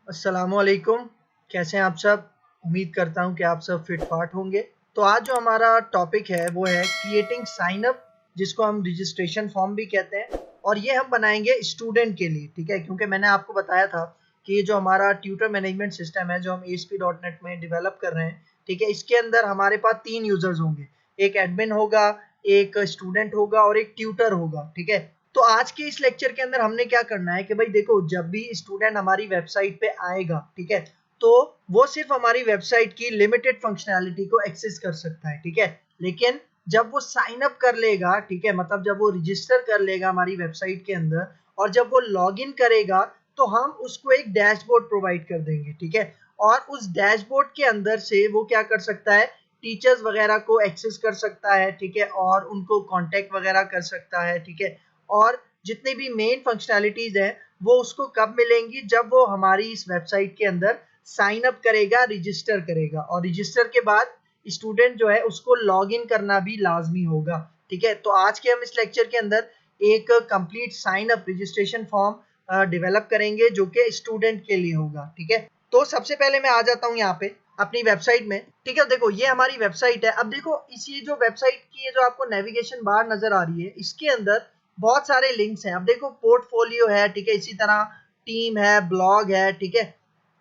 अस्सलामुअलैकुम। कैसे हैं आप सब? उम्मीद करता हूं कि आप सब फिट फाट होंगे। तो आज जो हमारा टॉपिक है वो है क्रिएटिंग साइन अप, जिसको हम रजिस्ट्रेशन फॉर्म भी कहते हैं। और ये हम बनाएंगे स्टूडेंट के लिए, ठीक है? क्योंकि मैंने आपको बताया था कि ये जो हमारा ट्यूटर मैनेजमेंट सिस्टम है जो हम ASP.NET में डेवलप कर रहे हैं, ठीक है, इसके अंदर हमारे पास 3 यूजर्स होंगे। एक एडमिन होगा, एक स्टूडेंट होगा और एक ट्यूटर होगा, ठीक है? तो आज के इस लेक्चर के अंदर हमने क्या करना है कि भाई देखो, जब भी स्टूडेंट हमारी वेबसाइट पे आएगा, ठीक है, तो वो सिर्फ हमारी वेबसाइट की लिमिटेड फंक्शनैलिटी को एक्सेस कर सकता है, ठीक है। लेकिन जब वो साइन अप कर लेगा, ठीक है, मतलब जब वो रजिस्टर कर लेगा हमारी वेबसाइट के अंदर और जब वो लॉग इन करेगा, तो हम उसको एक डैशबोर्ड प्रोवाइड कर देंगे, ठीक है। और उस डैशबोर्ड के अंदर से वो क्या कर सकता है, टीचर्स वगैरह को एक्सेस कर सकता है, ठीक है, और उनको कांटेक्ट वगैरह कर सकता है, ठीक है। और जितनी भी मेन फंक्शनैलिटीज हैं वो उसको कब मिलेंगी, जब वो हमारी इस वेबसाइट के अंदर साइन अप करेगा, रजिस्टर करेगा। और रजिस्टर के बाद स्टूडेंट जो है उसको लॉग इन करना भी लाजमी होगा, ठीक है। तो आज के हम इस लेक्चर के अंदर एक complete sign up registration form develop करेंगे जो कि स्टूडेंट के लिए होगा, ठीक है। तो सबसे पहले मैं आ जाता हूँ यहाँ पे अपनी वेबसाइट में, ठीक है। देखो ये हमारी वेबसाइट है। अब देखो इस ये जो वेबसाइट की जो आपको नेविगेशन बार नजर आ रही है, इसके अंदर बहुत सारे लिंक्स हैं। अब देखो पोर्टफोलियो है, ठीक है, इसी तरह टीम है, ब्लॉग है, ठीक है।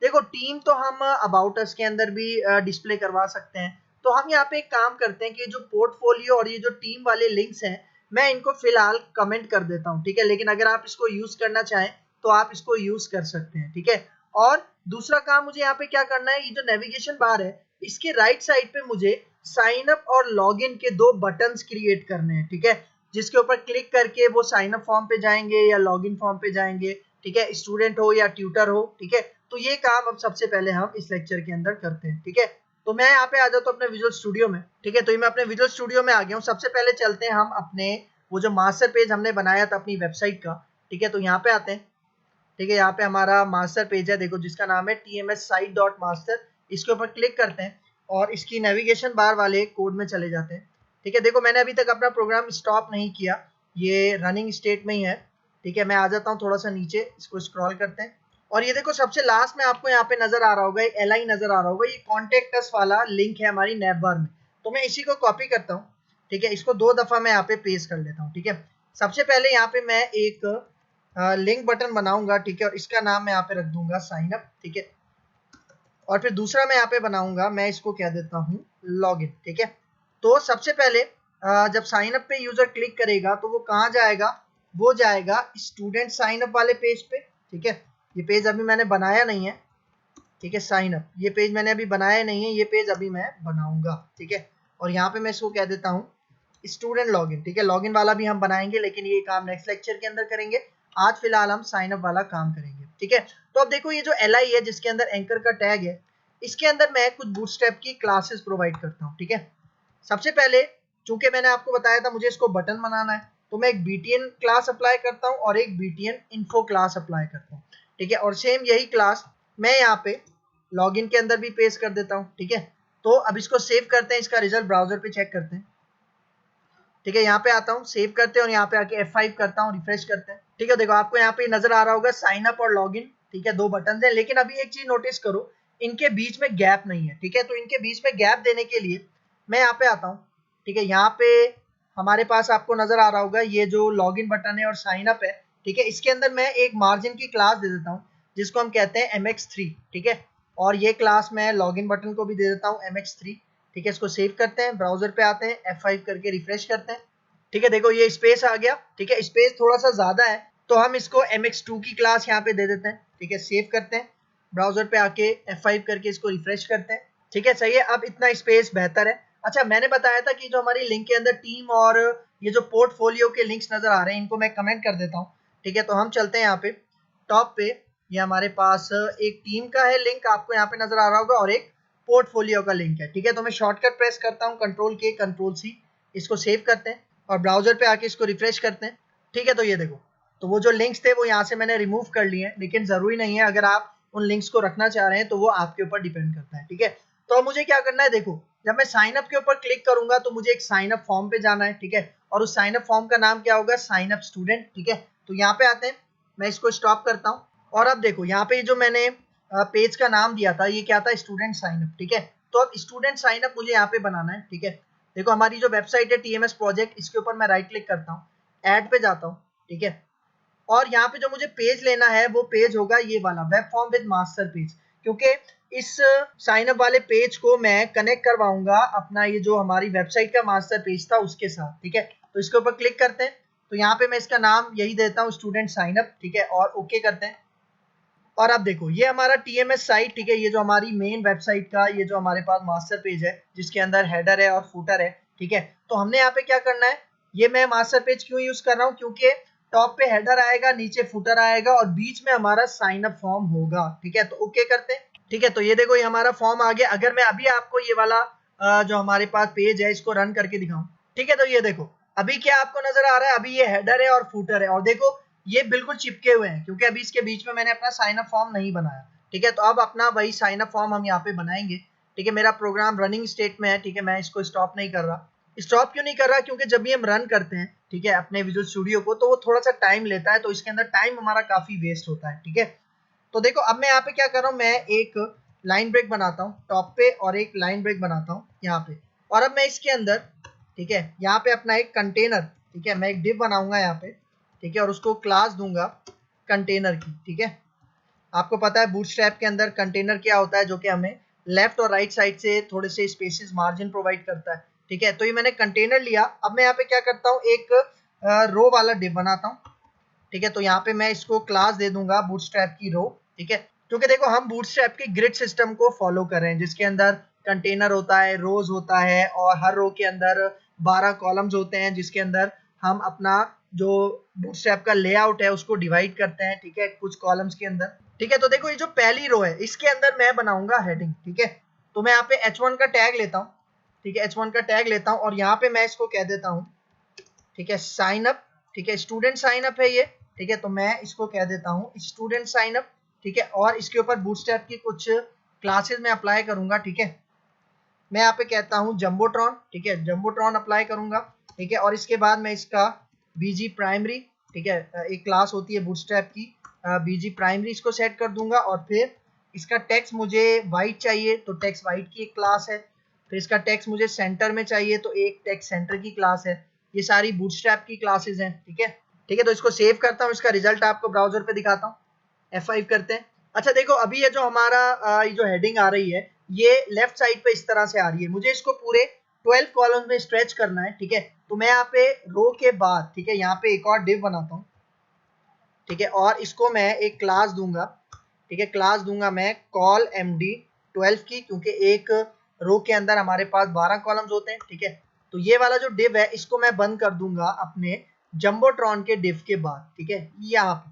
देखो टीम तो हम अबाउट अस के अंदर भी डिस्प्ले करवा सकते हैं। तो हम यहाँ पे एक काम करते हैं कि जो पोर्टफोलियो और ये जो टीम वाले लिंक्स हैं, मैं इनको फिलहाल कमेंट कर देता हूँ, ठीक है। लेकिन अगर आप इसको यूज करना चाहें तो आप इसको यूज कर सकते हैं, ठीक है। और दूसरा काम मुझे यहाँ पे क्या करना है, ये जो नेविगेशन बार है इसके राइट साइड पे मुझे साइन अप और लॉग इन के 2 बटन्स क्रिएट करने हैं, ठीक है, जिसके ऊपर क्लिक करके वो साइन अप फॉर्म पे जाएंगे या लॉग इन फॉर्म पे जाएंगे, ठीक है, स्टूडेंट हो या ट्यूटर हो, ठीक है। तो ये काम अब सबसे पहले हम इस लेक्चर के अंदर करते हैं, ठीक है। तो मैं यहाँ पे आ जाता हूँ अपने विजुअल स्टूडियो में, ठीक है। तो ये मैं अपने विजुअल स्टूडियो में आ गया हूँ। सबसे पहले चलते हैं हम अपने वो जो मास्टर पेज हमने बनाया था अपनी वेबसाइट का, ठीक है। तो यहाँ पे आते हैं, ठीक है। यहाँ पे हमारा मास्टर पेज है, देखो, जिसका नाम है tmssite.master। इसके ऊपर क्लिक करते हैं और इसकी नेविगेशन बार वाले कोड में चले जाते हैं, ठीक है। देखो मैंने अभी तक अपना प्रोग्राम स्टॉप नहीं किया, ये रनिंग स्टेट में ही है, ठीक है। मैं आ जाता हूँ थोड़ा सा नीचे, इसको स्क्रॉल करते हैं और ये देखो सबसे लास्ट में आपको यहाँ पे नजर आ रहा होगा, एक LI नजर आ रहा होगा, ये कॉन्टेक्ट अस वाला लिंक है हमारी नैब बार में। तो मैं इसी को कॉपी करता हूँ, ठीक है। इसको 2 दफा मैं यहाँ पे पेस्ट कर लेता हूँ, ठीक है। सबसे पहले यहाँ पे मैं एक लिंक बटन बनाऊंगा, ठीक है, और इसका नाम मैं यहाँ पे रख दूंगा साइन अप, ठीक है। और फिर दूसरा मैं यहाँ पे बनाऊंगा, मैं इसको कह देता हूँ लॉगिन, ठीक है। तो सबसे पहले जब साइन अप पे यूजर क्लिक करेगा तो वो कहाँ जाएगा, वो जाएगा स्टूडेंट साइन अप वाले पेज पे, ठीक है। ये पेज अभी मैंने बनाया नहीं है, ठीक है, साइन अप ये पेज मैंने अभी बनाया नहीं है, ये पेज अभी मैं बनाऊंगा, ठीक है। और यहाँ पे मैं इसको कह देता हूँ स्टूडेंट लॉगिन, ठीक है। लॉगिन वाला भी हम बनाएंगे लेकिन ये काम नेक्स्ट लेक्चर के अंदर करेंगे। आज फिलहाल हम साइन अप वाला काम करेंगे, ठीक है। तो अब देखो ये जो LI है जिसके अंदर एंकर का टैग है, इसके अंदर मैं कुछ बूटस्ट्रैप की क्लासेस प्रोवाइड करता हूँ, ठीक है। सबसे पहले चूंकि मैंने आपको बताया था मुझे इसको बटन बनाना है, तो मैं एक BTN क्लास अप्लाई करता हूँ और एक BTN info क्लास अप्लाई करता हूँ, ठीक है। और सेम यही क्लास मैं यहाँ पे लॉगिन के अंदर भी पेस्ट कर देता हूँ, ठीक है। तो अब इसको सेव करते हैं, इसका रिजल्ट ब्राउजर पे चेक करते हैं, ठीक है। यहाँ पे आता हूँ, सेव करते हैं और यहाँ पे आके F5 करता हूँ, रिफ्रेश करते हैं, ठीक है। देखो आपको यहाँ पे नजर आ रहा होगा साइन अप और लॉगिन, ठीक है, 2 बटन है। लेकिन अभी एक चीज नोटिस करो, इनके बीच में गैप नहीं है, ठीक है। तो इनके बीच में गैप देने के लिए मैं यहाँ पे आता हूँ, ठीक है। यहाँ पे हमारे पास आपको नजर आ रहा होगा ये जो लॉगिन बटन है और साइन अप है, ठीक है। इसके अंदर मैं एक मार्जिन की क्लास दे देता हूँ जिसको हम कहते हैं MX3, ठीक है। और ये क्लास मैं लॉगिन बटन को भी दे देता हूँ MX3, ठीक है। इसको सेव करते हैं, ब्राउजर पे आते हैं, F5 करके रिफ्रेश करते हैं, ठीक है। देखो ये स्पेस आ गया, ठीक है, स्पेस थोड़ा सा ज्यादा है तो हम इसको MX2 की क्लास यहाँ पे दे देते हैं, ठीक है। सेव करते हैं, ब्राउजर पे आके F5 करके इसको रिफ्रेश करते हैं, ठीक है। सही है, अब इतना स्पेस बेहतर है। अच्छा मैंने बताया था कि जो हमारी लिंक के अंदर टीम और ये जो पोर्टफोलियो के लिंक्स नजर आ रहे हैं इनको मैं कमेंट कर देता हूँ, ठीक है। तो हम चलते हैं यहाँ पे टॉप पे, ये हमारे पास एक टीम का है लिंक आपको यहाँ पे नजर आ रहा होगा और एक पोर्टफोलियो का लिंक है, ठीक है। तो मैं शॉर्टकट प्रेस करता हूँ Ctrl+K Ctrl+C, इसको सेव करते हैं और ब्राउजर पे आके इसको रिफ्रेश करते हैं, ठीक है। तो ये देखो, तो वो जो लिंक्स थे वो यहाँ से मैंने रिमूव कर लिए हैं, लेकिन जरूरी नहीं है, अगर आप उन लिंक्स को रखना चाह रहे हैं तो वो आपके ऊपर डिपेंड करता है, ठीक है। तो अब मुझे क्या करना है, देखो जब मैं साइन अप के ऊपर क्लिक करूंगा तो मुझे एक साइन अप फॉर्म पे जाना है, ठीक है। और उस साइन अप फॉर्म का नाम क्या होगा, साइन अप स्टूडेंट, ठीक है। तो यहाँ पे आते हैं, मैं इसको स्टॉप करता हूँ और अब देखो यहाँ पे जो मैंने पेज का नाम दिया था, ये क्या था, स्टूडेंट साइन अप। ठीक है, तो अब स्टूडेंट साइन अप मुझे यहाँ पे बनाना है। ठीक है, देखो हमारी जो वेबसाइट है टीएमएस प्रोजेक्ट, इसके ऊपर मैं राइट क्लिक करता हूँ, ऐड पे जाता हूँ। ठीक है, और यहाँ पे जो मुझे पेज लेना है वो पेज होगा ये वाला, web form with master page, क्योंकि इस साइन अप वाले पेज को मैं कनेक्ट करवाऊंगा अपना ये जो हमारी वेबसाइट का मास्टर पेज था उसके साथ। ठीक है, तो इसके ऊपर क्लिक करते हैं, तो यहाँ पे मैं इसका नाम यही देता हूँ, स्टूडेंट साइन अप। ठीक है, और ओके करते हैं। और अब देखो ये हमारा टीएमएस साइट, ठीक है, ये जो हमारी मेन वेबसाइट का ये जो हमारे पास मास्टर पेज है जिसके अंदर हेडर है और फुटर है। ठीक है, तो हमने यहाँ पे क्या करना है, ये मैं मास्टर पेज क्यों यूज कर रहा हूँ, क्योंकि टॉप पे हेडर आएगा, नीचे फुटर आएगा और बीच में हमारा साइन अप फॉर्म होगा। ठीक है, तो ओके करते हैं। ठीक है, तो ये देखो ये हमारा फॉर्म आ गया। अगर मैं अभी आपको ये वाला जो हमारे पास पेज है इसको रन करके दिखाऊं, ठीक है, तो ये देखो अभी क्या आपको नजर आ रहा है, अभी ये हेडर है और फुटर है, और देखो ये बिल्कुल चिपके हुए हैं क्योंकि अभी इसके बीच में मैंने अपना साइन अप फॉर्म नहीं बनाया। ठीक है, तो अब अपना वही साइन अप फॉर्म हम यहाँ पे बनाएंगे। ठीक है, मेरा प्रोग्राम रनिंग स्टेट में है। ठीक है, मैं इसको स्टॉप नहीं कर रहा। स्टॉप क्यों नहीं कर रहा, क्योंकि जब भी हम रन करते हैं, ठीक है, अपने विजुअल स्टूडियो को, तो वो थोड़ा सा टाइम लेता है, तो इसके अंदर टाइम हमारा काफी वेस्ट होता है। ठीक है, तो देखो अब मैं यहाँ पे क्या कर रहा हूँ, मैं एक लाइन ब्रेक बनाता हूँ टॉप पे और एक लाइन ब्रेक बनाता हूँ यहाँ पे, और अब मैं इसके अंदर, ठीक है, यहाँ पे अपना एक कंटेनर, ठीक है, मैं एक डिव बनाऊंगा यहाँ पे। ठीक है, और उसको क्लास दूंगा कंटेनर की। ठीक है, आपको पता है बूटस्ट्रैप के अंदर कंटेनर क्या होता है, जो कि हमें लेफ्ट और राइट साइड से थोड़े से स्पेसेस मार्जिन प्रोवाइड करता है। ठीक है, तो ये मैंने कंटेनर लिया। अब मैं यहाँ पे क्या करता हूँ, एक रो वाला डिव बनाता हूँ। ठीक है, तो यहाँ पे मैं इसको क्लास दे दूंगा बूटस्ट्रैप की रो। ठीक है, क्योंकि देखो हम बूटस्ट्रैप के ग्रिड सिस्टम को फॉलो कर रहे हैं जिसके अंदर कंटेनर होता है, रोज होता है, और हर रो के अंदर 12 कॉलम्स होते हैं जिसके अंदर हम अपना जो बूटस्ट्रैप का लेआउट है उसको डिवाइड करते हैं। ठीक है, कुछ कॉलम्स के अंदर। ठीक है, तो देखो ये जो पहली रो है इसके अंदर मैं बनाऊंगा हेडिंग। ठीक है, तो मैं यहाँ पे h1 का टैग लेता हूँ। ठीक है, h1 का टैग लेता हूँ और यहाँ पे मैं इसको कह देता हूँ, ठीक है, साइन अप। ठीक है, स्टूडेंट साइन अप है ये। ठीक है, तो मैं इसको कह देता हूँ स्टूडेंट साइन अप। ठीक है, और इसके ऊपर बूटस्ट्रैप की कुछ क्लासेस में अप्लाई करूंगा। ठीक है, मैं यहाँ पे कहता हूँ जंबोट्रॉन। ठीक है, जंबोट्रॉन अप्लाई करूंगा। ठीक है, और इसके बाद मैं इसका बीजी प्राइमरी, ठीक है, एक क्लास होती है बूटस्ट्रैप की बीजी प्राइमरी, इसको सेट कर दूंगा। और फिर इसका टेक्स्ट मुझे वाइट चाहिए तो टेक्स्ट वाइट की एक क्लास है। फिर इसका टेक्स्ट मुझे सेंटर में चाहिए तो एक टेक्स्ट सेंटर की क्लास है। ये सारी बूटस्ट्रैप की क्लासेस हैं। ठीक है, ठीक है, तो इसको सेव करता हूँ, इसका रिजल्ट आपको ब्राउजर पे दिखाता हूँ। F5 करते हैं। अच्छा देखो अभी ये जो हमारा ये जो हेडिंग आ रही है ये लेफ्ट साइड पे इस तरह से आ रही है, मुझे इसको पूरे 12 कॉलम में स्ट्रेच करना है। ठीक है, तो मैं यहाँ पे रो के बाद, ठीक है, यहाँ पे एक और डिव बनाता हूँ। ठीक है, और इसको मैं एक क्लास दूंगा। ठीक है, क्लास दूंगा मैं कॉल md12 की, क्योंकि एक रो के अंदर हमारे पास 12 कॉलम्स होते हैं। ठीक है, तो ये वाला जो डिव है इसको मैं बंद कर दूंगा अपने जंबोट्रॉन के डिव के बाद। ठीक है, यहाँ पे।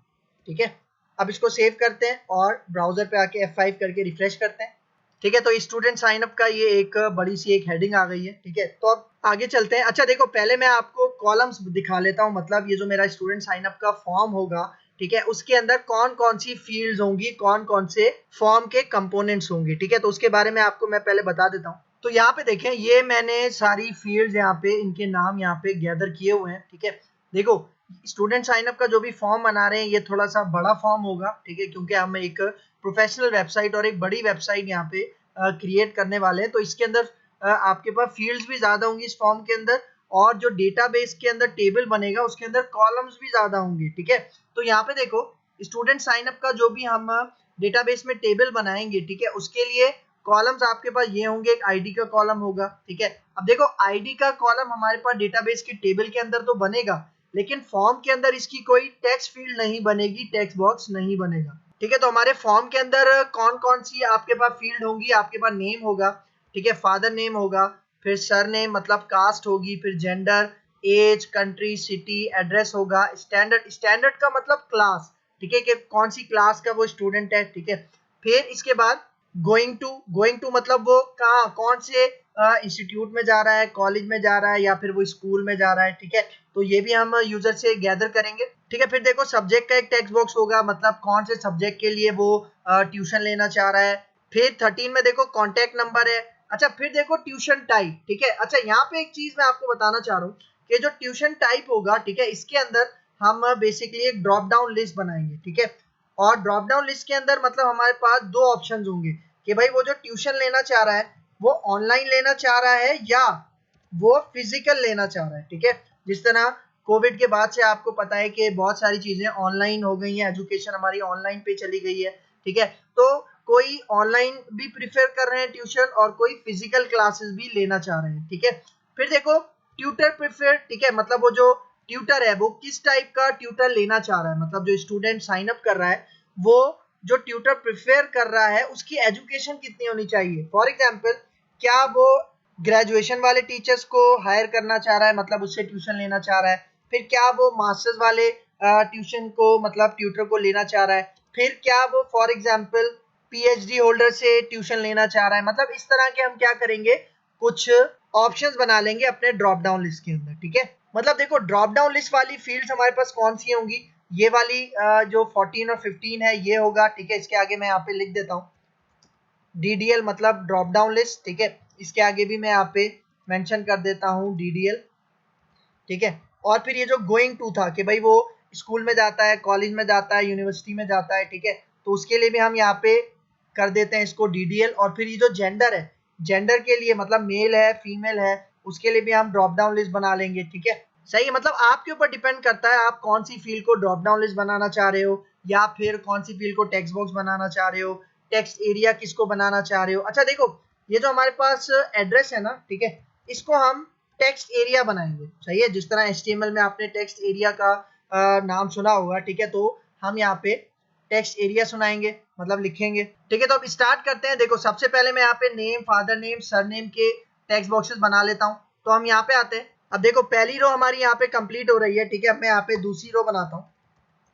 ठीक है, अब इसको सेव करते हैं और ब्राउजर पे आके F5 करके रिफ्रेश करते हैं। ठीक है, तो स्टूडेंट साइन अप का ये एक बड़ी सी एक हेडिंग आ गई है। ठीक है, तो अब आगे चलते हैं। अच्छा देखो पहले मैं आपको कॉलम्स दिखा लेता हूँ, मतलब ये जो मेरा स्टूडेंट साइन अप का फॉर्म होगा, ठीक है, उसके अंदर कौन कौन सी फील्ड्स होंगी, कौन कौन से फॉर्म के कंपोनेंट्स होंगे। ठीक है, तो उसके बारे में आपको मैं पहले बता देता हूँ। तो यहाँ पे देखें ये मैंने सारी फील्ड्स यहाँ पे इनके नाम यहाँ पे गैदर किए हुए हैं। ठीक है, देखो स्टूडेंट साइन अप का जो भी फॉर्म बना रहे हैं ये थोड़ा सा बड़ा फॉर्म होगा। ठीक है, क्योंकि हम एक प्रोफेशनल वेबसाइट और एक बड़ी वेबसाइट यहाँ पे क्रिएट करने वाले हैं, तो इसके अंदर आपके पास फील्ड्स भी ज्यादा होंगी इस फॉर्म के अंदर, और जो डेटाबेस के अंदर टेबल बनेगा उसके अंदर कॉलम्स भी ज्यादा होंगे। ठीक है, तो यहाँ पे देखो स्टूडेंट साइन अप का जो भी हम डेटाबेस में टेबल बनाएंगे, ठीक है, उसके लिए कॉलम्स आपके पास ये होंगे, एक आईडी का कॉलम होगा। ठीक है, अब देखो आईडी का कॉलम हमारे पास डेटाबेस की टेबल के अंदर तो बनेगा, लेकिन फॉर्म के अंदर इसकी कोई टेक्स्ट फील्ड नहीं बनेगी, टेक्स्ट बॉक्स नहीं बनेगा। ठीक है, तो हमारे फॉर्म के अंदर कौन कौन सी आपके पास फील्ड होंगी, आपके पास नेम होगा, ठीक है, फादर नेम होगा, फिर सर नेम मतलब कास्ट होगी, फिर gender, age, country, city, address होगा, स्टैंडर्ड, स्टैंडर्ड का मतलब क्लास, ठीक है, कि कौन सी क्लास का वो स्टूडेंट है। ठीक है, फिर इसके बाद गोइंग टू मतलब वो कहाँ कौन से इंस्टीट्यूट में जा रहा है, कॉलेज में जा रहा है या फिर वो स्कूल में जा रहा है। ठीक है, तो ये भी हम यूजर से गैदर करेंगे। ठीक है, फिर देखो सब्जेक्ट का एक टेक्स्ट बॉक्स होगा, मतलब कौन से सब्जेक्ट के लिए वो ट्यूशन लेना चाह रहा है। फिर 13 में देखो कॉन्टेक्ट नंबर है। अच्छा फिर देखो ट्यूशन टाइप। ठीक है, अच्छा यहाँ पे एक चीज मैं आपको बताना चाह रहा हूँ कि जो ट्यूशन टाइप होगा, ठीक है, इसके अंदर हम बेसिकली एक ड्रॉप डाउन लिस्ट बनाएंगे। ठीक है, और ड्रॉप डाउन लिस्ट के अंदर मतलब हमारे पास दो ऑप्शंस होंगे कि भाई वो जो ट्यूशन लेना चाह रहा है वो ऑनलाइन लेना चाह रहा है या वो फिजिकल लेना चाह रहा है। ठीक है, जिस तरह कोविड के बाद से आपको पता है कि बहुत सारी चीजें ऑनलाइन हो गई हैं, एजुकेशन हमारी ऑनलाइन पे चली गई है। ठीक है, तो कोई ऑनलाइन भी प्रिफर कर रहे हैं ट्यूशन और कोई फिजिकल क्लासेस भी लेना चाह रहे हैं। ठीक है, फिर देखो ट्यूटर प्रिफर, ठीक है, मतलब वो जो ट्यूटर है वो किस टाइप का ट्यूटर लेना चाह रहा है, मतलब जो स्टूडेंट साइन अप कर रहा है वो जो ट्यूटर प्रिफेयर कर रहा है उसकी एजुकेशन कितनी होनी चाहिए। फॉर एग्जाम्पल, क्या वो ग्रेजुएशन वाले टीचर्स को हायर करना चाह रहा है, मतलब उससे ट्यूशन लेना चाह रहा है। फिर क्या वो मास्टर्स वाले ट्यूशन को मतलब ट्यूटर को लेना चाह रहा है। फिर क्या वो फॉर एग्जाम्पल पीएचडी होल्डर से ट्यूशन लेना चाह रहा है। मतलब इस तरह के हम क्या करेंगे, कुछ ऑप्शंस बना लेंगे अपने ड्रॉप डाउन लिस्ट के अंदर। ठीक है, मतलब देखो ड्रॉप डाउन लिस्ट वाली फील्ड्स हमारे पास कौन सी होंगी, ये वाली जो 14 और 15 है ये होगा। ठीक है, इसके आगे मैं यहाँ पे लिख देता हूँ DDL मतलब ड्रॉप डाउन लिस्ट। ठीक है, इसके आगे भी मैं यहाँ पे मेंशन कर देता हूँ DDL। ठीक है, और फिर ये जो गोइंग टू था कि भाई वो स्कूल में जाता है, कॉलेज में जाता है, यूनिवर्सिटी में जाता है। ठीक है, तो उसके लिए भी हम यहाँ पे कर देते हैं इसको DDL। और फिर ये जो जेंडर है, जेंडर के लिए मतलब मेल है फीमेल है, उसके लिए भी हम ड्रॉप डाउन लिस्ट बना लेंगे। ठीक है, सही है, मतलब आपके ऊपर डिपेंड करता है आप कौन सी फील्ड को ड्रॉप डाउन लिस्ट बनाना चाह रहे हो या फिर कौन सी फील्ड को टेक्स्ट बॉक्स बनाना चाह रहे हो, टेक्स्ट एरिया किसको बनाना चाह रहे हो। अच्छा देखो, ये जो हमारे पास एड्रेस है ना, ठीक है, इसको हम टेक्स्ट एरिया बनाएंगे। सही है, जिस तरह HTML में आपने टेक्स्ट एरिया का नाम सुना होगा। ठीक है, तो हम यहाँ पे टेक्स्ट एरिया सुनाएंगे, मतलब लिखेंगे। ठीक है, तो अब स्टार्ट करते हैं। देखो सबसे पहले मैं यहाँ पे name, father name, sir name के टेक्स्ट बॉक्सेस बना लेता हूँ। तो हम यहाँ पे आते हैं। अब देखो पहली रो हमारी यहाँ पे कंप्लीट हो रही है। ठीक है, अब मैं यहाँ पे दूसरी रो बनाता हूँ।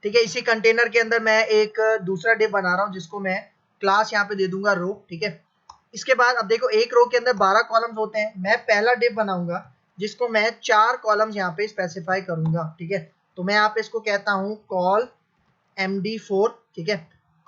ठीक है, इसी कंटेनर के अंदर मैं एक दूसरा डिव बना रहा हूँ जिसको मैं क्लास यहाँ पे दे दूंगा रो। ठीक है, इसके बाद अब देखो एक रो के अंदर 12 कॉलम्स होते हैं। मैं पहला डिव बनाऊंगा जिसको मैं 4 कॉलम्स यहाँ पे स्पेसिफाई करूंगा। ठीक है, तो मैं यहाँ पे इसको कहता हूँ कॉल MD4। ठीक है,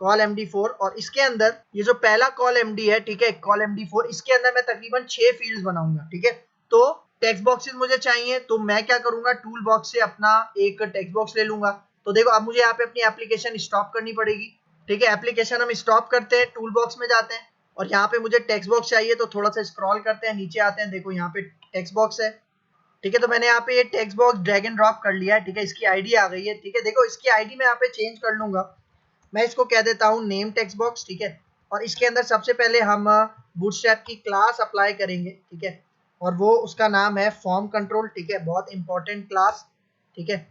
कॉल MD4। और इसके अंदर ये जो पहला कॉल MD है, ठीक है, कॉल MD4, इसके अंदर मैं तकरीबन 6 फील्ड्स बनाऊंगा। ठीक है, तो टेक्स्ट बॉक्सेस मुझे चाहिए तो मैं क्या करूंगा, टूल बॉक्स से अपना एक टेक्स्ट बॉक्स ले लूंगा। तो देखो अब मुझे यहाँ पे अपनी एप्लीकेशन स्टॉप करनी पड़ेगी। ठीक है, एप्लीकेशन हम स्टॉप करते हैं, टूल बॉक्स में जाते हैं और यहाँ पे मुझे टेक्स्ट बॉक्स चाहिए तो थोड़ा सा स्क्रॉल करते हैं, नीचे आते हैं, देखो यहाँ पे टेक्स्ट बॉक्स है। ठीक है, तो मैंने यहाँ पे ये text box drag and drop कर लिया है। ठीक है, इसकी आईडी आ गई है। ठीक है, देखो इसकी आईडी मैं यहाँ पे चेंज कर लूंगा, मैं इसको कह देता हूँ नेम टेक्स्ट बॉक्स। ठीक है, और इसके अंदर सबसे पहले हम बूटस्ट्रैप की क्लास अप्लाई करेंगे। ठीक है, और वो उसका नाम है फॉर्म कंट्रोल। ठीक है, बहुत इंपॉर्टेंट क्लास। ठीक है,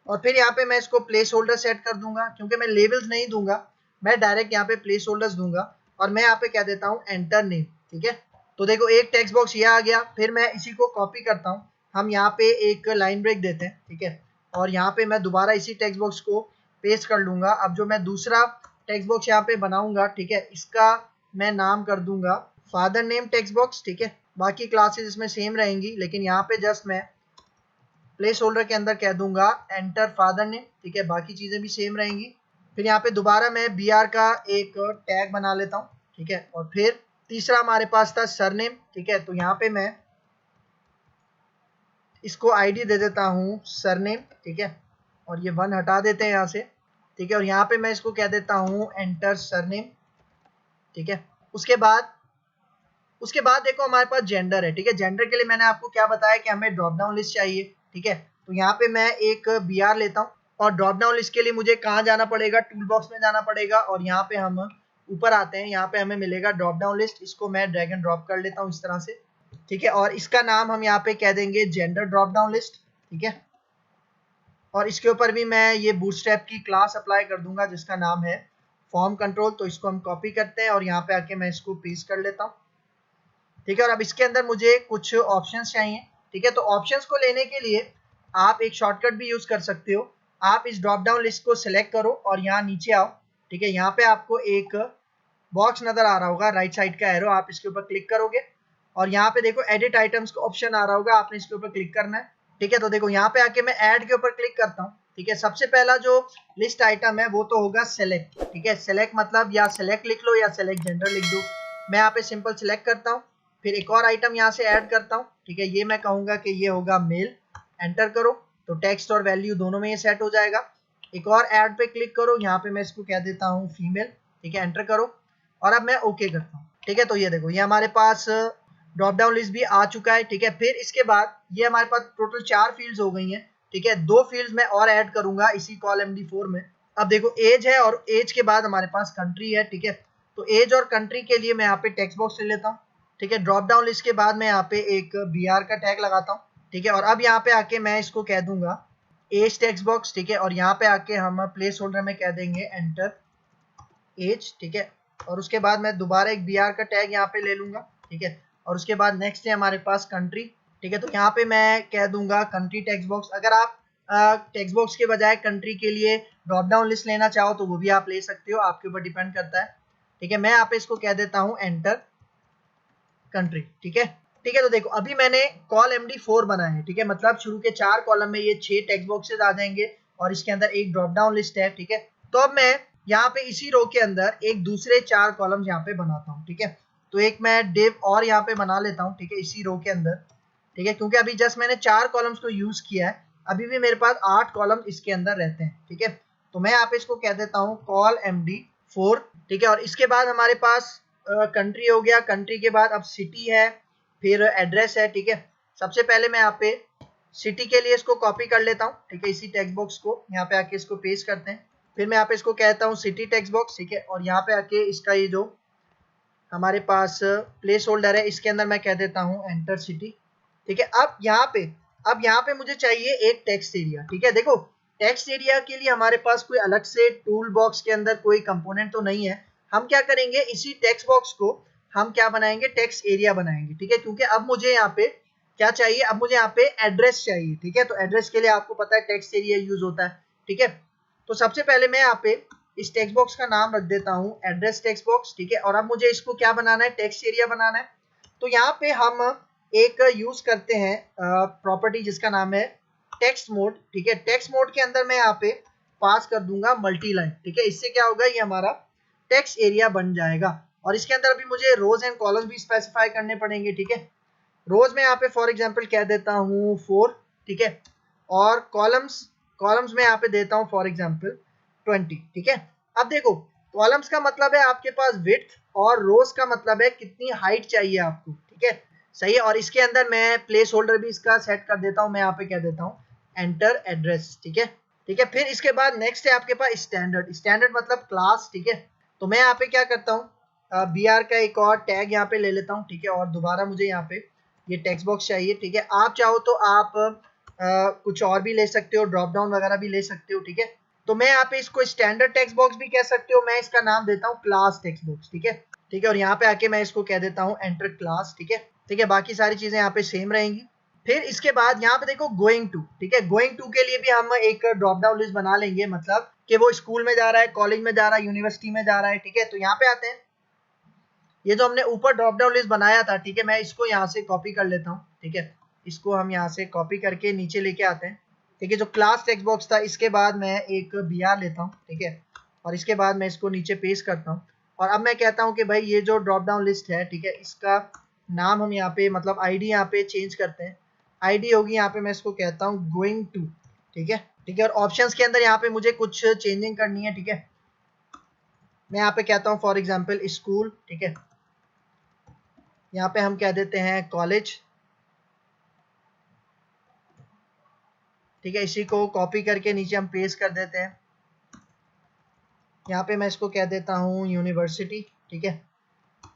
और फिर यहाँ पे मैं इसको प्लेस होल्डर सेट कर दूंगा, क्योंकि मैं लेवल्स नहीं दूंगा, मैं डायरेक्ट यहाँ पे प्लेस होल्डर्स दूंगा। और मैं यहाँ पे कह देता हूँ एंटर नेम। ठीक है, तो देखो एक टेक्स्ट बॉक्स ये आ गया। फिर मैं इसी को कॉपी करता हूँ, हम यहाँ पे एक लाइन ब्रेक देते हैं। ठीक है, और यहाँ पे मैं दोबारा इसी टेक्स्ट बॉक्स को पेस्ट कर लूंगा। अब जो मैं दूसरा टेक्स्ट बॉक्स यहाँ पे बनाऊंगा, ठीक है, इसका मैं नाम कर दूंगा फादर नेम टेक्स्ट बॉक्स। ठीक है, बाकी क्लासेस इसमें सेम रहेंगी, लेकिन यहाँ पे जस्ट मैं प्लेस होल्डर के अंदर कह दूंगा एंटर फादर नेम। ठीक है, बाकी चीजें भी सेम रहेंगी। फिर यहाँ पे दोबारा मैं BR का एक टैग बना लेता हूँ। ठीक है, और फिर तीसरा हमारे पास था सरनेम। ठीक है, तो यहाँ पे मैं इसको आईडी दे देता हूँ सरनेम। ठीक है, और ये 1 हटा देते हैं यहाँ से। ठीक है, और यहाँ पे मैं इसको कह देता हूँ एंटर सरनेम। ठीक है, उसके बाद देखो हमारे पास जेंडर है। ठीक है, जेंडर के लिए मैंने आपको क्या बताया कि हमें ड्रॉप डाउन लिस्ट चाहिए। ठीक है, तो यहाँ पे मैं एक BR लेता हूँ और ड्रॉप डाउन लिस्ट के लिए मुझे कहाँ जाना पड़ेगा, टूल बॉक्स में जाना पड़ेगा। और यहाँ पे हम ऊपर आते हैं, यहाँ पे हमें मिलेगा ड्रॉप डाउन लिस्ट। इसको मैं ड्रैग एंड ड्रॉप कर लेता हूँ इस तरह से। ठीक है, और इसका नाम हम यहाँ पे कह देंगे जेंडर ड्रॉप डाउन लिस्ट। ठीक है, और इसके ऊपर भी मैं ये बूटस्ट्रैप की क्लास अप्लाई कर दूंगा जिसका नाम है फॉर्म कंट्रोल। तो इसको हम कॉपी करते हैं और यहाँ पे आके मैं इसको पेस्ट कर लेता हूँ। ठीक है, और अब इसके अंदर मुझे कुछ ऑप्शंस चाहिए। ठीक है, तो ऑप्शंस को लेने के लिए आप एक शॉर्टकट भी यूज कर सकते हो। आप इस ड्रॉप डाउन लिस्ट को सिलेक्ट करो और यहाँ नीचे आओ। ठीक है, यहाँ पे आपको एक बॉक्स नजर आ रहा होगा, राइट साइड का एरो, आप इसके ऊपर क्लिक करोगे और यहाँ पे देखो एडिट आइटम्स का ऑप्शन आ रहा होगा, आपने इसके ऊपर क्लिक करना है। ठीक है, तो देखो यहाँ पे आके मैं ऐड के ऊपर क्लिक करता हूँ। ठीक है, सबसे पहला जो लिस्ट आइटम है वो तो होगा सेलेक्ट। ठीक है, सेलेक्ट मतलब या सेलेक्ट लिख लो या सेलेक्ट जेंडर लिख दो। मैं यहाँ पे सिंपल सेलेक्ट करता हूँ। फिर एक और आइटम यहाँ से ऐड करता हूँ। ठीक है, ये मैं कहूंगा कि ये होगा मेल। एंटर करो तो टेक्स्ट और वैल्यू दोनों में ये सेट हो जाएगा। एक और ऐड पे क्लिक करो, यहाँ पे मैं इसको कह देता हूँ फीमेल, ठीक है, एंटर करो और अब मैं ओके करता हूँ, ठीक है। तो ये देखो ये हमारे पास ड्रॉप डाउन लिस्ट भी आ चुका है, ठीक है। फिर इसके बाद ये हमारे पास टोटल 4 फील्ड्स हो गई हैं, ठीक है। 2 फील्ड्स मैं और ऐड करूंगा इसी कॉल MD4 में। अब देखो एज है और एज के बाद हमारे पास कंट्री है, ठीक है। तो एज और कंट्री के लिए मैं यहाँ पे टेक्स्ट बॉक्स ले लेता हूँ, ठीक है। ड्रॉप डाउन लिस्ट के बाद मैं यहाँ पे एक BR का टैग लगाता हूँ, ठीक है। और अब यहाँ पे आके मैं इसको कह दूंगा एज टेक्स्ट बॉक्स, ठीक है। और यहाँ पे आके हम प्लेस होल्डर में कह देंगे एंटर एज, ठीक है। और उसके बाद मैं दोबारा एक BR का टैग यहाँ पे ले लूंगा, ठीक है। और उसके बाद नेक्स्ट है हमारे पास कंट्री, ठीक है। तो यहाँ पे मैं कह दूंगा कंट्री टेक्स्ट बॉक्स। अगर आप टेक्स्ट बॉक्स के बजाय कंट्री के लिए ड्रॉप डाउन लिस्ट लेना चाहो तो वो भी आप ले सकते हो, आपके ऊपर डिपेंड करता है, ठीक है। मैं यहाँ पे इसको कह देता हूँ एंटर कंट्री, ठीक है। ठीक है, तो देखो अभी मैंने कॉल MD4 बनाया है, ठीक है। मतलब शुरू के 4 कॉलम में ये 6 टेक्स्ट बॉक्सेस आ जाएंगे और इसके अंदर एक ड्रॉप डाउन लिस्ट है, ठीक है। तो अब मैं यहाँ पे इसी रो के अंदर एक दूसरे 4 कॉलम्स यहाँ पे बनाता हूँ, ठीक है। तो एक मैं डिव और यहाँ पे बना लेता हूँ, ठीक है, इसी रो के अंदर, ठीक है। क्योंकि अभी जस्ट मैंने 4 कॉलम्स को यूज किया है, अभी भी मेरे पास 8 कॉलम इसके अंदर रहते हैं, ठीक है। तो मैं यहाँ पे इसको कह देता हूँ कॉल MD4, ठीक है। और इसके बाद हमारे पास कंट्री हो गया, कंट्री के बाद अब सिटी है, फिर एड्रेस है, ठीक है। सबसे पहले मैं यहाँ पे सिटी के लिए इसको कॉपी कर लेता हूँ, ठीक है, इसी टेक्स्ट बॉक्स को यहाँ पे आके इसको पेस्ट करते हैं। फिर मैं यहाँ पे इसको कहता हूँ सिटी टेक्स्ट बॉक्स, ठीक है। और यहाँ पे आके इसका ये जो हमारे पास प्लेस होल्डर है इसके अंदर मैं कह देता हूँ एंटर सिटी, ठीक है। अब यहाँ पे मुझे चाहिए एक टेक्स्ट एरिया, ठीक है। देखो टेक्स्ट एरिया के लिए हमारे पास कोई अलग से टूल बॉक्स के अंदर कोई कंपोनेंट तो नहीं है। हम क्या करेंगे, इसी टेक्स्ट बॉक्स को हम क्या बनाएंगे, टेक्स्ट एरिया बनाएंगे, ठीक है। क्योंकि अब मुझे यहाँ पे क्या चाहिए, अब मुझे यहाँ पे एड्रेस चाहिए, ठीक है। तो एड्रेस के लिए आपको पता है टेक्स्ट एरिया यूज होता है, ठीक है। तो सबसे पहले मैं यहाँ पे इस टेक्स्ट बॉक्स का नाम रख देता हूँ एड्रेस टेक्स्ट बॉक्स, ठीक है। और अब मुझे इसको क्या बनाना है, टेक्स्ट एरिया बनाना है। तो यहाँ पे हम एक यूज करते हैं प्रॉपर्टी जिसका नाम है टेक्स्ट मोड, ठीक है। टेक्स्ट मोड के अंदर मैं यहाँ पे पास कर दूंगा मल्टी लाइन, ठीक है। इससे क्या होगा, ये हमारा टेक्स्ट एरिया बन जाएगा। और इसके अंदर अभी मुझे रोज एंड कॉलम्स भी स्पेसिफाई करने पड़ेंगे, ठीक है। रोज में यहाँ पे फॉर एग्जांपल कह देता हूँ 4, ठीक है। और कॉलम्स में यहाँ पे देता हूँ फॉर एग्जांपल 20, ठीक है। अब देखो कॉलम्स का मतलब है आपके पास विड्थ और रोज का मतलब है कितनी हाइट चाहिए आपको, ठीक है, सही है। और इसके अंदर मैं प्लेस होल्डर भी इसका सेट कर देता हूँ, मैं यहाँ पे कह देता हूँ एंटर एड्रेस, ठीक है, ठीक है। फिर इसके बाद नेक्स्ट है आपके पास स्टैंडर्ड मतलब क्लास, ठीक है। तो मैं यहाँ पे क्या करता हूँ, BR का एक और टैग यहाँ पे ले लेता हूँ, ठीक है। और दोबारा मुझे यहाँ पे ये टेक्स्ट बॉक्स चाहिए, ठीक है। आप चाहो तो आप कुछ और भी ले सकते हो, ड्रॉप डाउन वगैरह भी ले सकते हो, ठीक है। तो मैं यहाँ पे इसको स्टैंडर्ड टेक्स्ट बॉक्स भी कह सकते हो, मैं इसका नाम देता हूँ क्लास टेक्स्ट बॉक्स, ठीक है, ठीक है। और यहाँ पे आके मैं इसको कह देता हूँ एंटर क्लास, ठीक है, ठीक है। बाकी सारी चीजें यहाँ पे सेम रहेंगी। फिर इसके बाद यहाँ पे देखो गोइंग टू, ठीक है। गोइंग टू के लिए भी हम एक ड्रॉप डाउन लिस्ट बना लेंगे, मतलब कि वो स्कूल में जा रहा है, कॉलेज में जा रहा है, यूनिवर्सिटी में जा रहा है, ठीक है। तो यहाँ पे आते हैं, ये जो हमने ऊपर ड्रॉप डाउन लिस्ट बनाया था, ठीक है, मैं इसको यहाँ से कॉपी कर लेता हूँ, ठीक है। इसको हम यहाँ से कॉपी करके नीचे लेके आते हैं, ठीक है। जो क्लास टेक्स्ट बॉक्स था इसके बाद मैं एक BR लेता हूँ, ठीक है। और इसके बाद मैं इसको नीचे पेस्ट करता हूँ। और अब मैं कहता हूँ कि भाई ये जो ड्रॉप डाउन लिस्ट है, ठीक है, इसका नाम हम यहाँ पे मतलब ID यहाँ पे चेंज करते हैं। ID होगी यहाँ पे मैं इसको कहता हूँ गोइंग टू, ठीक है, ठीक है। और ऑप्शंस के अंदर यहाँ पे मुझे कुछ चेंजिंग करनी है, ठीक है। मैं यहाँ पे कहता हूँ फॉर एग्जाम्पल स्कूल, ठीक है। यहाँ पे हम कह देते हैं कॉलेज, ठीक है। इसी को कॉपी करके नीचे हम पेस्ट कर देते हैं। यहाँ पे मैं इसको कह देता हूँ यूनिवर्सिटी, ठीक है।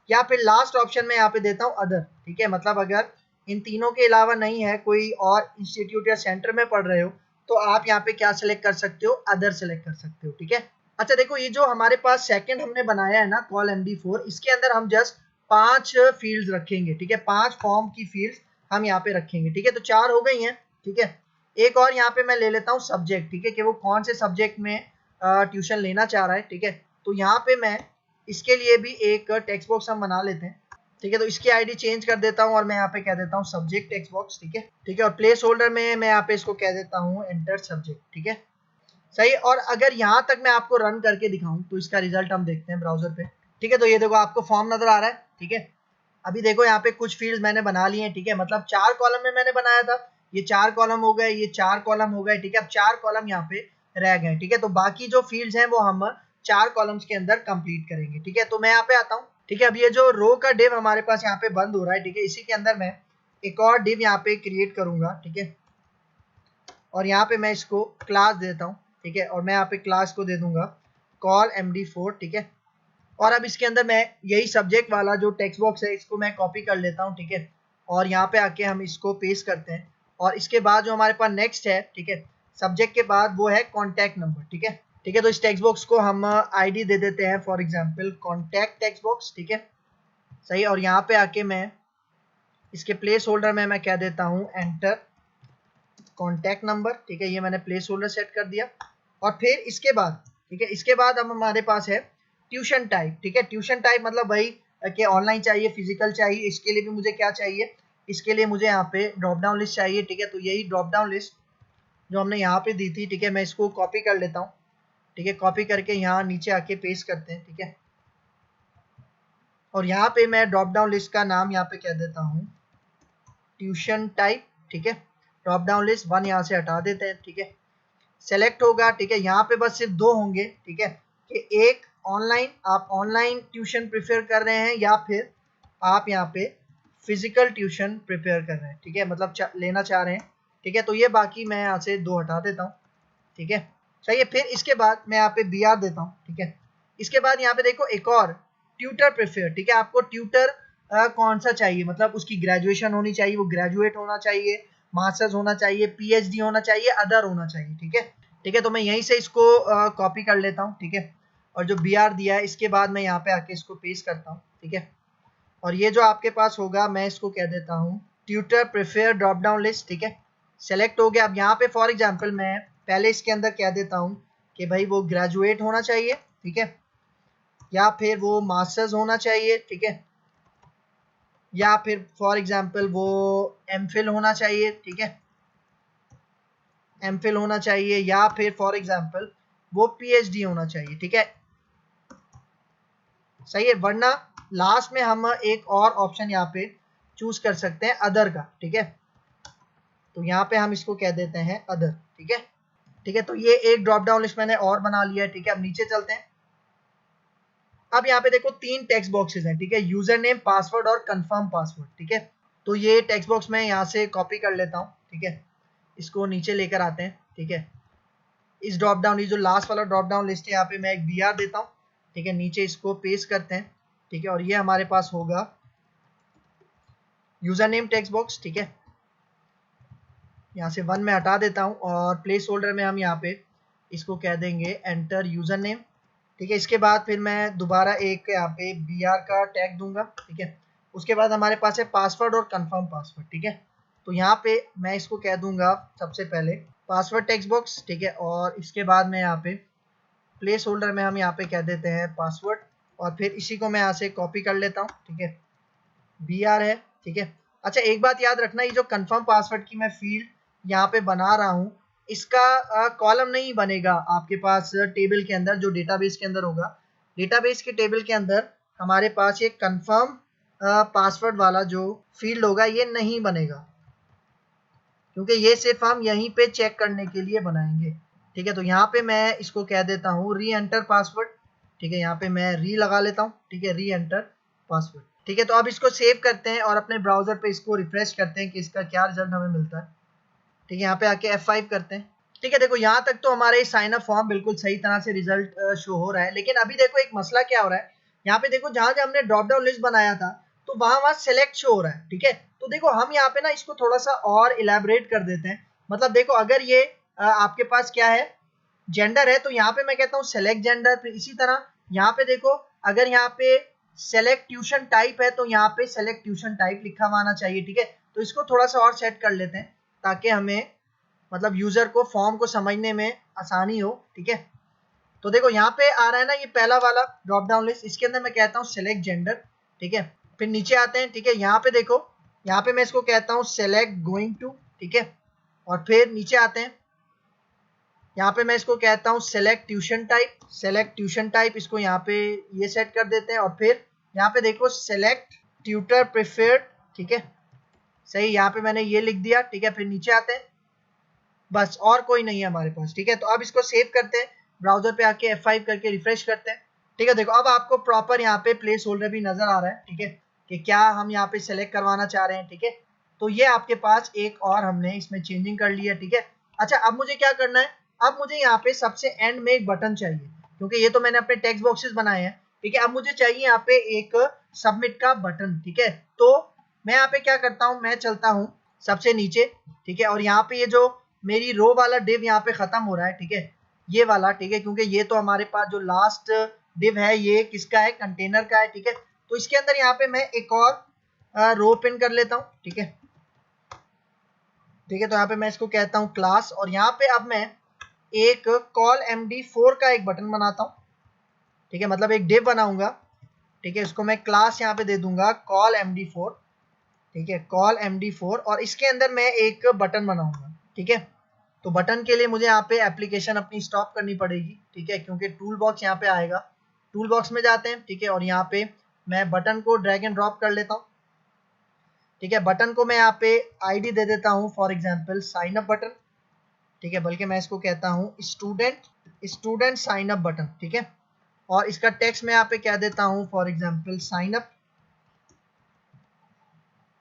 या फिर लास्ट ऑप्शन में यहाँ पे देता हूँ अदर, ठीक है। मतलब अगर इन तीनों के अलावा नहीं है, कोई और इंस्टीट्यूट या सेंटर में पढ़ रहे हो, तो आप यहाँ पे क्या सिलेक्ट कर सकते हो, अदर सिलेक्ट कर सकते हो, ठीक है। अच्छा देखो ये जो हमारे पास सेकंड हमने बनाया है ना कॉल MD4, इसके अंदर हम जस्ट 5 फील्ड्स रखेंगे, ठीक है। 5 फॉर्म की फील्ड्स हम यहाँ पे रखेंगे, ठीक है। तो 4 हो गई हैं, ठीक है। एक और यहाँ पे मैं ले लेता हूँ सब्जेक्ट, ठीक है, कि वो कौन से सब्जेक्ट में ट्यूशन लेना चाह रहा है, ठीक है। तो यहाँ पे मैं इसके लिए भी एक टेक्स्ट बॉक्स हम बना लेते हैं, ठीक है। तो इसकी ID चेंज कर देता हूँ और मैं यहाँ पे कह देता हूँ सब्जेक्ट टेक्स्ट बॉक्स, ठीक है, ठीक है। और प्लेस होल्डर में मैं यहाँ पे इसको कह देता हूँ एंटर सब्जेक्ट, ठीक है, सही। और अगर यहाँ तक मैं आपको रन करके दिखाऊं तो इसका रिजल्ट हम देखते हैं ब्राउजर पे, ठीक है। तो ये देखो आपको फॉर्म नजर आ रहा है, ठीक है। अभी देखो यहाँ पे कुछ फील्ड्स मैंने बना लिए हैं, ठीक है। मतलब 4 कॉलम में मैंने बनाया था, ये 4 कॉलम हो गए, ये 4 कॉलम हो गए, ठीक है। अब 4 कॉलम यहाँ पे रह गए, ठीक है। तो बाकी जो फील्ड्स हैं वो हम 4 कॉलम्स के अंदर कंप्लीट करेंगे, ठीक है। तो मैं यहाँ पे आता हूँ, ठीक है। अब ये जो रो का डिव हमारे पास यहाँ पे बंद हो रहा है, ठीक है, इसी के अंदर मैं एक और डिव यहाँ पे क्रिएट करूंगा, ठीक है। और यहाँ पे मैं इसको क्लास देता हूँ, ठीक है। और मैं यहाँ पे क्लास को दे दूंगा कॉल md4, ठीक है। और अब इसके अंदर मैं यही सब्जेक्ट वाला जो टेक्स्ट बॉक्स है इसको मैं कॉपी कर लेता हूँ, ठीक है। और यहाँ पे आके हम इसको पेस्ट करते हैं। और इसके बाद जो हमारे पास नेक्स्ट है, ठीक है, सब्जेक्ट के बाद वो है कॉन्टैक्ट नंबर, ठीक है। ठीक है, तो इस टेक्स्ट बॉक्स को हम आईडी दे देते हैं, for example contact text box, ठीक है, सही। और यहाँ पे आके मैं इसके प्लेस होल्डर में मैं कह देता हूँ एंटर कॉन्टैक्ट नंबर, ठीक है। ये मैंने प्लेस होल्डर सेट कर दिया। और फिर इसके बाद, ठीक है, इसके बाद अब हमारे पास है ट्यूशन टाइप, ठीक है। ट्यूशन टाइप मतलब भाई कि ऑनलाइन चाहिए, फिजिकल चाहिए, इसके लिए भी मुझे क्या चाहिए, इसके लिए मुझे यहाँ पे ड्रॉप डाउन लिस्ट चाहिए, ठीक है। तो यही ड्रॉप डाउन लिस्ट जो हमने यहाँ पे दी थी, ठीक है, मैं इसको कॉपी कर लेता हूँ, ठीक है। कॉपी करके यहाँ नीचे आके पेस्ट करते हैं, ठीक है। और यहाँ पे मैं ड्रॉप डाउन लिस्ट का नाम यहाँ पे कह देता हूँ ट्यूशन टाइप, ठीक है। ड्रॉप डाउन लिस्ट 1 यहाँ से हटा देते हैं, ठीक है। सेलेक्ट होगा, ठीक है। यहाँ पे बस सिर्फ 2 होंगे, ठीक है, कि एक ऑनलाइन, आप ऑनलाइन ट्यूशन प्रेफर कर रहे हैं या फिर आप यहाँ पे फिजिकल ट्यूशन प्रिपेयर कर रहे हैं, ठीक है, मतलब लेना चाह रहे हैं, ठीक है। तो ये बाकी मैं यहाँ से 2 हटा देता हूँ, ठीक है, सही है। फिर इसके बाद मैं यहाँ पे BR देता हूँ, ठीक है। इसके बाद यहाँ पे देखो एक और ट्यूटर प्रेफर, ठीक है। आपको ट्यूटर कौन सा चाहिए, मतलब उसकी ग्रेजुएशन होनी चाहिए, वो ग्रेजुएट होना चाहिए, मास्टर्स होना चाहिए, PhD होना चाहिए, अदर होना चाहिए, ठीक है। ठीक है, तो मैं यहीं से इसको कॉपी कर लेता हूँ, ठीक है। और जो BR दिया है इसके बाद मैं यहाँ पे आके इसको पेस्ट करता हूँ, ठीक है। और ये जो आपके पास होगा मैं इसको कह देता हूँ tutor prefer drop down list, ठीक है। सेलेक्ट हो गया। अब यहाँ पे फॉर एग्जांपल मैं पहले इसके अंदर कह देता हूँ कि भाई वो ग्रेजुएट होना चाहिए, ठीक है, या फिर वो मास्टर्स होना चाहिए, ठीक है, या फिर फॉर एग्जांपल वो MPhil होना चाहिए, ठीक है, MPhil होना चाहिए, या फिर फॉर एग्जांपल वो PhD होना चाहिए, ठीक है, सही है। वरना लास्ट में हम एक और ऑप्शन यहाँ पे चूज कर सकते हैं अदर का, ठीक है। तो यहाँ पे हम इसको कह देते हैं अदर, ठीक है। ठीक है, तो ये एक ड्रॉप डाउन लिस्ट मैंने और बना लिया है, ठीक है। अब नीचे चलते हैं। अब यहाँ पे देखो 3 टेक्स्ट बॉक्सेस हैं, ठीक है, यूजर नेम, पासवर्ड और कंफर्म पासवर्ड, ठीक है। तो ये टेक्स्ट बॉक्स मैं यहाँ से कॉपी कर लेता हूँ, ठीक है। इसको नीचे लेकर आते हैं, ठीक है। इस ड्रॉप डाउन, ये जो लास्ट वाला ड्रॉप डाउन लिस्ट है, यहाँ पे मैं एक BR देता हूँ, ठीक है। नीचे इसको पेस्ट करते हैं, ठीक है। और ये हमारे पास होगा यूजर नेम टेक्स्ट बॉक्स, ठीक है। यहाँ से 1 में हटा देता हूँ और प्लेस होल्डर में हम यहाँ पे इसको कह देंगे एंटर यूजर नेम, ठीक है। इसके बाद फिर मैं दोबारा एक यहाँ पे BR का टैग दूंगा, ठीक है। उसके बाद हमारे पास है पासवर्ड और कंफर्म पासवर्ड, ठीक है। तो यहाँ पे मैं इसको कह दूंगा सबसे पहले पासवर्ड टेक्स्ट बॉक्स, ठीक है। और इसके बाद में यहाँ पे प्लेस होल्डर में हम यहाँ पे कह देते हैं पासवर्ड। और फिर इसी को मैं यहाँ से कॉपी कर लेता हूँ, ठीक है, BR है, ठीक है। अच्छा, एक बात याद रखना, ये जो कंफर्म पासवर्ड की मैं फील्ड यहाँ पे बना रहा हूँ, इसका कॉलम नहीं बनेगा आपके पास टेबल के अंदर, जो डेटाबेस के अंदर होगा। डेटाबेस के टेबल के अंदर हमारे पास ये कंफर्म पासवर्ड वाला जो फील्ड होगा ये नहीं बनेगा, क्योंकि ये सिर्फ हम यहीं पे चेक करने के लिए बनाएंगे, ठीक है। तो यहाँ पे मैं इसको कह देता हूँ री एंटर पासवर्ड, ठीक है। यहाँ पे मैं री लगा लेता हूँ, ठीक है, री एंटर पासवर्ड, ठीक है। तो अब इसको सेव करते हैं और अपने ब्राउजर पे इसको रिफ्रेश करते हैं कि इसका क्या रिजल्ट हमें मिलता है, ठीक है। यहाँ पे आके F5 करते हैं, ठीक है। देखो यहाँ तक तो हमारे साइन अप फॉर्म बिल्कुल सही तरह से रिजल्ट शो हो रहा है, लेकिन अभी देखो एक मसला क्या हो रहा है। यहाँ पे देखो जहां जहां हमने ड्रॉप डाउन लिस्ट बनाया था तो वहां सेलेक्ट शो हो रहा है, ठीक है। तो देखो हम यहाँ पे ना इसको थोड़ा सा और इलेबोरेट कर देते हैं। मतलब देखो अगर ये आपके पास क्या है, जेंडर है, तो यहाँ पे मैं कहता हूँ सेलेक्ट जेंडर। फिर इसी तरह यहाँ पे देखो अगर यहाँ पे सेलेक्ट ट्यूशन टाइप है तो यहाँ पे सेलेक्ट ट्यूशन टाइप लिखा हुआ आना चाहिए, ठीक है। तो इसको थोड़ा सा और सेट कर लेते हैं ताकि हमें मतलब यूजर को फॉर्म को समझने में आसानी हो, ठीक है। तो देखो यहाँ पे आ रहा है ना ये पहला वाला ड्रॉप डाउन लिस्ट, इसके अंदर मैं कहता हूँ सेलेक्ट जेंडर, ठीक है। फिर नीचे आते हैं, ठीक है। यहाँ पे देखो, यहाँ पे मैं इसको कहता हूँ सेलेक्ट गोइंग टू, ठीक है। और फिर नीचे आते हैं, यहाँ पे मैं इसको कहता हूँ select tuition type, select tuition type, इसको यहाँ पे ये सेट कर देते हैं। और फिर यहाँ पे देखो सेलेक्ट ट्यूटर प्रेफर्ड, ठीक है, सही, यहाँ पे मैंने ये लिख दिया, ठीक है। फिर नीचे आते हैं, बस, और कोई नहीं है हमारे पास। ठीक है, तो अब इसको सेव करते हैं, ब्राउजर पे आके F5 करके रिफ्रेश करते हैं। ठीक है, देखो अब आपको प्रॉपर यहाँ पे प्लेस होल्डर भी नजर आ रहा है। ठीक है, कि क्या हम यहाँ पे सेलेक्ट करवाना चाह रहे हैं। ठीक है, तो ये आपके पास एक और हमने इसमें चेंजिंग कर ली है। ठीक है, अच्छा अब मुझे क्या करना है, अब मुझे यहाँ पे सबसे एंड में एक बटन चाहिए, क्योंकि ये तो मैंने अपने टेक्स्ट बॉक्सेस बनाए हैं। ठीक है, अब मुझे चाहिए यहाँ पे एक सबमिट का बटन। ठीक है, तो मैं यहाँ पे क्या करता हूँ, मैं चलता हूँ सबसे नीचे। ठीक है, और यहाँ पे ये जो मेरी रो वाला डिव यहाँ पे खत्म हो रहा है। ठीक है, ये वाला। ठीक है, क्योंकि ये तो हमारे पास जो लास्ट डिव है ये किसका है, कंटेनर का है। ठीक है, तो इसके अंदर यहाँ पे मैं एक और रो पिन कर लेता हूँ। ठीक है, ठीक है, तो यहाँ पे मैं इसको कहता हूँ क्लास, और यहाँ पे अब मैं एक कॉल md4 का एक बटन बनाता हूँ। ठीक है, मतलब एक डिव बनाऊंगा। ठीक है, इसको मैं क्लास यहाँ पे दे दूंगा कॉल md4। ठीक है, कॉल md4, और इसके अंदर मैं एक बटन बनाऊंगा। ठीक है, तो बटन के लिए मुझे यहाँ पे एप्लीकेशन अपनी स्टॉप करनी पड़ेगी। ठीक है, क्योंकि टूल बॉक्स यहाँ पे आएगा। टूल बॉक्स में जाते हैं। ठीक है, और यहाँ पे मैं बटन को ड्रैग एंड ड्रॉप कर लेता हूँ। ठीक है, बटन को मैं यहाँ पे आईडी दे देता हूँ, for example sign up button. ठीक है, बल्कि मैं इसको कहता हूँ स्टूडेंट साइन अप बटन। ठीक है, और इसका टेक्स्ट मैं यहाँ पे क्या देता हूँ, फॉर एग्जांपल साइन अप।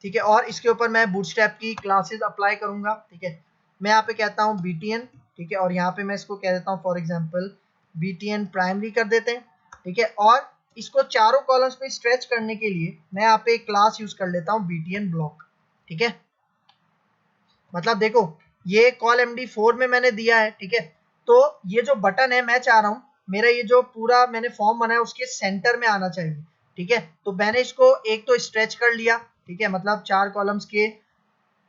ठीक है, और इसके ऊपर मैं बूटस्ट्रैप की क्लासेस अप्लाई करूंगा। ठीक है, मैं यहाँ पे कहता हूँ BTN। ठीक है, और यहाँ पे मैं इसको कह देता हूँ फॉर एग्जांपल BTN प्राइमरी कर देते हैं। ठीक है, और इसको चारों कॉलम्स पे स्ट्रेच करने के लिए मैं यहाँ पे एक क्लास यूज कर लेता हूँ BTN ब्लॉक। ठीक है, मतलब देखो ये कॉल md4 में मैंने दिया है। ठीक है, तो ये जो बटन है मैं चाह रहा हूँ मेरा ये जो पूरा मैंने फॉर्म बनाया उसके सेंटर में आना चाहिए। ठीक है, तो मैंने इसको एक तो स्ट्रेच कर लिया। ठीक है, मतलब 4 कॉलम्स के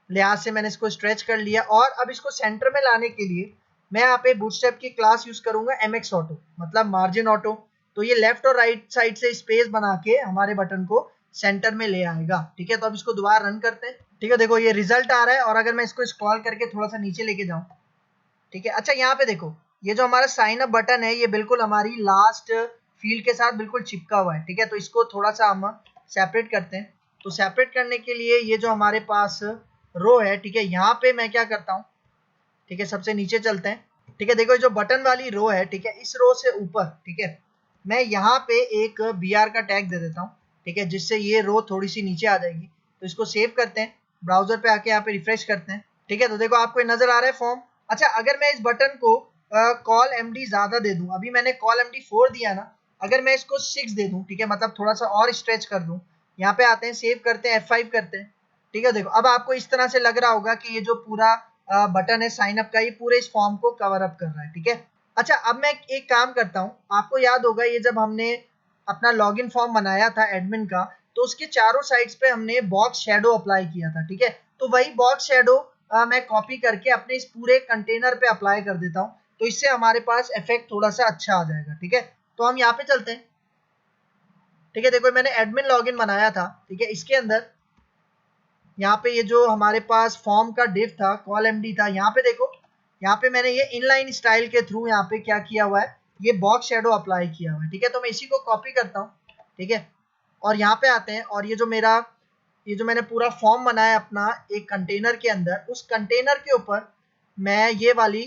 लिहाज से मैंने इसको स्ट्रेच कर लिया, और अब इसको सेंटर में लाने के लिए मैं यहाँ पे बूटस्ट्रैप की क्लास यूज करूंगा MX ऑटो, मतलब मार्जिन ऑटो। तो ये लेफ्ट और राइट साइड से स्पेस बना के हमारे बटन को सेंटर में ले आएगा। ठीक है, तो अब इसको दोबारा रन करते हैं। ठीक है, देखो ये रिजल्ट आ रहा है, और अगर मैं इसको स्क्रॉल करके थोड़ा सा नीचे लेके जाऊं। ठीक है, अच्छा यहाँ पे देखो ये जो हमारा साइन अप बटन है ये बिल्कुल हमारी लास्ट फील्ड के साथ बिल्कुल चिपका हुआ है। ठीक है, तो इसको थोड़ा सा हम सेपरेट करते हैं। तो सेपरेट करने के लिए ये जो हमारे पास रो है, ठीक है, यहाँ पे मैं क्या करता हूँ, ठीक है, सबसे नीचे चलते हैं। ठीक है, देखो जो बटन वाली रो है, ठीक है, इस रो से ऊपर, ठीक है, मैं यहाँ पे एक BR का टैग दे देता हूँ। ठीक है, जिससे ये रो थोड़ी सी नीचे आ जाएगी। तो इसको सेव करते हैं, ब्राउजर पे आके यहाँ पे रिफ्रेश करते हैं। ठीक है, तो देखो आपको नजर आ रहा है फॉर्म। अच्छा अगर मैं इस बटन को कॉल MD ज्यादा दे दूं, अभी मैंने कॉल MD4 दिया ना, अगर मैं इसको 6 दे दूं, ठीक है, मतलब थोड़ा सा और स्ट्रेच कर दूं, यहाँ पे आते हैं, सेव करते हैं, F5 करते हैं। ठीक है, देखो अब आपको इस तरह से लग रहा होगा कि ये जो पूरा बटन है साइन अप का, ये पूरे इस फॉर्म को कवर अप कर रहा है। ठीक है, अच्छा अब मैं एक काम करता हूँ, आपको याद होगा ये जब हमने अपना लॉगिन फॉर्म बनाया था एडमिन का, तो उसके चारों साइड्स पे हमने बॉक्स शेडो अप्लाई किया था। ठीक है, तो वही बॉक्स शेडो मैं कॉपी करके अपने इस पूरे कंटेनर पे अप्लाई कर देता हूँ, तो इससे हमारे पास इफेक्ट थोड़ा सा अच्छा आ जाएगा। ठीक है, तो हम यहाँ पे चलते हैं। ठीक है, देखो मैंने एडमिन लॉगिन बनाया था। ठीक है, इसके अंदर यहाँ पे ये जो हमारे पास फॉर्म का डिव था, कॉल MD था, यहाँ पे देखो, यहाँ पे मैंने ये इनलाइन स्टाइल के थ्रू यहाँ पे क्या किया हुआ है, ये बॉक्स शेडो अप्लाई किया हुआ है। ठीक है, तो मैं इसी को कॉपी करता हूँ। ठीक है, और यहाँ पे आते हैं, और ये जो मैंने पूरा फॉर्म बनाया अपना एक कंटेनर के अंदर, उस कंटेनर के ऊपर मैं ये वाली,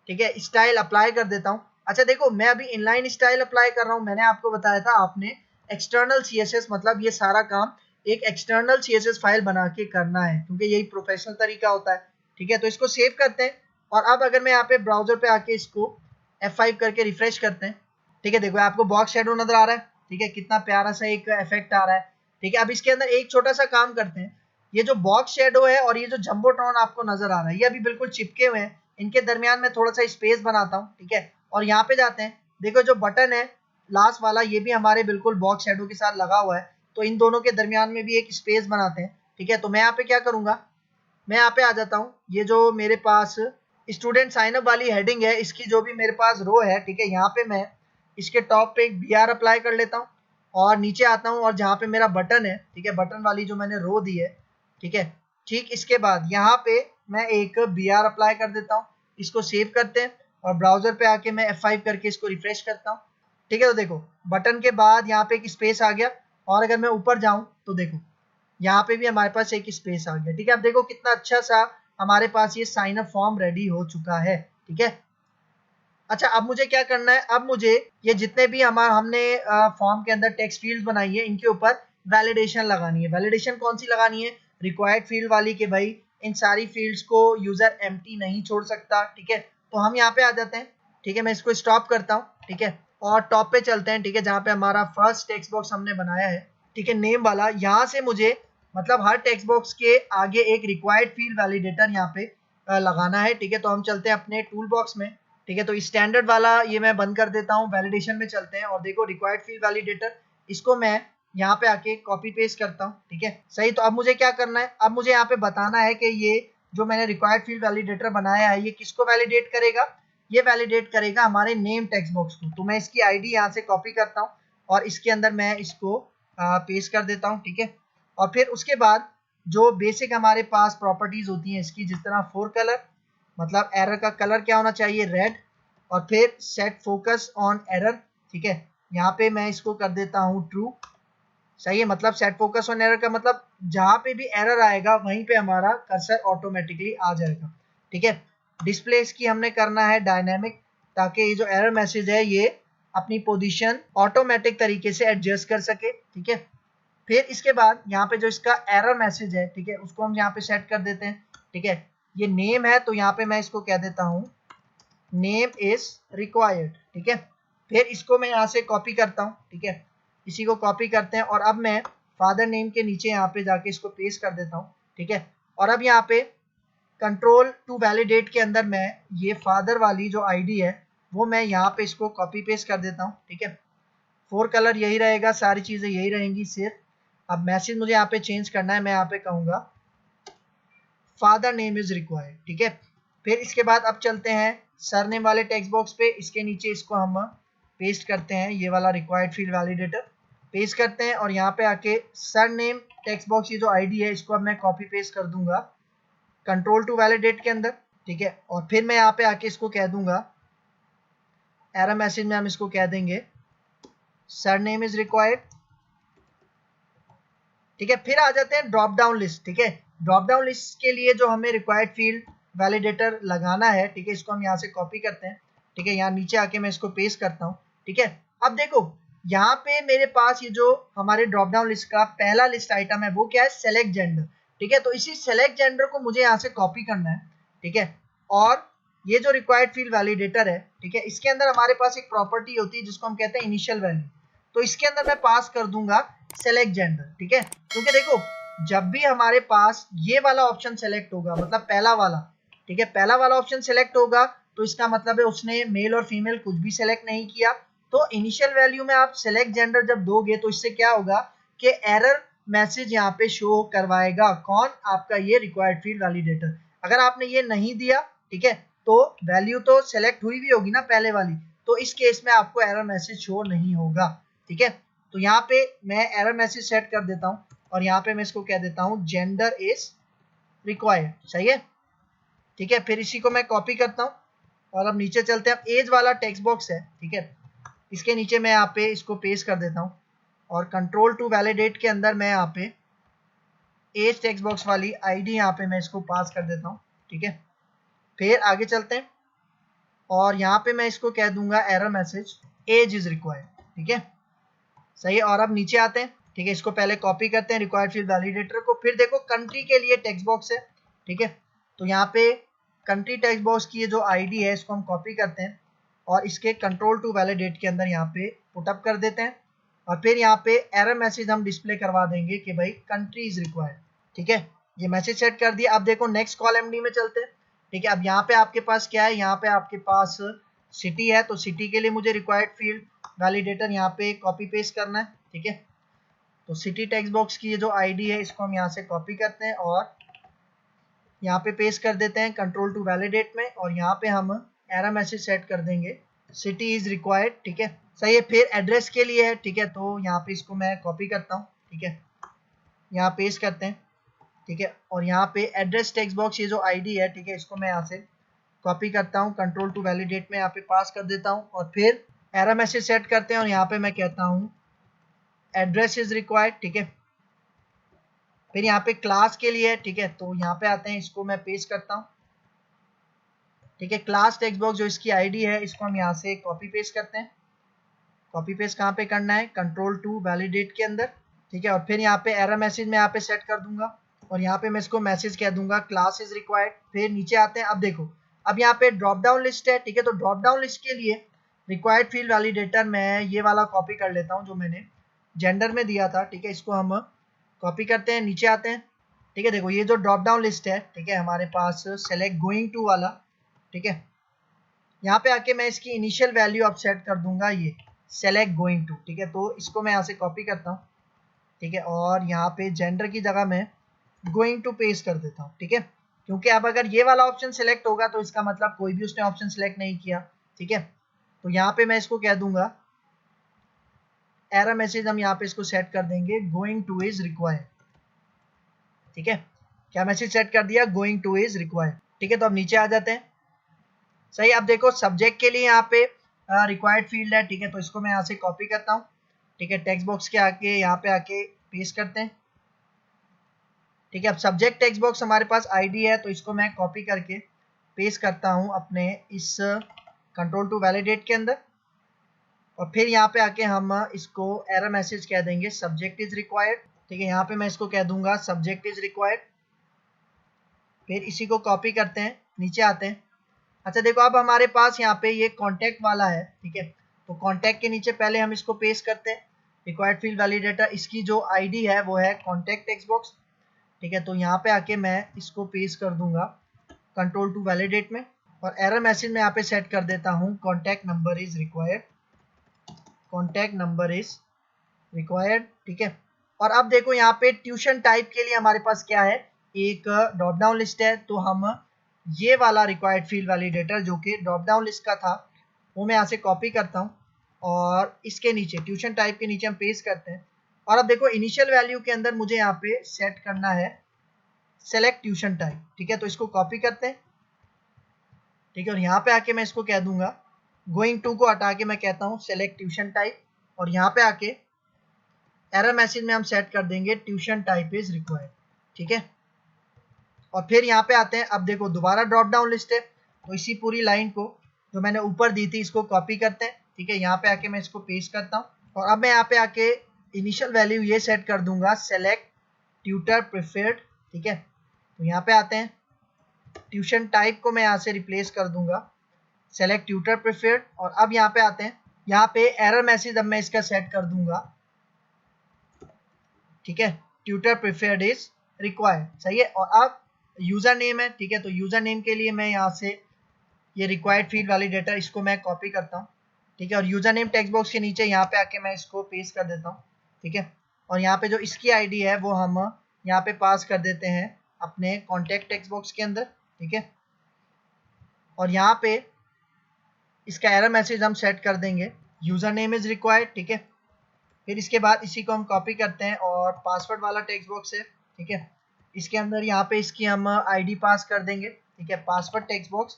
ठीक है, स्टाइल अप्लाई कर देता हूँ। अच्छा देखो मैं अभी इनलाइन स्टाइल अप्लाई कर रहा हूँ, मैंने आपको बताया था आपने एक्सटर्नल CSS, मतलब ये सारा काम एक एक्सटर्नल CSS फाइल बना के करना है, क्योंकि यही प्रोफेशनल तरीका होता है। ठीक है, तो इसको सेव करते हैं, और अब अगर मैं यहाँ पे ब्राउजर पे आके इसको F5 करके रिफ्रेश करते हैं। ठीक है, देखो आपको बॉक्स शेडो नजर आ रहा है। ठीक है, कितना प्यारा सा एक इफेक्ट आ रहा है। ठीक है, अब इसके अंदर एक छोटा सा काम करते हैं, ये जो बॉक्स शेडो है और ये जो जंबोट्रॉन आपको नजर आ रहा है, ये अभी बिल्कुल चिपके हुए हैं, इनके दरमियान में थोड़ा सा स्पेस बनाता हूँ। ठीक है, और यहाँ पे जाते हैं, देखो जो बटन है लास्ट वाला, ये भी हमारे बिल्कुल बॉक्स शेडो के साथ लगा हुआ है, तो इन दोनों के दरमियान में भी एक स्पेस बनाते हैं। ठीक है, तो मैं यहाँ पे क्या करूंगा, मैं यहाँ पे आ जाता हूँ, ये जो मेरे पास स्टूडेंट साइन अप वाली हेडिंग है, इसकी जो भी मेरे पास रो है, ठीक है, यहाँ पे मैं इसके टॉप पे एक BR अप्लाई कर लेता हूँ, और नीचे आता हूँ, और जहाँ पे मेरा बटन है, ठीक है, बटन वाली जो मैंने रो दी है, ठीक है, ठीक इसके बाद यहाँ पे मैं एक BR अप्लाई कर देता हूँ। इसको सेव करते हैं, और ब्राउजर पे आके मैं F5 करके इसको रिफ्रेश करता हूँ। ठीक है, तो देखो बटन के बाद यहाँ पे एक स्पेस आ गया, और अगर मैं ऊपर जाऊँ तो देखो यहाँ पे भी हमारे पास एक स्पेस आ गया। ठीक है, अब देखो कितना अच्छा सा हमारे पास ये साइन अप फॉर्म रेडी हो चुका है। ठीक है, अच्छा अब मुझे क्या करना है, अब मुझे ये जितने भी हमने फॉर्म के अंदर टेक्स्ट फील्ड बनाई है इनके ऊपर वैलिडेशन लगानी है। वैलिडेशन कौन सी लगानी है, रिक्वायर्ड फील्ड वाली, कि भाई इन सारी फील्ड्स को यूजर एम्प्टी नहीं छोड़ सकता। ठीक है, तो हम यहाँ पे आ जाते हैं। ठीक है, मैं इसको स्टॉप करता हूँ। ठीक है, और टॉप पे चलते हैं। ठीक है, जहाँ पे हमारा फर्स्ट टेक्स्ट बॉक्स हमने बनाया है, ठीक है, नेम वाला, यहाँ से मुझे मतलब हर टेक्स्ट बॉक्स के आगे एक रिक्वायर्ड फील्ड वैलिडेटर यहाँ पे लगाना है। ठीक है, तो हम चलते हैं अपने टूल बॉक्स में। ठीक है, तो स्टैंडर्ड वाला ये मैं बंद कर देता हूँ, वैलिडेशन में चलते हैं और देखो रिक्वायर्ड फील्ड वैलिडेटर, इसको मैं यहाँ पे आके कॉपी पेस्ट करता हूँ। ठीक है, सही। तो अब मुझे क्या करना है, अब मुझे यहाँ पे बताना है कि ये जो मैंने रिक्वायर्ड फील्ड वैलिडेटर बनाया है ये किसको वैलिडेट करेगा, ये वैलिडेट करेगा हमारे नेम टेक्स्ट बॉक्स को। तो मैं इसकी आईडी यहाँ से कॉपी करता हूँ और इसके अंदर मैं इसको पेस्ट कर देता हूँ। ठीक है, और फिर उसके बाद जो बेसिक हमारे पास प्रॉपर्टीज होती हैं इसकी, जिस तरह फोर कलर, मतलब एरर का कलर क्या होना चाहिए, रेड, और फिर सेट फोकस ऑन एरर। ठीक है, यहाँ पे मैं इसको कर देता हूँ ट्रू। सही है, मतलब सेट फोकस ऑन एरर का मतलब जहाँ पे भी एरर आएगा वहीं पे हमारा कर्सर ऑटोमेटिकली आ जाएगा। ठीक है, डिस्प्ले की हमने करना है डायनेमिक, ताकि ये जो एरर मैसेज है ये अपनी पोजीशन ऑटोमेटिक तरीके से एडजस्ट कर सके। ठीक है, फिर इसके बाद यहाँ पे जो इसका एरर मैसेज है, ठीक है, उसको हम यहाँ पे सेट कर देते हैं। ठीक है, ये नेम है तो यहाँ पे मैं इसको कह देता हूँ नेम इज रिक्वायर्ड। ठीक है, फिर इसको मैं यहाँ से कॉपी करता हूँ। ठीक है, इसी को कॉपी करते हैं और अब मैं फादर नेम के नीचे यहाँ पे जाके इसको पेस्ट कर देता हूँ। ठीक है, और अब यहाँ पे कंट्रोल टू वैलिडेट के अंदर मैं ये फादर वाली जो आईडी है वो मैं यहाँ पे इसको कॉपी पेस्ट कर देता हूँ। ठीक है, फोर कलर यही रहेगा, सारी चीजें यही रहेंगी सिर्फ। अब मैसेज मुझे यहाँ पे चेंज करना है, मैं यहाँ पे कहूँगा फादर नेम इज रिक्वायर्ड। ठीक है, फिर इसके बाद अब चलते हैं सरनेम वाले टेक्स्ट बॉक्स पे, इसके नीचे इसको हम पेस्ट करते हैं, ये वाला रिक्वायर्ड फील्ड वैलिडेटर पेस्ट करते हैं और यहाँ पे आके सरनेम टेक्स्ट बॉक्स, ये जो आईडी है इसको अब मैं कॉपी पेस्ट कर दूंगा कंट्रोल टू वैलिडेट के अंदर। ठीक है, और फिर मैं यहाँ पे आके इसको कह दूंगा एरर मैसेज में हम इसको कह देंगे सरनेम इज रिक्वायर्ड। ठीक है, फिर आ जाते हैं ड्रॉप डाउन लिस्ट। ठीक है, ड्रॉप डाउन लिस्ट के लिए जो हमें रिक्वायर्ड फील्ड वैलिडेटर लगाना है, ठीक है, इसको हम यहाँ से कॉपी करते हैं। ठीक है, यहाँ नीचे आके मैं इसको पेस्ट करता हूँ। ठीक है, अब देखो यहाँ पे मेरे पास ये जो हमारे ड्रॉप डाउन लिस्ट का पहला लिस्ट आइटम है वो क्या है, सेलेक्ट जेंडर। ठीक है, तो इसी सेलेक्ट जेंडर को मुझे यहाँ से कॉपी करना है। ठीक है, और ये जो रिक्वायर्ड फील्ड वैलिडेटर है, ठीक है, इसके अंदर हमारे पास एक प्रॉपर्टी होती है जिसको हम कहते हैं इनिशियल वैल्यू, तो इसके अंदर मैं पास कर दूंगा सेलेक्ट जेंडर। ठीक है, क्योंकि देखो जब भी हमारे पास ये वाला ऑप्शन सेलेक्ट होगा, मतलब पहला वाला, ठीक है, पहला वाला ऑप्शन सेलेक्ट होगा तो इसका मतलब है उसने मेल और फीमेल कुछ भी सेलेक्ट नहीं किया। तो इनिशियल वैल्यू में आप सेलेक्ट जेंडर जब दोगे तो इससे क्या होगा कि एरर मैसेज यहाँ पे शो करवाएगा, कौन, आपका ये रिक्वायर्ड फील्ड वैलिडेटर। अगर आपने ये नहीं दिया, ठीक है, तो वैल्यू तो सेलेक्ट हुई भी होगी ना पहले वाली, तो इस केस में आपको एरर मैसेज शो नहीं होगा। ठीक है, तो यहाँ पे मैं एरर मैसेज सेट कर देता हूँ और यहाँ पे मैं इसको कह देता हूँ जेंडर इज रिक्वायर्ड। सही है, ठीक है, फिर इसी को मैं कॉपी करता हूँ और अब नीचे चलते हैं। अब एज वाला टेक्स्ट बॉक्स है, ठीक है, इसके नीचे मैं यहाँ पे इसको पेस्ट कर देता हूँ और कंट्रोल टू वैलिडेट के अंदर मैं यहाँ पे एज टेक्स्ट बॉक्स वाली आईडी यहाँ पे मैं इसको पास कर देता हूँ। ठीक है, फिर आगे चलते हैं और यहाँ पे मैं इसको कह दूंगा error message age is required. ठीक है, सही है, और अब नीचे आते हैं। ठीक है, इसको पहले कॉपी करते हैं रिक्वायर्ड फील्ड वैलिडेटर को। फिर देखो कंट्री के लिए टेक्स्ट बॉक्स है, ठीक है, तो यहाँ पे कंट्री टेक्स्ट बॉक्स की जो आईडी है इसको हम कॉपी करते हैं और इसके कंट्रोल टू वैलिडेट के अंदर यहाँ पे पुटअप कर देते हैं और फिर यहाँ पे एरर मैसेज हम डिस्प्ले करवा देंगे कि भाई कंट्री इज रिक्वायर्ड। ठीक है, ये मैसेज सेट कर दिया। अब देखो नेक्स्ट कॉलम डी में चलते हैं। ठीक है, अब यहाँ पे आपके पास क्या है, यहाँ पे आपके पास सिटी है, तो सिटी के लिए मुझे रिक्वायर्ड फील्ड वैलिडेटर यहाँ पे कॉपी पेस्ट करना है। ठीक है, तो सिटी टेक्स्ट बॉक्स की ये जो आईडी है इसको हम यहाँ से कॉपी करते हैं और यहाँ पे पेस्ट कर देते हैं कंट्रोल टू वैलिडेट में और यहाँ पे हम एरर मैसेज सेट कर देंगे सिटी इज रिक्वायर्ड। ठीक है, सही है, फिर एड्रेस के लिए है, ठीक है, तो यहाँ पे इसको मैं कॉपी करता हूँ। ठीक है, यहाँ पेस्ट करते हैं। ठीक है, और यहाँ पे एड्रेस टेक्स्ट बॉक्स ये जो आईडी है, ठीक है, इसको मैं यहाँ से कॉपी करता हूँ, कंट्रोल टू वैलिडेट में यहाँ पे पास कर देता हूँ और फिर एरर मैसेज सेट करते हैं और यहाँ पे मैं कहता हूँ एड्रेस इज रिक्वायर्ड। ठीक है, फिर यहाँ पे क्लास के लिए, ठीक है, तो यहाँ पे आते हैं, इसको मैं पेस्ट करता हूँ, ठीक है। क्लास टेक्स्ट बॉक्स जो इसकी आईडी है, इसको हम यहाँ से कॉपी पेस्ट करते हैं। कॉपी पेस्ट कहाँ पे करना है, कंट्रोल 2 वैलिडेट के अंदर, ठीक है। और फिर यहाँ पे एरर मैसेज मैं यहाँ पे सेट कर दूंगा और यहाँ पे मैं इसको मैसेज कह दूंगा क्लास इज रिक्वायर्ड। फिर नीचे आते हैं, अब देखो अब यहाँ पे ड्रॉप डाउन लिस्ट है, ठीक है। तो ड्रॉप डाउन लिस्ट के लिए रिक्वायर्ड फील्ड वैलिडेटर मैं ये वाला कॉपी कर लेता हूँ जो मैंने जेंडर में दिया था, ठीक है। इसको हम कॉपी करते हैं, नीचे आते हैं, ठीक है। देखो ये जो ड्रॉप डाउन लिस्ट है, ठीक है, हमारे पास सेलेक्ट गोइंग टू वाला, ठीक है। यहाँ पे आके मैं इसकी इनिशियल वैल्यू अब सेट कर दूंगा ये सेलेक्ट गोइंग टू, ठीक है। तो इसको मैं यहाँ से कॉपी करता हूँ, ठीक है, और यहाँ पे जेंडर की जगह मैं गोइंग टू पेस्ट कर देता हूँ, ठीक है। क्योंकि अब अगर ये वाला ऑप्शन सिलेक्ट होगा तो इसका मतलब कोई भी उसने ऑप्शन सिलेक्ट नहीं किया, ठीक है। तो यहाँ पे मैं इसको कह दूंगा एरर मैसेज, हम यहाँ पे इसको सेट कर देंगे गोइंग टू इज रिक्वायर्ड, ठीक है। क्या मैसेज सेट कर दिया, गोइंग टू इज रिक्वायर्ड, ठीक है। तो अब नीचे आ जाते हैं, सही। अब देखो सब्जेक्ट के लिए यहाँ पे रिक्वायर्ड फील्ड है, ठीक है। तो इसको मैं यहाँ से कॉपी करता हूँ, ठीक है, टेक्स्ट बॉक्स के आके यहाँ पे आके पेस्ट करते हैं, ठीक है। अब सब्जेक्ट टेक्स्ट बॉक्स हमारे पास आईडी है, तो इसको मैं कॉपी करके पेस्ट करता हूँ अपने इस कंट्रोल 2 वैलिडेट के अंदर। और फिर यहाँ पे आके हम इसको एरर मैसेज कह देंगे सब्जेक्ट इज रिक्वायर्ड, ठीक है। यहाँ पे मैं इसको कह दूंगा सब्जेक्ट इज रिक्वायर्ड। फिर इसी को कॉपी करते हैं, नीचे आते हैं। अच्छा देखो अब हमारे पास यहाँ पे ये कॉन्टैक्ट वाला है, ठीक है। तो कॉन्टैक्ट के नीचे पहले हम इसको पेस्ट करते हैं रिक्वायर्ड फील्ड वैलिडेटर, इसकी जो आईडी है वो है कॉन्टैक्ट टेक्स्ट बॉक्स, ठीक है। तो यहाँ पे आके मैं इसको पेस्ट कर दूंगा कंट्रोल 2 वैलिडेट में। और एरर मैसेज में यहाँ पे सेट कर देता हूँ contact number is required, contact number is required, ठीक है। और अब देखो यहाँ पे ट्यूशन टाइप के लिए हमारे पास क्या है, एक ड्रॉप डाउन लिस्ट है। तो हम ये वाला रिक्वायर्ड फील्ड वैलिडेटर जो कि ड्रॉप डाउन लिस्ट का था वो मैं यहाँ से कॉपी करता हूँ और इसके नीचे ट्यूशन टाइप के नीचे हम पेस्ट करते हैं। और अब देखो इनिशियल वैल्यू के अंदर मुझे यहाँ पे सेट करना है सेलेक्ट ट्यूशन टाइप, ठीक है। तो इसको कॉपी करते हैं, ठीक है। और यहाँ पे आके मैं इसको कह दूंगा गोइंग टू को हटा के मैं कहता हूँ सेलेक्ट ट्यूशन टाइप। और यहाँ पे आके एरर मैसेज में हम सेट कर देंगे ट्यूशन टाइप इज रिक्वायर्ड, ठीक है। और फिर यहाँ पे आते हैं, अब देखो दोबारा ड्रॉप डाउन लिस्ट है, तो इसी पूरी लाइन को जो मैंने ऊपर दी थी इसको कॉपी करते हैं, ठीक है। यहाँ पे आके मैं इसको पेस्ट करता हूँ और अब मैं यहाँ पे आके इनिशियल वैल्यू ये सेट कर दूंगा सेलेक्ट ट्यूटर प्रेफर्ड, ठीक है। तो यहाँ पे आते हैं, ट्यूशन टाइप को मैं यहाँ से रिप्लेस कर दूंगा सेलेक्ट ट्यूटर प्रेफर्ड। और अब यहाँ पे आते हैं, यहाँ पे एरर मैसेज अब मैं इसका सेट कर दूंगा, ठीक है, ट्यूटर प्रेफर्ड इज रिक्वायर्ड, सही है। और अब यूजर नेम है, ठीक है। तो यूजर नेम के लिए मैं यहाँ से ये रिक्वायर्ड फील्ड वैलिडेटर इसको मैं कॉपी करता हूँ, ठीक है। और यूजर नेम टेक्स्ट बॉक्स के नीचे यहाँ पे आके मैं इसको पेस्ट कर देता हूँ, ठीक है। और यहाँ पे जो इसकी आईडी है वो हम यहाँ पे पास कर देते हैं अपने कॉन्टैक्ट टेक्स्ट बॉक्स के अंदर, ठीक है। और यहाँ पे इसका एरर मैसेज हम सेट कर देंगे यूजर नेम इज रिक्वायर्ड, ठीक है। फिर इसके बाद इसी को हम कॉपी करते हैं और पासवर्ड वाला टेक्स्ट बॉक्स है, ठीक है, इसके अंदर यहाँ पे इसकी हम आईडी पास कर देंगे, ठीक है, पासवर्ड टेक्स्ट बॉक्स।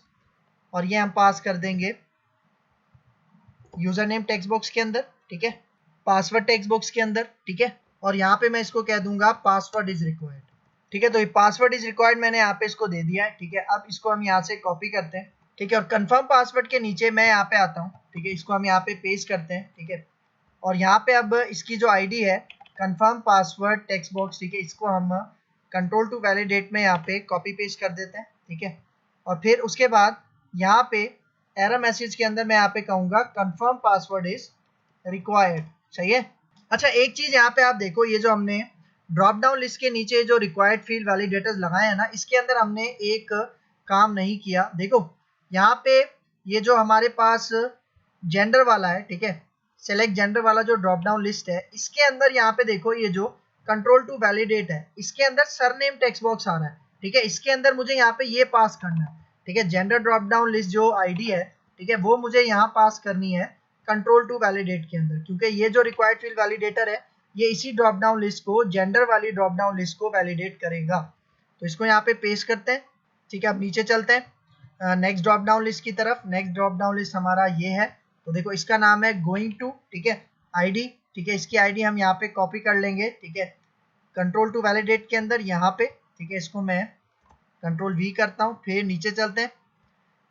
और ये हम पास कर देंगे यूजर नेम टेक्स्ट बॉक्स के अंदर, ठीक है, पासवर्ड टेक्स्ट बॉक्स के अंदर, ठीक है। और यहाँ पे मैं इसको कह दूंगा पासवर्ड इज रिक्वायर्ड, ठीक है। तो ये पासवर्ड इज रिक्वायर्ड मैंने यहाँ पे इसको दे दिया है, ठीक है। अब इसको हम यहाँ से कॉपी करते हैं, ठीक है। और कंफर्म पासवर्ड के नीचे मैं यहाँ पे आता हूँ, ठीक है, इसको हम यहाँ पे पेस्ट करते हैं, ठीक है। और यहाँ पे अब इसकी जो आईडी है कंफर्म पासवर्ड टेक्स्ट बॉक्स, ठीक है, इसको हम कंट्रोल 2 वैलिडेट में यहाँ पे कॉपी पेस्ट कर देते हैं, ठीक है। और फिर उसके बाद यहाँ पे एरर मैसेज के अंदर मैं यहाँ पे कहूँगा कंफर्म पासवर्ड इज रिक्वायर्ड, सही है। अच्छा एक चीज यहाँ पे आप देखो, ये जो हमने ड्रॉप डाउन लिस्ट के नीचे जो रिक्वायर्ड फील्ड वैलिडेटर्स लगाए हैं ना, इसके अंदर हमने एक काम नहीं किया। देखो यहाँ पे ये जो हमारे पास जेंडर वाला है, ठीक है, सेलेक्ट जेंडर वाला जो ड्रॉप डाउन लिस्ट है, इसके अंदर यहाँ पे देखो ये जो कंट्रोल 2 वैलिडेट है, इसके अंदर सरनेम टेक्स्ट बॉक्स आ रहा है, ठीक है। इसके अंदर मुझे यहाँ पे ये पास करना है, ठीक है, जेंडर ड्रॉप डाउन लिस्ट जो आईडी है, ठीक है, वो मुझे यहाँ पास करनी है कंट्रोल 2 वैलिडेट के अंदर, क्योंकि ये जो रिक्वायर्ड फील्ड वैलिडेटर है ये इसी ड्रॉप डाउन लिस्ट को, जेंडर वाली ड्रॉप डाउन लिस्ट को वैलिडेट करेगा। तो इसको यहाँ पे पेस्ट करते हैं, ठीक है। अब नीचे चलते हैं नेक्स्ट ड्रॉप डाउन लिस्ट की तरफ। नेक्स्ट ड्रॉप डाउन लिस्ट हमारा ये है, तो देखो इसका नाम है गोइंग टू, ठीक है, आईडी, ठीक है, इसकी आईडी हम यहाँ पे कॉपी कर लेंगे, ठीक है। कंट्रोल टू वैलिडेट के अंदर यहाँ पे, ठीक है, इसको मैं कंट्रोल वी करता हूँ, फिर नीचे चलते हैं।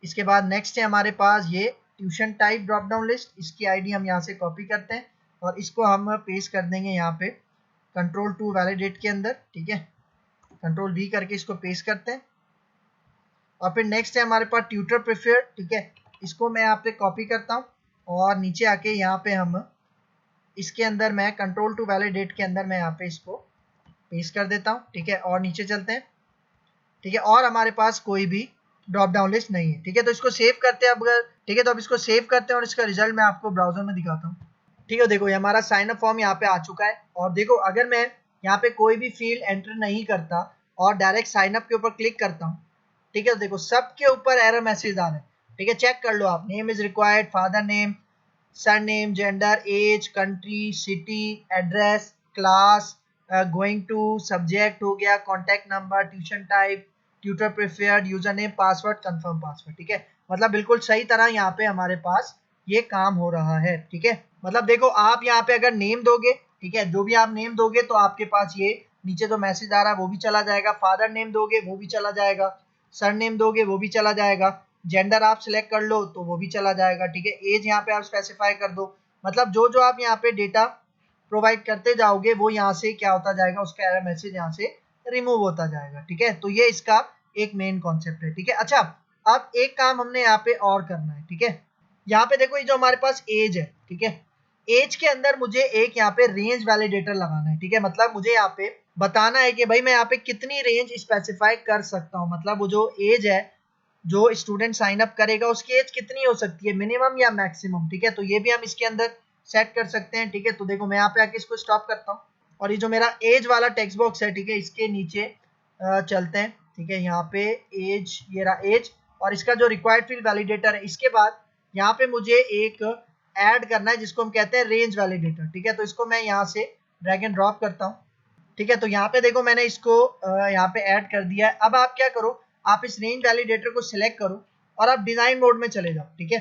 इसके बाद नेक्स्ट है हमारे पास ये tuition type drop down list, इसकी आईडी हम यहाँ से कॉपी करते हैं और इसको हम पेस्ट कर देंगे यहाँ पे कंट्रोल टू वैलिडेट के अंदर, ठीक है, कंट्रोल वी करके इसको पेस्ट करते हैं। और फिर नेक्स्ट है हमारे पास ट्यूटर प्रेफर्ड, ठीक है, इसको मैं यहाँ पे कॉपी करता हूँ और नीचे आके यहाँ पे हम इसके अंदर मैं कंट्रोल टू वैलिडेट के अंदर मैं यहाँ पे इसको पेस्ट कर देता हूँ, ठीक है, और नीचे चलते हैं, ठीक है, और हमारे पास कोई भी ड्रॉप डाउन लिस्ट नहीं है, ठीक है। तो इसको सेव करते हैं अब अगर, ठीक है, तो अब इसको सेव करते हैं और इसका रिजल्ट मैं आपको ब्राउजर में दिखाता हूँ, ठीक है। देखो ये हमारा साइन अप फॉर्म यहाँ पे आ चुका है और देखो अगर मैं यहाँ पे कोई भी फील्ड एंटर नहीं करता और डायरेक्ट साइन अप के ऊपर क्लिक करता हूँ, ठीक है, तो देखो सबके ऊपर एरर मैसेज आ रहे हैं, ठीक है, चेक कर लो आप, name is required, father name, surname, gender, age, country, city, address, class, going to, subject हो गया, contact number, tuition type, tutor preferred, user name, password, confirm password, ठीक है। मतलब बिल्कुल सही तरह यहाँ पे हमारे पास ये काम हो रहा है, ठीक है। मतलब देखो आप यहाँ पे अगर नेम दोगे, ठीक है, जो भी आप नेम दोगे तो आपके पास ये नीचे जो मैसेज आ रहा है वो भी चला जाएगा, फादर नेम दोगे वो भी चला जाएगा, सर नेम दोगे वो भी चला जाएगा, जेंडर आप सिलेक्ट कर लो तो वो भी चला जाएगा, ठीक है, एज यहाँ पे आप स्पेसिफाई कर दो। मतलब जो जो आप यहाँ पे डेटा प्रोवाइड करते जाओगे वो यहाँ से क्या होता जाएगा, उसका एरर मैसेज यहाँ से रिमूव होता जाएगा, ठीक है। तो ये इसका एक मेन कॉन्सेप्ट है, ठीक है। अच्छा अब एक काम हमने यहाँ पे और करना है, ठीक है, यहाँ पे देखो ये जो हमारे पास एज है, ठीक है, एज के अंदर मुझे एक यहाँ पे रेंज वैलिडेटर लगाना है, ठीक है। मतलब मुझे यहाँ पे बताना है कि भाई मैं यहाँ पे कितनी रेंज स्पेसिफाई कर सकता हूँ, मतलब वो जो एज है जो स्टूडेंट साइन अप करेगा उसकी एज कितनी हो सकती है, मिनिमम या मैक्सिमम, ठीक है। तो ये भी हम इसके अंदर सेट कर सकते हैं, ठीक है। तो देखो मैं यहाँ पे आके इसको स्टॉप करता हूँ और ये जो मेरा एज वाला टेक्स्ट बॉक्स है, ठीक है, इसके नीचे चलते हैं, ठीक है, यहाँ पे एज, ये रहा एज और इसका जो रिक्वायर्ड फील्ड वैलिडेटर है, इसके बाद यहाँ पे मुझे एक ऐड करना है जिसको हम कहते हैं रेंज वैलिडेटर, ठीक है। तो इसको मैं यहाँ से ड्रैग एंड ड्रॉप करता हूँ, ठीक है। तो यहाँ पे देखो मैंने इसको यहाँ पे ऐड कर दिया है। अब आप क्या करो, आप इस रेंज वैलिडेटर को सिलेक्ट करो और आप डिजाइन मोड में चले जाओ, ठीक है।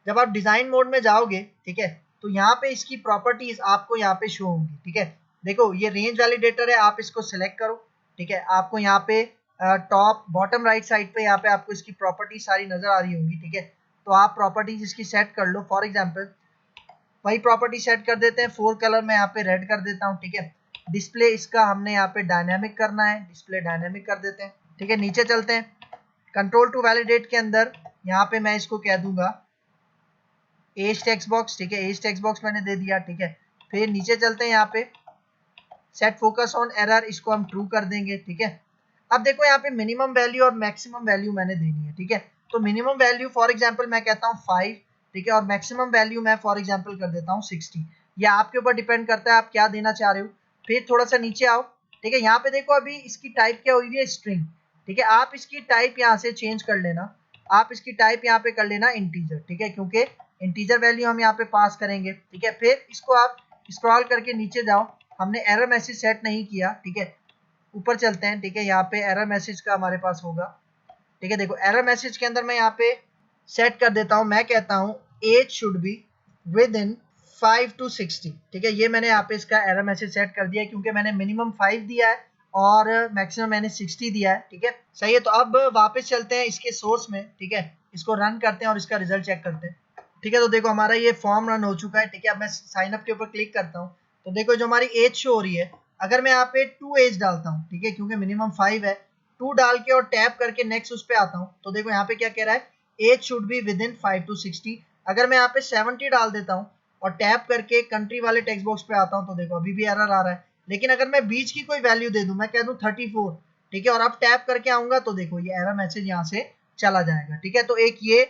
जब आप डिजाइन मोड में जाओगे, ठीक है, तो यहाँ पे इसकी प्रॉपर्टीज आपको यहाँ पे शो होंगी, ठीक है। देखो ये रेंज वैलिडेटर है, आप इसको सिलेक्ट करो, ठीक है, आपको यहाँ पे टॉप बॉटम राइट साइड पे यहाँ पे आपको इसकी प्रॉपर्टीज सारी नजर आ रही होंगी, ठीक है। तो आप प्रॉपर्टीज इसकी सेट कर लो, फॉर एग्जाम्पल वही प्रॉपर्टी सेट कर देते हैं, 4 कलर में यहाँ पे रेड कर देता हूँ, ठीक है। डिस्प्ले इसका हमने यहाँ पे डायनामिक करना है, डिस्प्ले डायनामिक कर देते हैं, ठीक है। नीचे चलते हैं, कंट्रोल टू वैलिडेट के अंदर यहाँ पे मैं इसको कह दूंगा एज टेक्स्ट बॉक्स, ठीक है, एज टेक्स्ट बॉक्स मैंने दे दिया, ठीक है। फिर नीचे चलते हैं, यहाँ पे सेट फोकस ऑन एरर, इसको हम ट्रू कर देंगे, ठीक है। अब देखो यहाँ पे मिनिमम वैल्यू और मैक्सिमम वैल्यू मैंने देनी है, ठीक है। तो मिनिमम वैल्यू फॉर एग्जांपल मैं कहता हूँ 5, ठीक है, और मैक्सिमम वैल्यू मैं फॉर एग्जांपल कर देता हूँ 60। ये आपके ऊपर डिपेंड करता है आप क्या देना चाह रहे हो। फिर थोड़ा सा नीचे आओ, ठीक है, यहाँ पे देखो अभी इसकी टाइप क्या हुई है, स्ट्रिंग, ठीक है। आप इसकी टाइप यहाँ से चेंज कर लेना, आप इसकी टाइप यहाँ पे कर लेना इंटीजर, ठीक है, क्योंकि इंटीजर वैल्यू हम यहाँ पे पास करेंगे, ठीक है। फिर इसको आप स्क्रॉल करके नीचे जाओ, हमने एरर मैसेज सेट नहीं किया, ठीक है, ऊपर चलते हैं, ठीक है, यहाँ पे एरर मैसेज का हमारे पास होगा, ठीक है। देखो एरर मैसेज के अंदर मैं यहाँ पे सेट कर देता हूँ, मैं कहता हूँ as should be within 5 to 60, ठीक है। ये मैंने यहाँ पे इसका एरर मैसेज सेट कर दिया है क्योंकि मैंने मिनिमम 5 दिया है और मैक्सिमम मैंने 60 दिया है, ठीक है, सही है। तो अब वापस चलते हैं इसके सोर्स में, ठीक है, इसको रन करते हैं और इसका रिजल्ट चेक करते हैं, ठीक है। तो देखो हमारा ये फॉर्म रन हो चुका है, ठीक है। अब मैं साइन अप के ऊपर क्लिक करता हूँ, तो देखो जो हमारी एज शो हो रही है, अगर मैं यहाँ पे 2 एज डालता हूँ, ठीक है, क्योंकि मिनिमम 5 है, 2 डाल के और टैप करके नेक्स्ट उस पे आता हूँ, तो देखो यहाँ पे क्या कह रहा है, as should be within 5 to 60। अगर मैं यहाँ पे 70 डाल देता हूँ और टैप करके कंट्री वाले टेक्स्ट बॉक्स पे आता हूँ, तो देखो अभी भी एरर आ रहा है। लेकिन अगर मैं बीच की कोई वैल्यू दे दूं, मैं कह दूं 34, ठीक है, और अब टैप करके आऊंगा तो देखो ये एरर मैसेज यहाँ से चला जाएगा, ठीक है। तो एक ये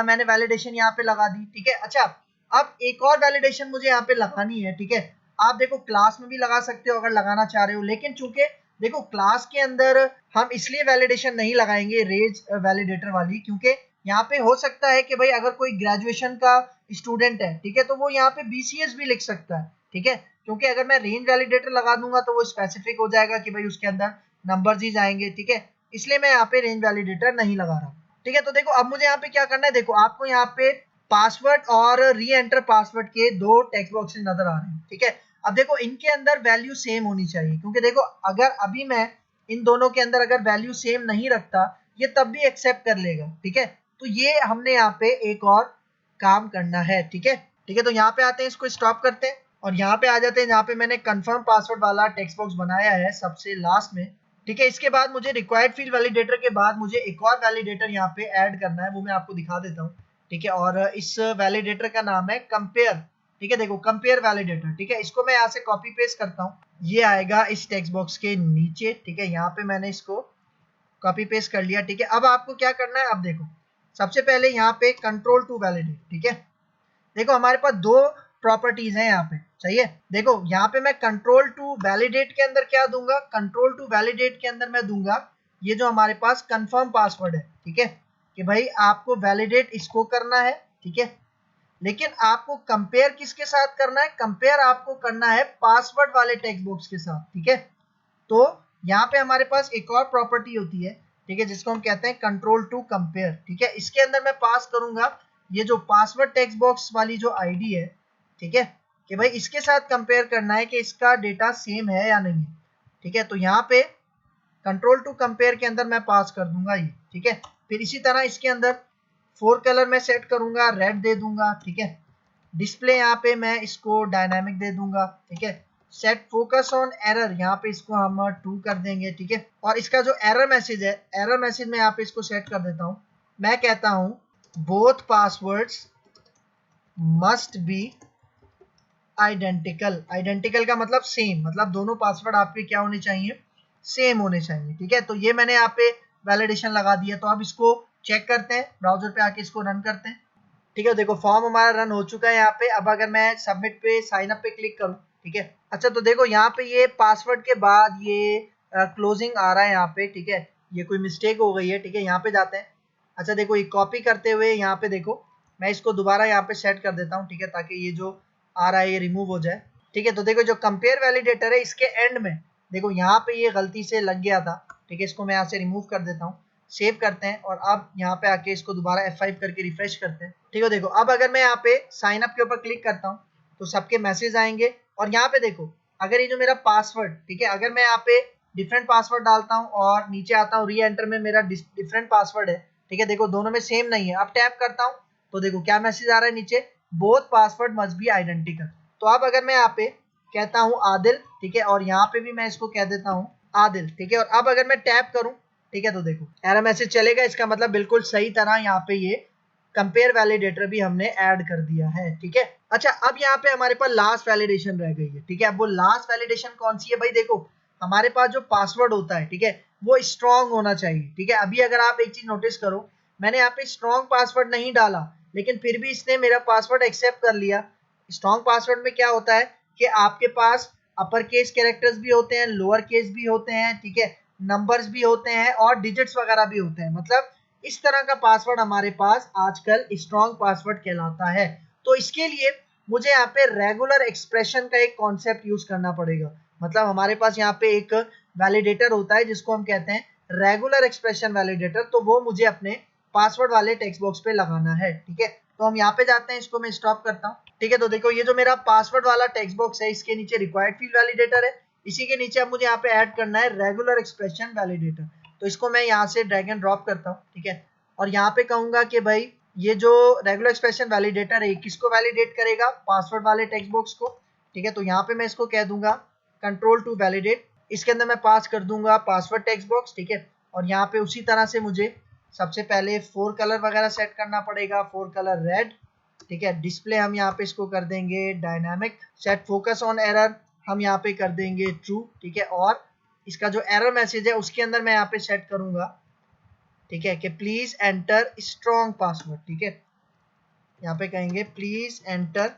मैंने वैलिडेशन यहाँ पे लगा दी, ठीक है। अच्छा अब एक और वैलिडेशन मुझे यहाँ पे लगानी है, ठीक है। आप देखो क्लास में भी लगा सकते हो अगर लगाना चाह रहे हो, लेकिन चूंकि देखो क्लास के अंदर हम इसलिए वैलिडेशन नहीं लगाएंगे रेंज वैलिडेटर वाली, क्योंकि यहाँ पे हो सकता है कि भाई अगर कोई ग्रेजुएशन का स्टूडेंट है, ठीक है, तो वो यहाँ पे BCS भी लिख सकता है, ठीक है, क्योंकि अगर मैं रेंज वैलिडेटर लगा दूंगा तो वो स्पेसिफिक हो जाएगा कि भाई उसके अंदर नंबर्स ही जाएंगे, ठीक है। इसलिए मैं यहाँ पे रेंज वैलिडेटर नहीं लगा रहा, ठीक है। तो देखो अब मुझे यहाँ पे क्या करना है, देखो आपको यहाँ पे पासवर्ड और री एंटर पासवर्ड के 2 टेक्स्ट बॉक्सेस नजर आ रहे हैं, ठीक है। अब देखो इनके अंदर वैल्यू सेम होनी चाहिए, क्योंकि देखो अगर अभी मैं इन दोनों के अंदर अगर वैल्यू सेम नहीं रखता ये तब भी एक्सेप्ट कर लेगा, ठीक है। तो ये हमने यहाँ पे एक और काम करना है, ठीक है। ठीक है, तो यहाँ पे आते हैं, इसको स्टॉप करते हैं और यहाँ पे आ जाते हैं जहाँ पे मैंने कंफर्म पासवर्ड वाला टेक्स्ट बॉक्स बनाया है सबसे लास्ट में, ठीक है। इसके बाद मुझे रिक्वायर्ड फील्ड वैलिडेटर के बाद मुझे एक और वैलिडेटर यहाँ पे ऐड करना है, वो मैं आपको दिखा देता हूँ, ठीक है। और इस वैलिडेटर का नाम है कंपेयर, ठीक है। देखो कंपेयर वैलिडेटर, ठीक है। इसको मैं यहाँ से कॉपी पेस्ट करता हूँ, ये आएगा इस टेक्स्ट बॉक्स के नीचे, ठीक है। यहाँ पे मैंने इसको कॉपी पेस्ट कर लिया, ठीक है। अब आपको क्या करना है, अब देखो सबसे पहले यहाँ पे कंट्रोल टू वैलिडेट, ठीक है। देखो हमारे पास दो प्रॉपर्टीज हैं यहाँ पे, सही है। देखो यहाँ पे मैं कंट्रोल टू वैलिडेट के अंदर क्या दूंगा, कंट्रोल टू वैलिडेट के अंदर मैं दूंगा ये जो हमारे पास कंफर्म पासवर्ड है, ठीक है, कि भाई आपको वैलिडेट इसको करना है, ठीक है। लेकिन आपको कंपेयर किसके साथ करना है, कंपेयर आपको करना है पासवर्ड वाले टेक्स्ट बॉक्स के साथ, ठीक है। तो यहाँ पे हमारे पास एक और प्रॉपर्टी होती है, ठीक है, जिसको हम कहते हैं कंट्रोल टू कंपेयर, ठीक है। इसके अंदर मैं पास करूंगा ये जो पासवर्ड टेक्स्ट बॉक्स वाली जो आईडी है, ठीक है, कि भाई इसके साथ कंपेयर करना है कि इसका डेटा सेम है या नहीं, ठीक है। तो यहाँ पे कंट्रोल टू कंपेयर के अंदर मैं पास कर दूंगा ये, ठीक है। फिर इसी तरह इसके अंदर फोर कलर में सेट करूंगा, रेड दे दूंगा, ठीक है। डिस्प्ले यहाँ पे मैं इसको डायनामिक दे दूंगा, ठीक है। सेट फोकस ऑन एरर, यहाँ पे इसको हम 2 कर देंगे, ठीक है। और इसका जो एरर मैसेज है, एरर मैसेज में यहाँ पे इसको सेट कर देता हूँ, मैं कहता हूँ both passwords must be identical. Identical का मतलब सेम, मतलब दोनों पासवर्ड आपके क्या होने चाहिए, सेम होने चाहिए, ठीक है। तो ये मैंने यहाँ पे वैलिडेशन लगा दिया। तो अब इसको चेक करते हैं, ब्राउजर पे आके इसको रन करते हैं, ठीक है। देखो फॉर्म हमारा रन हो चुका है यहाँ पे। अब अगर मैं सबमिट पे साइन अप पे क्लिक करूँ, ठीक है। अच्छा तो देखो यहाँ पे ये पासवर्ड के बाद ये क्लोजिंग आ रहा है यहाँ पे, ठीक है। ये कोई मिस्टेक हो गई है, ठीक है। यहाँ पे जाते हैं। अच्छा देखो ये कॉपी करते हुए यहाँ पे देखो मैं इसको दोबारा यहाँ पे सेट कर देता हूँ, ठीक है, ताकि ये जो आ रहा है ये रिमूव हो जाए, ठीक है। तो देखो जो कंपेयर वैलिडेटर है इसके एंड में देखो यहाँ पे ये गलती से लग गया था, ठीक है। इसको मैं यहाँ से रिमूव कर देता हूँ, सेव करते हैं और अब यहाँ पे आके इसको दोबारा F5 करके रिफ्रेश करते हैं, ठीक है। देखो अब अगर मैं यहाँ पे साइन अप के ऊपर क्लिक करता हूँ तो सबके मैसेज आएंगे और यहाँ पे देखो अगर ये जो मेरा पासवर्ड, ठीक है, अगर मैं यहाँ पे डिफरेंट पासवर्ड डालता हूँ और नीचे आता हूँ री एंटर में मेरा डिफरेंट पासवर्ड है, ठीक है। देखो दोनों में सेम नहीं है। अब टैप करता हूँ तो देखो क्या मैसेज आ रहा है नीचे, both password must be identical. तो अब अगर मैं यहाँ पे कहता हूँ आदिल, ठीक है, और यहाँ पे भी मैं इसको कह देता हूँ आदिल, ठीक है। और अब अगर मैं टैप करूँ, ठीक है, तो देखो एरर मैसेज चलेगा, इसका मतलब बिल्कुल सही तरह यहाँ पे ये कंपेयर वैलिडेटर भी हमने ऐड कर दिया है, ठीक है। अच्छा अब यहाँ पे हमारे पास लास्ट वैलिडेशन रह गई है, ठीक है। अब वो लास्ट वैलिडेशन कौन सी है भाई, देखो हमारे पास जो पासवर्ड होता है, ठीक है, वो स्ट्रॉन्ग होना चाहिए, ठीक है। अभी अगर आप एक चीज नोटिस करो, मैंने यहाँ पे स्ट्रॉन्ग पासवर्ड नहीं डाला लेकिन फिर भी इसने मेरा पासवर्ड एक्सेप्ट कर लिया। स्ट्रॉन्ग पासवर्ड में क्या होता है कि आपके पास अपर केस कैरेक्टर्स भी होते हैं, लोअर केस भी होते हैं, ठीक है, नंबर्स भी होते हैं और डिजिट्स वगैरह भी होते हैं। मतलब इस तरह का पासवर्ड हमारे पास आजकल स्ट्रॉन्ग पासवर्ड कहलाता है। तो इसके लिए मुझे यहाँ पे रेगुलर एक्सप्रेशन का एक कॉन्सेप्ट यूज करना पड़ेगा। मतलब हमारे पास यहाँ पे एक वैलिडेटर होता है जिसको हम कहते हैं रेगुलर एक्सप्रेशन वैलिडेटर, तो वो मुझे अपने पासवर्ड वाले टेक्स्ट बॉक्स पे लगाना है, ठीक है। तो हम यहाँ पे जाते हैं, इसको मैं स्टॉप करता हूँ, ठीक है। तो देखो ये जो मेरा पासवर्ड वाला टेक्स्ट बॉक्स है इसके नीचे रिक्वायर्ड फील्ड वैलिडेटर है, इसी के नीचे अब मुझे यहाँ पे ऐड करना है रेगुलर एक्सप्रेशन वैलिडेटर। तो इसको मैं यहाँ से ड्रैग एंड ड्रॉप करता हूँ, ठीक है। और यहाँ पे कहूंगा कि भाई ये जो रेगुलर एक्सप्रेशन वैलिडेटर है किसको वैलिडेट करेगा, पासवर्ड वाले टेक्स्ट बॉक्स को, ठीक है। तो यहाँ पे मैं इसको कह दूंगा कंट्रोल टू वैलिडेट, इसके अंदर मैं पास कर दूंगा पासवर्ड टेक्स्ट बॉक्स, ठीक है। और यहाँ पे उसी तरह से मुझे सबसे पहले 4 कलर वगैरह सेट करना पड़ेगा, 4 कलर रेड, ठीक है। डिस्प्ले हम यहाँ पे इसको कर देंगे dynamic, set focus on error हम यहाँ पे कर देंगे ट्रू, ठीक है। और इसका जो एरर मैसेज है उसके अंदर मैं यहाँ पे सेट करूंगा, ठीक है, कि प्लीज एंटर स्ट्रॉन्ग पासवर्ड, ठीक है। यहाँ पे कहेंगे प्लीज एंटर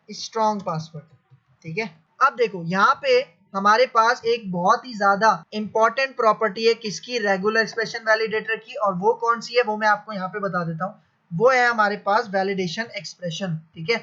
स्ट्रॉन्ग पासवर्ड, ठीक है। अब देखो यहाँ पे हमारे पास एक बहुत ही ज्यादा इंपॉर्टेंट प्रॉपर्टी है किसकी, रेगुलर एक्सप्रेशन वैलिडेटर की, और वो कौन सी है वो मैं आपको यहाँ पे बता देता हूँ। वो है हमारे पास वैलिडेशन एक्सप्रेशन, ठीक है,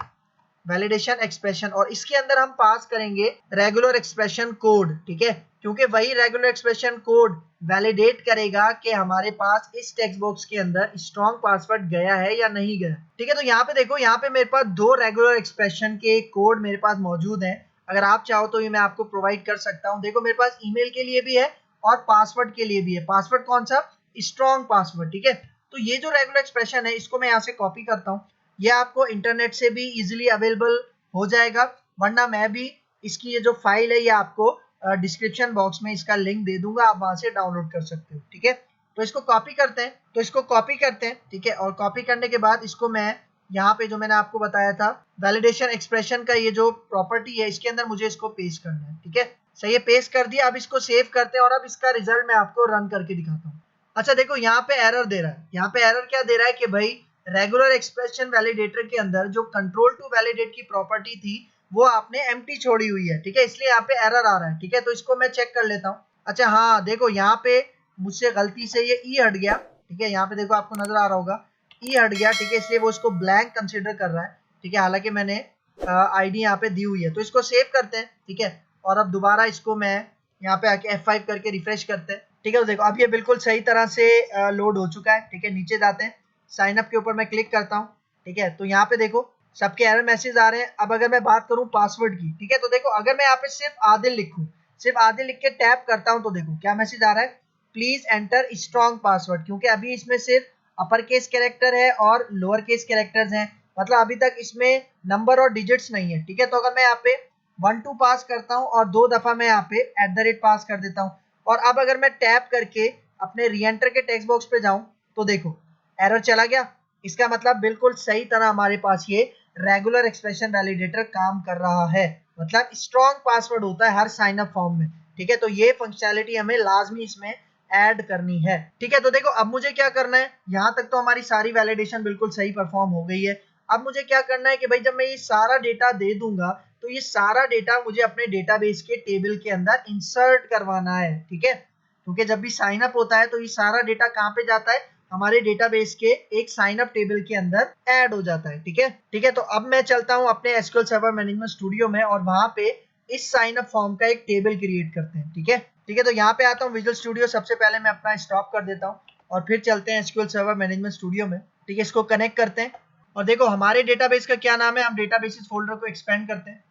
वैलिडेशन एक्सप्रेशन। और इसके अंदर हम पास करेंगे रेगुलर एक्सप्रेशन कोड, ठीक है, क्योंकि वही रेगुलर एक्सप्रेशन कोड वैलिडेट करेगा कि हमारे पास इस टेक्स्ट बॉक्स के अंदर स्ट्रॉन्ग पासवर्ड गया है या नहीं गया, ठीक है। तो यहाँ पे देखो यहाँ पे मेरे पास 2 रेगुलर एक्सप्रेशन के कोड मेरे पास मौजूद हैं। अगर आप चाहो तो ये मैं आपको प्रोवाइड कर सकता हूँ। देखो मेरे पास ईमेल के लिए भी है और पासवर्ड के लिए भी है। पासवर्ड कौन सा? स्ट्रॉन्ग पासवर्ड, ठीक है। तो ये जो रेगुलर एक्सप्रेशन है इसको मैं यहाँ से कॉपी करता हूँ। ये आपको इंटरनेट से भी इजिली अवेलेबल हो जाएगा, वरना मैं भी इसकी ये जो फाइल है ये आपको डिस्क्रिप्शन बॉक्स में इसका लिंक दे दूंगा, आप वहां से डाउनलोड कर सकते हो, ठीक है। तो इसको कॉपी करते हैं, ठीक है। और कॉपी करने के बाद इसको मैं यहाँ पे जो मैंने आपको बताया था वैलिडेशन एक्सप्रेशन का ये जो प्रॉपर्टी है इसके अंदर मुझे इसको पेस्ट करना है, ठीक है। सही है, पेस्ट कर दिया। अब इसको सेव करते हैं और अब इसका रिजल्ट मैं आपको रन करके दिखाता हूँ। अच्छा देखो यहाँ पे एरर दे रहा है। यहाँ पे एरर क्या दे रहा है कि भाई रेगुलर एक्सप्रेशन वैलिडेटर के अंदर जो कंट्रोल टू वैलिडेट की प्रॉपर्टी थी वो आपने एम्प्टी छोड़ी हुई है, ठीक है, इसलिए यहाँ पे एरर आ रहा है, ठीक है। तो इसको मैं चेक कर लेता हूँ। अच्छा हाँ देखो यहाँ पे मुझसे गलती से ये ई हट गया, ठीक है। यहाँ पे देखो आपको नजर आ रहा होगा ई हट गया, ठीक है, इसलिए वो इसको ब्लैंक कंसिडर कर रहा है, ठीक है। हालांकि मैंने आईडी यहाँ पे दी हुई है। तो इसको सेव करते हैं, ठीक है। और अब दोबारा इसको मैं यहाँ पे आके F5 करके रिफ्रेश करते हैं, ठीक है। तो देखो अब ये बिल्कुल सही तरह से लोड हो चुका है, ठीक है। नीचे जाते हैं, साइन अप के ऊपर मैं क्लिक करता हूँ, ठीक है। तो यहाँ पे देखो सबके एरर मैसेज आ रहे हैं। अब अगर मैं बात करूँ पासवर्ड की, ठीक है, तो देखो अगर मैं यहाँ पे सिर्फ आदिल लिखूँ, सिर्फ आदिल लिख के टैप करता हूँ, तो देखो क्या मैसेज आ रहा है, प्लीज एंटर स्ट्रॉन्ग पासवर्ड, क्योंकि अभी इसमें सिर्फ अपर केस कैरेक्टर है और लोअर केस कैरेक्टर्स हैं, मतलब अभी तक इसमें नंबर और डिजिट्स नहीं है, ठीक है। तो अगर मैं यहाँ पे 1 2 पास करता हूँ और 2 दफा मैं यहाँ पे @ पास कर देता हूँ, और अब अगर मैं टैप करके अपने री एंटर के टेक्स्ट बॉक्स पे जाऊं तो देखो एरर चला गया। इसका मतलब बिल्कुल सही तरह हमारे पास ये रेगुलर एक्सप्रेशन वैलिडेटर काम कर रहा है, मतलब स्ट्रॉन्ग पासवर्ड होता है हर साइन अप फॉर्म में, ठीक है। तो ये फंक्शनैलिटी हमें लाजमी इसमें ऐड करनी है, ठीक है। तो देखो अब मुझे क्या करना है, यहाँ तक तो हमारी सारी वैलिडेशन बिल्कुल सही परफॉर्म हो गई है। अब मुझे क्या करना है कि भाई जब मैं ये सारा डेटा दे दूंगा तो ये सारा डेटा मुझे अपने डेटाबेस के टेबल के अंदर इंसर्ट करवाना है, ठीक है। क्योंकि जब भी साइन अप होता है तो ये सारा डेटा कहाँ पे जाता है, हमारे डेटाबेस के एक साइन अप टेबल के अंदर ऐड हो जाता है, ठीक है, ठीक है। तो अब मैं चलता हूँ अपने एसक्यूएल सर्वर मैनेजमेंट स्टूडियो में और वहां पे इस साइन अप फॉर्म का एक टेबल क्रिएट करते हैं, ठीक है, ठीक है। तो यहाँ पे आता हूँ विजुअल स्टूडियो, सबसे पहले मैं अपना स्टॉप कर देता हूँ और फिर चलते हैं एसक्यूएल सर्वर मैनेजमेंट स्टूडियो में, ठीक है। इसको कनेक्ट करते हैं और देखो हमारे डेटाबेस का क्या नाम है, हम डेटाबेसेस फोल्डर को एक्सपेंड करते हैं।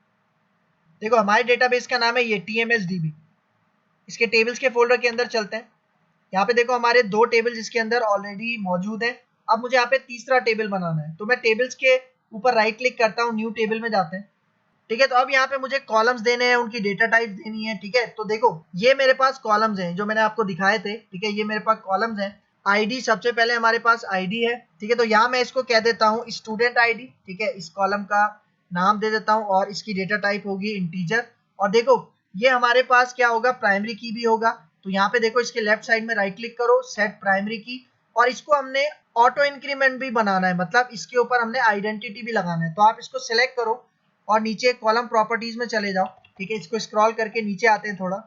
देखो हमारे डेटाबेस का नाम है ये TMSDB। इसके टेबल्स के फोल्डर के अंदर चलते हैं। यहाँ पे देखो हमारे 2 टेबल इसके अंदर ऑलरेडी मौजूद है। अब मुझे यहाँ पे तीसरा टेबल बनाना है, तो मैं टेबल्स के ऊपर राइट क्लिक करता हूँ, न्यू टेबल में जाते हैं, ठीक है। तो अब यहाँ पे मुझे कॉलम्स देने हैं, उनकी डेटा टाइप देनी है, ठीक है। तो देखो ये मेरे पास कॉलम्स हैं जो मैंने आपको दिखाए थे, ठीक है। ये मेरे पास कॉलम्स हैं। आईडी सबसे पहले हमारे पास आईडी है, ठीक है। तो यहाँ मैं इसको कह देता हूँ स्टूडेंट आईडी, ठीक है। इस कॉलम का नाम दे देता हूँ और इसकी डेटा टाइप होगी इंटीजर। और देखो ये हमारे पास क्या होगा, प्राइमरी की भी होगा। तो यहाँ पे देखो इसके लेफ्ट साइड में राइट क्लिक करो, सेट प्राइमरी की, और इसको हमने ऑटो इंक्रीमेंट भी बनाना है, मतलब इसके ऊपर हमने आइडेंटिटी भी लगाना है। तो आप इसको सिलेक्ट करो और नीचे कॉलम प्रॉपर्टीज में चले जाओ, ठीक है। इसको स्क्रॉल करके नीचे आते हैं थोड़ा,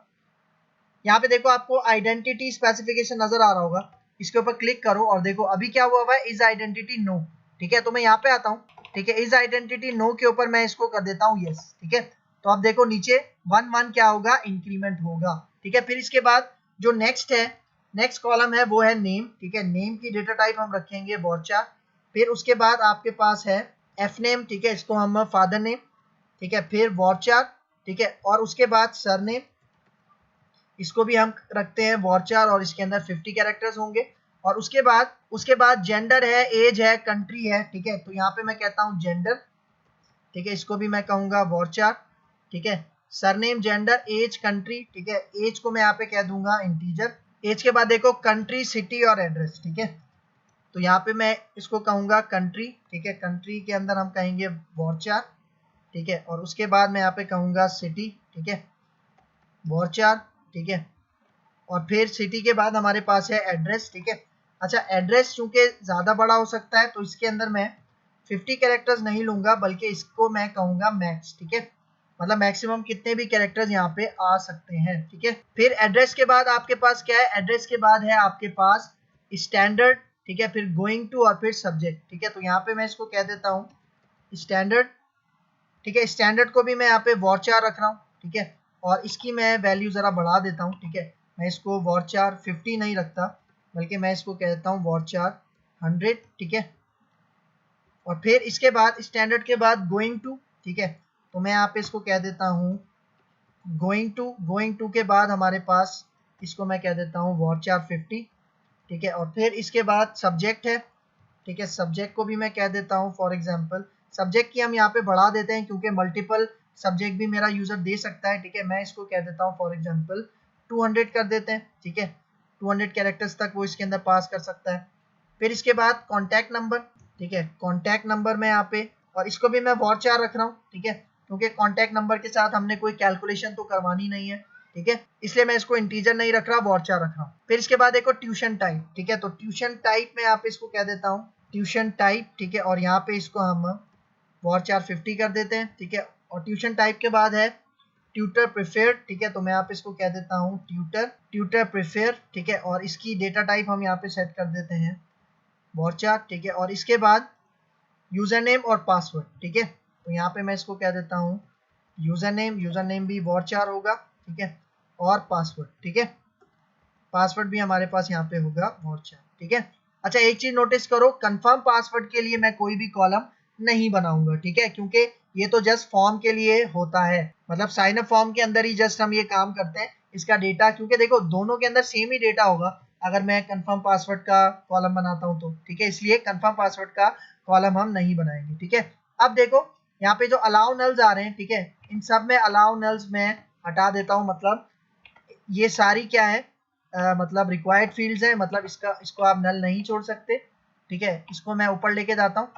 यहाँ पे देखो आपको आइडेंटिटी स्पेसिफिकेशन नजर आ रहा होगा, इसके ऊपर क्लिक करो और देखो अभी क्या हुआ है, इज आइडेंटिटी नो, ठीक है। तो मैं यहाँ पे आता हूँ, ठीक है, इज आइडेंटिटी नो के ऊपर मैं इसको कर देता हूँ यस, ठीक है। तो अब देखो नीचे 1 1 क्या होगा, इंक्रीमेंट होगा, ठीक है। फिर इसके बाद जो नेक्स्ट है, नेक्स्ट कॉलम है वो है नेम, ठीक है। नेम की डेटा टाइप हम रखेंगे वर्चा। फिर उसके बाद आपके पास है एफ नेम, ठीक है, इसको हम फादर नेम, ठीक है। फिर वॉरचार, ठीक है, और उसके बाद सरनेम, इसको भी हम रखते हैं वॉरचार, और इसके अंदर 50 कैरेक्टर्स होंगे। और उसके बाद जेंडर है, एज है, कंट्री है, ठीक है। तो यहाँ पे मैं कहता हूँ जेंडर, ठीक है, इसको भी मैं कहूंगा वॉरचार, ठीक है। सरनेम, जेंडर, एज, कंट्री, ठीक है, एज को मैं यहाँ पे कह दूंगा इंटीजर। एज के बाद देखो कंट्री, सिटी और एड्रेस, ठीक है। तो यहाँ पे मैं इसको कहूंगा कंट्री, ठीक है। कंट्री के अंदर हम कहेंगे वॉरचार, ठीक है। और उसके बाद मैं यहाँ पे कहूंगा सिटी, ठीक है, वॉरचार, ठीक है। और फिर सिटी के बाद हमारे पास है एड्रेस, ठीक है। अच्छा एड्रेस चूंकि ज्यादा बड़ा हो सकता है तो इसके अंदर मैं 50 कैरेक्टर्स नहीं लूंगा, बल्कि इसको मैं कहूंगा मैक्स, ठीक है। मतलब मैक्सिमम कितने भी कैरेक्टर्स यहाँ पे आ सकते हैं, ठीक है। फिर एड्रेस के बाद आपके पास क्या है, एड्रेस के बाद है आपके पास स्टैंडर्ड, ठीक है। फिर गोइंग टू और फिर सब्जेक्ट, ठीक है। तो यहाँ पे मैं इसको कह देता हूँ स्टैंडर्ड, ठीक है। स्टैंडर्ड को भी मैं यहाँ पे वॉरचार रख रहा हूँ, ठीक है। और इसकी मैं वैल्यू जरा बढ़ा देता हूँ, ठीक है। मैं इसको वॉरचार 50 नहीं रखता, बल्कि मैं इसको कह देता हूँ वॉरचार 100, ठीक है। और फिर इसके बाद स्टैंडर्ड के बाद गोइंग टू, ठीक है। तो मैं यहाँ पे इसको कह देता हूँ गोइंग टू के बाद हमारे पास इसको मैं कह देता हूँ varchar 50, ठीक है। और फिर इसके बाद सब्जेक्ट है, ठीक है, सब्जेक्ट को भी मैं कह देता हूँ फॉर एग्जांपल, सब्जेक्ट की हम यहाँ पे बढ़ा देते हैं क्योंकि मल्टीपल सब्जेक्ट भी मेरा यूजर दे सकता है, ठीक है। मैं इसको कह देता हूँ फॉर एग्जांपल 200 कर देते हैं, ठीक है। 200 कैरेक्टर्स तक वो इसके अंदर पास कर सकता है। फिर इसके बाद कॉन्टैक्ट नंबर, ठीक है, कॉन्टैक्ट नंबर में यहाँ पे, और इसको भी मैं varchar रख रहा हूँ, ठीक है, क्योंकि कॉन्टैक्ट नंबर के साथ हमने कोई कैलकुलेशन तो करवानी नहीं है, ठीक है, इसलिए मैं इसको इंटीजर नहीं रख रहा, varchar रख रहा हूँ। फिर इसके बाद देखो ट्यूशन टाइप, ठीक है, तो ट्यूशन टाइप में यहाँ पे इसको कह देता हूँ ट्यूशन टाइप, ठीक है, और यहाँ पे इसको हम varchar 50 कर देते हैं, ठीक है। और ट्यूशन टाइप के बाद है ट्यूटर प्रेफर्ड, ठीक है, तो मैं यहाँ पे इसको कह देता हूँ ट्यूटर प्रेफर, ठीक है, और इसकी डेटा टाइप हम यहाँ पे सेट कर देते हैं varchar, ठीक है। और इसके बाद यूजर नेम और पासवर्ड, ठीक है, तो यहाँ पे मैं इसको कह देता हूँ यूजर नेम भी varchar होगा, ठीक है, और पासवर्ड, ठीक है, पासवर्ड भी हमारे पास यहाँ पे होगा varchar, ठीक है। अच्छा एक चीज नोटिस करो, कंफर्म पासवर्ड के लिए मैं कोई भी कॉलम नहीं बनाऊंगा, ठीक है, क्योंकि ये तो जस्ट फॉर्म के लिए होता है, मतलब साइन अप फॉर्म के अंदर ही जस्ट हम ये काम करते हैं। इसका डेटा, क्योंकि देखो दोनों के अंदर सेम ही डेटा होगा अगर मैं कंफर्म पासवर्ड का कॉलम बनाता हूँ तो, ठीक है, इसलिए कंफर्म पासवर्ड का कॉलम हम नहीं बनाएंगे, ठीक है। अब देखो यहाँ पे जो अलाउ नल्स आ रहे हैं, ठीक है, इन सब में अलाउ नल्स मैं हटा देता हूँ, मतलब ये सारी क्या है, मतलब रिक्वायर्ड फील्ड्स है, मतलब इसको आप नल नहीं छोड़ सकते, ठीक है। इसको मैं ऊपर लेके जाता हूँ,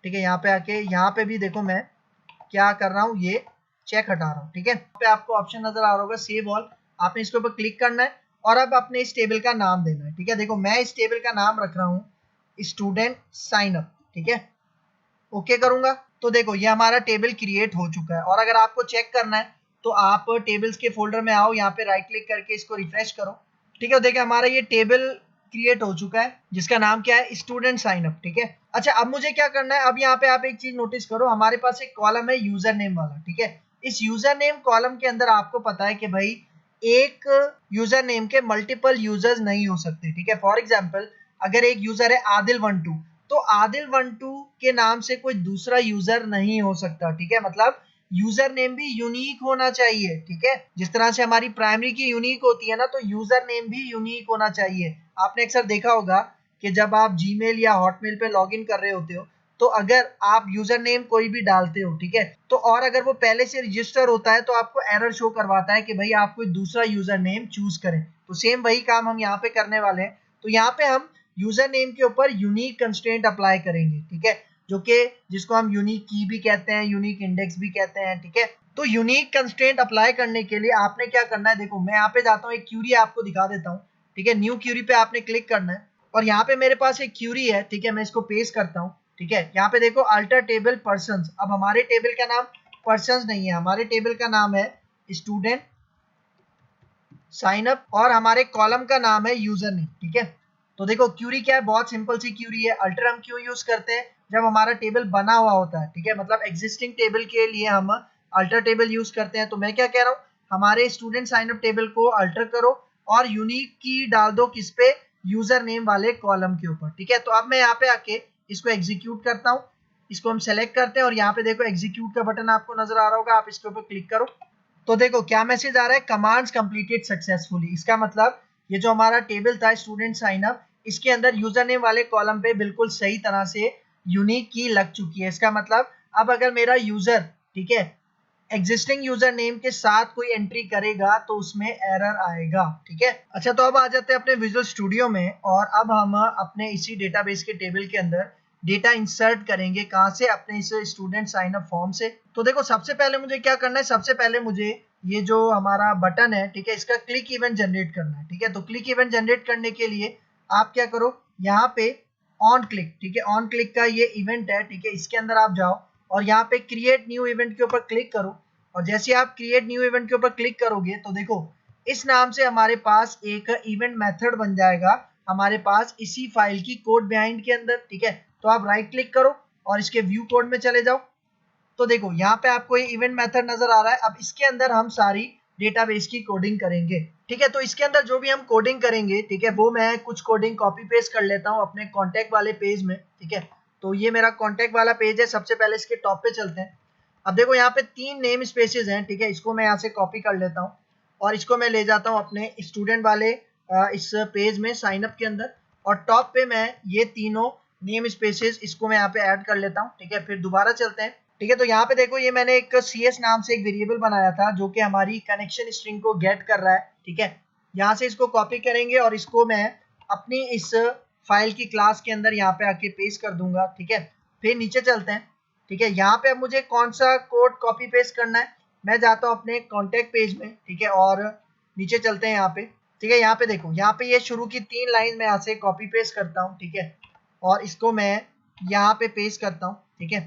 ठीक है, यहाँ पे आके यहाँ पे भी देखो मैं क्या कर रहा हूँ, ये चेक हटा रहा हूँ, ठीक है। यहाँ पे आपको ऑप्शन नजर आ रहा होगा सेव ऑल, आपने इसके ऊपर क्लिक करना है और अब अपने इस टेबल का नाम देना है, ठीक है। देखो मैं इस टेबल का नाम रख रहा हूँ स्टूडेंट साइन अप, ठीक है, ओके करूंगा तो देखो ये हमारा टेबल क्रिएट हो चुका है। और अगर आपको चेक करना है तो आप टेबल्स के फोल्डर में आओ, यहाँ पे राइट क्लिक करके इसको रिफ्रेश करो, ठीक है, देखिए हमारा ये टेबल क्रिएट हो चुका है जिसका नाम क्या है स्टूडेंट साइन अप, ठीक है। अच्छा अब मुझे क्या करना है, अब यहाँ पे आप एक चीज नोटिस करो, हमारे पास एक कॉलम है यूजर नेम वाला, ठीक है। इस यूजर नेम कॉलम के अंदर आपको पता है कि भाई एक यूजर नेम के मल्टीपल यूजर्स नहीं हो सकते, ठीक है। फॉर एग्जाम्पल अगर एक यूजर है आदिल12 तो आदिल12 के नाम से कोई दूसरा यूजर नहीं हो सकता, ठीक है, मतलब यूजर नेम भी यूनिक होना चाहिए, ठीक है। जिस तरह से हमारी प्राइमरी की यूनिक होती है ना, तो यूजर नेम भी यूनिक होना चाहिए। आपने अक्सर देखा होगा कि जब आप जीमेल या हॉटमेल पे लॉगिन कर रहे होते हो तो अगर आप यूजर नेम कोई भी डालते हो, ठीक है, तो और अगर वो पहले से रजिस्टर होता है तो आपको एरर शो करवाता है कि भाई आप कोई दूसरा यूजर नेम चूज करें। तो सेम वही काम हम यहाँ पे करने वाले हैं। तो यहाँ पे हम यूजर नेम के ऊपर यूनिक कंस्ट्रेंट अप्लाई करेंगे, ठीक है, जो कि जिसको हम यूनिक की भी कहते हैं, यूनिक इंडेक्स भी कहते हैं, ठीक है। तो यूनिक कंस्ट्रेंट अप्लाई करने के लिए आपने क्या करना है, देखो मैं यहाँ पे जाता हूँ, एक क्यूरी आपको दिखा देता हूँ, ठीक है। न्यू क्यूरी पे आपने क्लिक करना है और यहाँ पे मेरे पास एक क्यूरी है, ठीक है, मैं इसको पेस्ट करता हूँ, ठीक है। यहाँ पे देखो अल्टर टेबल पर्सन्स, अब हमारे टेबल का नाम पर्सन्स नहीं है, हमारे टेबल का नाम है स्टूडेंट साइन अप और हमारे कॉलम का नाम है यूजर नेम, ठीक है। तो देखो क्यूरी क्या है, बहुत सिंपल सी क्यूरी है। अल्टर हम क्यों यूज करते हैं, जब हमारा टेबल बना हुआ होता है, ठीक है, मतलब एग्जिस्टिंग टेबल के लिए हम अल्टर टेबल यूज करते हैं। तो मैं क्या कह रहा हूँ, हमारे स्टूडेंट साइन अप टेबल को अल्टर करो और यूनिक की डाल दो किस पे, यूजर नेम वाले कॉलम के ऊपर, ठीक है। तो अब मैं यहाँ पे आके इसको एग्जीक्यूट करता हूँ, इसको हम सेलेक्ट करते हैं और यहाँ पे देखो एग्जीक्यूट का बटन आपको नजर आ रहा होगा, आप इसके ऊपर क्लिक करो तो देखो क्या मैसेज आ रहा है, कमांड्स कंप्लीटेड सक्सेसफुली। इसका मतलब ये जो हमारा टेबल था स्टूडेंट साइन अप, इसके अंदर यूजर नेम वाले कॉलम पे बिल्कुल सही तरह से यूनिक की लग चुकी है। इसका मतलब अब अगर मेरा यूजर, ठीक है, एग्जिस्टिंग यूजर नेम के साथ कोई एंट्री करेगा तो उसमें एरर आएगा, ठीक है। अच्छा तो अब आ जाते हैं अपने विजुअल स्टूडियो में और अब हम अपने इसी डेटाबेस के टेबल के अंदर डेटा इंसर्ट करेंगे। कहाँ से, अपने इस स्टूडेंट साइन अप फॉर्म से। तो देखो सबसे पहले मुझे क्या करना है, सबसे पहले मुझे ये जो हमारा बटन है, ठीक है, इसका क्लिक इवेंट जनरेट करना है, ठीक है। तो क्लिक इवेंट जनरेट करने के लिए आप क्या करो, यहाँ पे ऑन क्लिक, ठीक है, ऑन क्लिक का ये इवेंट है, ठीक है, इसके अंदर आप जाओ और यहाँ पे क्रिएट न्यू इवेंट के ऊपर क्लिक करो और जैसे आप क्रिएट न्यू इवेंट के ऊपर क्लिक करोगे तो देखो इस नाम से हमारे पास एक इवेंट मेथड बन जाएगा हमारे पास इसी फाइल की कोड बिहाइंड के अंदर, ठीक है। तो आप राइट क्लिक करो और इसके व्यू कोड में चले जाओ तो देखो यहाँ पे आपको ये इवेंट मेथड नजर आ रहा है। अब इसके अंदर हम सारी डेटाबेस की कोडिंग करेंगे, ठीक है। तो इसके अंदर जो भी हम कोडिंग करेंगे, ठीक है, वो मैं कुछ कोडिंग कॉपी पेस्ट कर लेता हूँ अपने कॉन्टैक्ट वाले पेज में, ठीक है। तो ये मेरा कॉन्टैक्ट वाला पेज है, सबसे पहले इसके टॉप पे चलते हैं। अब देखो यहाँ पे 3 नेम स्पेसेस हैं, ठीक है, इसको मैं यहाँ से कॉपी कर लेता हूँ और इसको मैं ले जाता हूँ अपने स्टूडेंट वाले इस पेज में साइन अप के अंदर, और टॉप पे मैं ये तीनों नेम स्पेसेस इसको मैं यहाँ पे ऐड कर लेता हूँ, ठीक है। फिर दोबारा चलते हैं, ठीक है। तो यहाँ पे देखो ये मैंने एक CS नाम से एक वेरिएबल बनाया था जो कि हमारी कनेक्शन स्ट्रिंग को गेट कर रहा है, ठीक है। यहाँ से इसको कॉपी करेंगे और इसको मैं अपनी इस फाइल की क्लास के अंदर यहाँ पे आके पेस्ट कर दूंगा, ठीक है। फिर नीचे चलते हैं, ठीक है। यहाँ पे अब मुझे कौन सा कोड कॉपी पेस्ट करना है, मैं जाता हूँ अपने कॉन्टेक्ट पेज में, ठीक है, और नीचे चलते हैं यहाँ पे, ठीक है। यहाँ पे देखो, यहाँ पे ये शुरू की 3 लाइन मैं यहाँ से कॉपी पेस्ट करता हूँ, ठीक है, और इसको मैं यहाँ पे पेस्ट करता हूँ, ठीक है।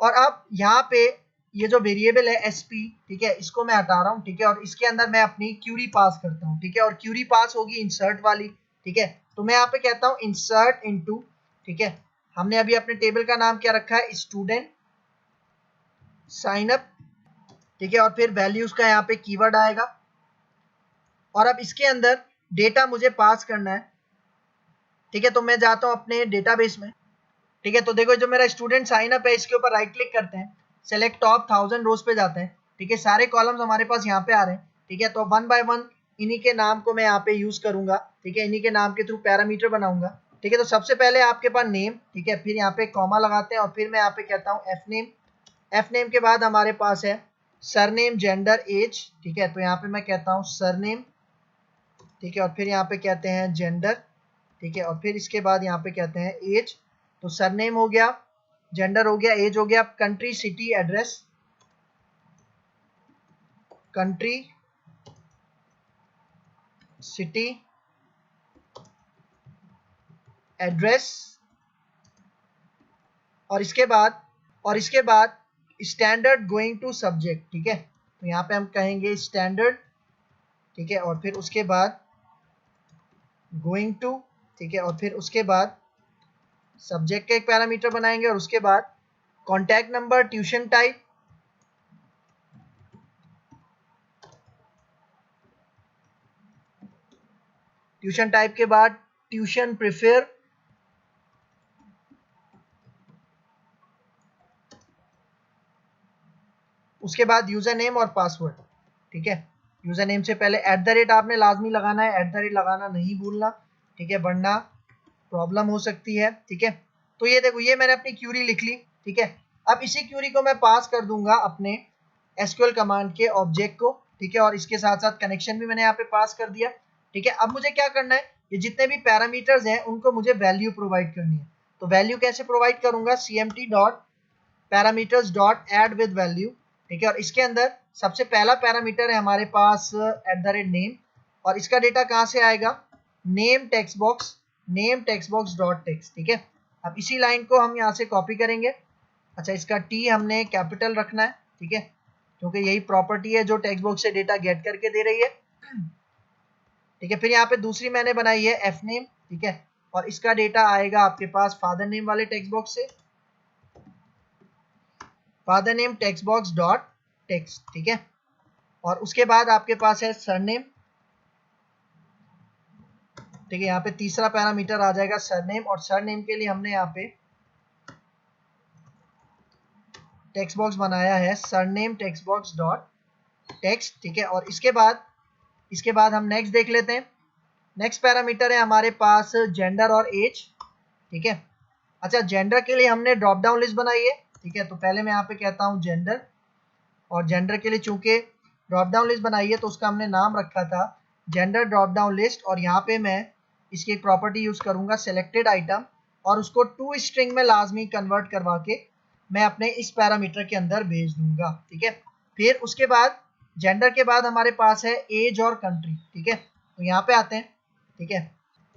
और अब यहाँ पे ये जो वेरिएबल है SP, ठीक है, इसको मैं हटा रहा हूँ, ठीक है, और इसके अंदर मैं अपनी क्यूरी पास करता हूँ, ठीक है, और क्यूरी पास होगी इंसर्ट वाली, ठीक है। तो मैं यहाँ पे कहता हूँ इंसर्ट इनटू, ठीक है, हमने अभी अपने टेबल का नाम क्या रखा है, स्टूडेंट साइन अप, ठीक है, और फिर वैल्यूज का यहाँ पे कीवर्ड आएगा, और अब इसके अंदर डेटा मुझे पास करना है, ठीक है। तो मैं जाता हूँ अपने डेटाबेस में, ठीक है। तो देखो जो मेरा स्टूडेंट साइन अप है, इसके ऊपर राइट क्लिक करते हैं, सेलेक्ट टॉप 1000 रोज पे जाते हैं, ठीक है, सारे कॉलम्स हमारे पास यहाँ पे आ रहे हैं, ठीक है। तो 1 बाय 1 इन्हीं के नाम को मैं यहाँ पे यूज करूंगा, ठीक है, इन्हीं के नाम के थ्रू पैरामीटर बनाऊंगा, ठीक है। तो सबसे पहले आपके पास नेम, ठीक है, फिर यहाँ पे कॉमा लगाते हैं और फिर मैं यहाँ पे कहता हूँ एफ नेम के बाद हमारे पास है सरनेम, जेंडर, एज, ठीक है। तो यहाँ पे मैं कहता हूँ सरनेम, ठीक है, और फिर यहाँ पे कहते हैं जेंडर, ठीक है, और फिर इसके बाद यहाँ पे कहते हैं एज। तो सरनेम हो गया, जेंडर हो गया, एज हो गया, country, city, address, country, city, address, और इसके बाद स्टैंडर्ड गोइंग टू सब्जेक्ट, ठीक है। तो यहाँ पे हम कहेंगे स्टैंडर्ड, ठीक है, और फिर उसके बाद गोइंग टू, ठीक है, और फिर उसके बाद सब्जेक्ट का एक पैरामीटर बनाएंगे, और उसके बाद contact number, tuition type, tuition type के बाद ट्यूशन प्रेफर, उसके बाद यूजर नेम और पासवर्ड, ठीक है। यूजर नेम से पहले @ आपने लाजमी लगाना है, @ लगाना नहीं भूलना, ठीक है, वरना प्रॉब्लम हो सकती है, ठीक है। तो ये देखो ये मैंने अपनी क्यूरी लिख ली, ठीक है। अब इसी क्यूरी को मैं पास कर दूंगा अपने SQL कमांड के ऑब्जेक्ट को, ठीक है, और इसके साथ साथ कनेक्शन भी मैंने यहाँ पे पास कर दिया, ठीक है। अब मुझे क्या करना है, ये जितने भी पैरामीटर्स हैं उनको मुझे वैल्यू प्रोवाइड करनी है। तो वैल्यू कैसे प्रोवाइड करूंगा, cmt dot parameters dot add with value, ठीक है, और इसके अंदर सबसे पहला पैरामीटर है हमारे पास @name, और इसका डेटा कहाँ से आएगा, name text box dot text, ठीक है। अब इसी लाइन को हम यहाँ से कॉपी करेंगे, अच्छा इसका T हमने कैपिटल रखना है, ठीक है, क्योंकि यही प्रॉपर्टी है जो टेक्स्ट बॉक्स से डेटा गेट करके दे रही है, ठीक है। फिर यहाँ पे दूसरी मैंने बनाई है fname, ठीक है, और इसका डेटा आएगा आपके पास फादर नेम वाले टेक्स्ट बॉक्स से, father name text box dot text, ठीक है, और उसके बाद आपके पास है सरनेम, ठीक है, यहाँ पे तीसरा पैरामीटर आ जाएगा सरनेम, और सरनेम के लिए हमने यहाँ पे टेक्स्ट बॉक्स बनाया है surname text box dot text, ठीक है। और इसके बाद हम नेक्स्ट देख लेते हैं। नेक्स्ट पैरामीटर है हमारे पास जेंडर और एज, ठीक है। अच्छा जेंडर के लिए हमने ड्रॉप डाउन लिस्ट बनाई है, ठीक है, तो पहले मैं यहाँ पे कहता हूँ जेंडर, और जेंडर के लिए चूंकि ड्रॉप डाउन लिस्ट बनाई है तो उसका हमने नाम रखा था जेंडर ड्रॉप डाउन लिस्ट, और यहाँ पे मैं इसकी एक प्रॉपर्टी यूज करूंगा सेलेक्टेड आइटम, और उसको टू स्ट्रिंग में लाजमी कन्वर्ट करवा के मैं अपने इस पैरामीटर के अंदर भेज दूंगा, ठीक है। फिर उसके बाद जेंडर के बाद हमारे पास है एज और कंट्री, ठीक है, तो यहाँ पे आते हैं, ठीक है,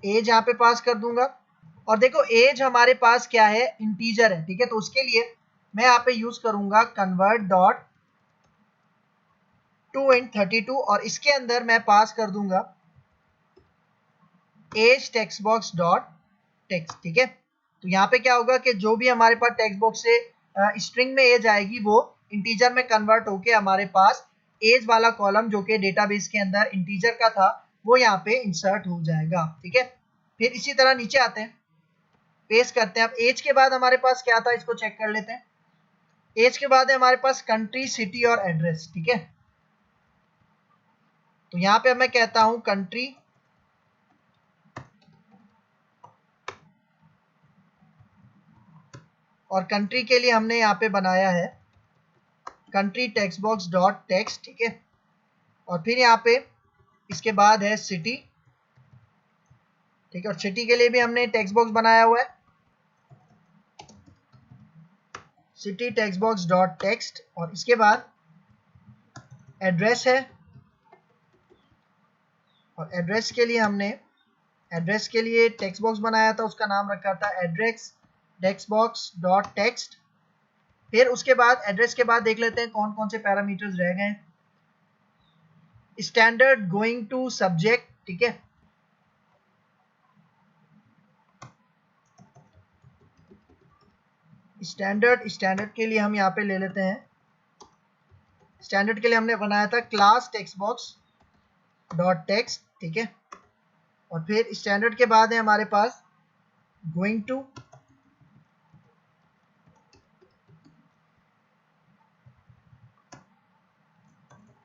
एज यहाँ पे पास कर दूंगा, और देखो एज हमारे पास क्या है, इंटीजर है, ठीक है, तो उसके लिए मैं यहाँ पे यूज करूंगा कन्वर्ट डॉट टू इन 32, और इसके अंदर मैं पास कर दूंगा as text box dot text, ठीक है। तो यहाँ पे क्या होगा कि जो भी हमारे पास टेक्स्ट बॉक्स से स्ट्रिंग में एज आएगी वो इंटीजर में कन्वर्ट होके हमारे पास एज वाला कॉलम जो कि डेटाबेस के अंदर इंटीजर का था वो यहाँ पे इंसर्ट हो जाएगा, ठीक है। फिर इसी तरह नीचे आते हैं, पेस्ट करते हैं। अब एज के बाद हमारे पास क्या था इसको चेक कर लेते हैं, एज के बाद है हमारे पास कंट्री, सिटी और एड्रेस, ठीक है। तो यहां पे मैं कहता हूं कंट्री, और कंट्री के लिए हमने यहाँ पे बनाया है country text box dot text, ठीक है। और फिर यहाँ पे इसके बाद है सिटी, ठीक है। और सिटी के लिए भी हमने टेक्स्ट बॉक्स बनाया हुआ है, city text box dot text. और इसके बाद एड्रेस है, और एड्रेस के लिए हमने एड्रेस के लिए टेक्स्ट बॉक्स बनाया था, उसका नाम रखा था address text box dot text. फिर उसके बाद एड्रेस के बाद देख लेते हैं कौन कौन से पैरामीटर्स रह गए। स्टैंडर्ड गोइंग टू सब्जेक्ट, ठीक है। स्टैंडर्ड के लिए हम यहाँ पे ले लेते हैं, स्टैंडर्ड के लिए हमने बनाया था class text box dot text, ठीक है। और फिर स्टैंडर्ड के बाद है हमारे पास गोइंग टू,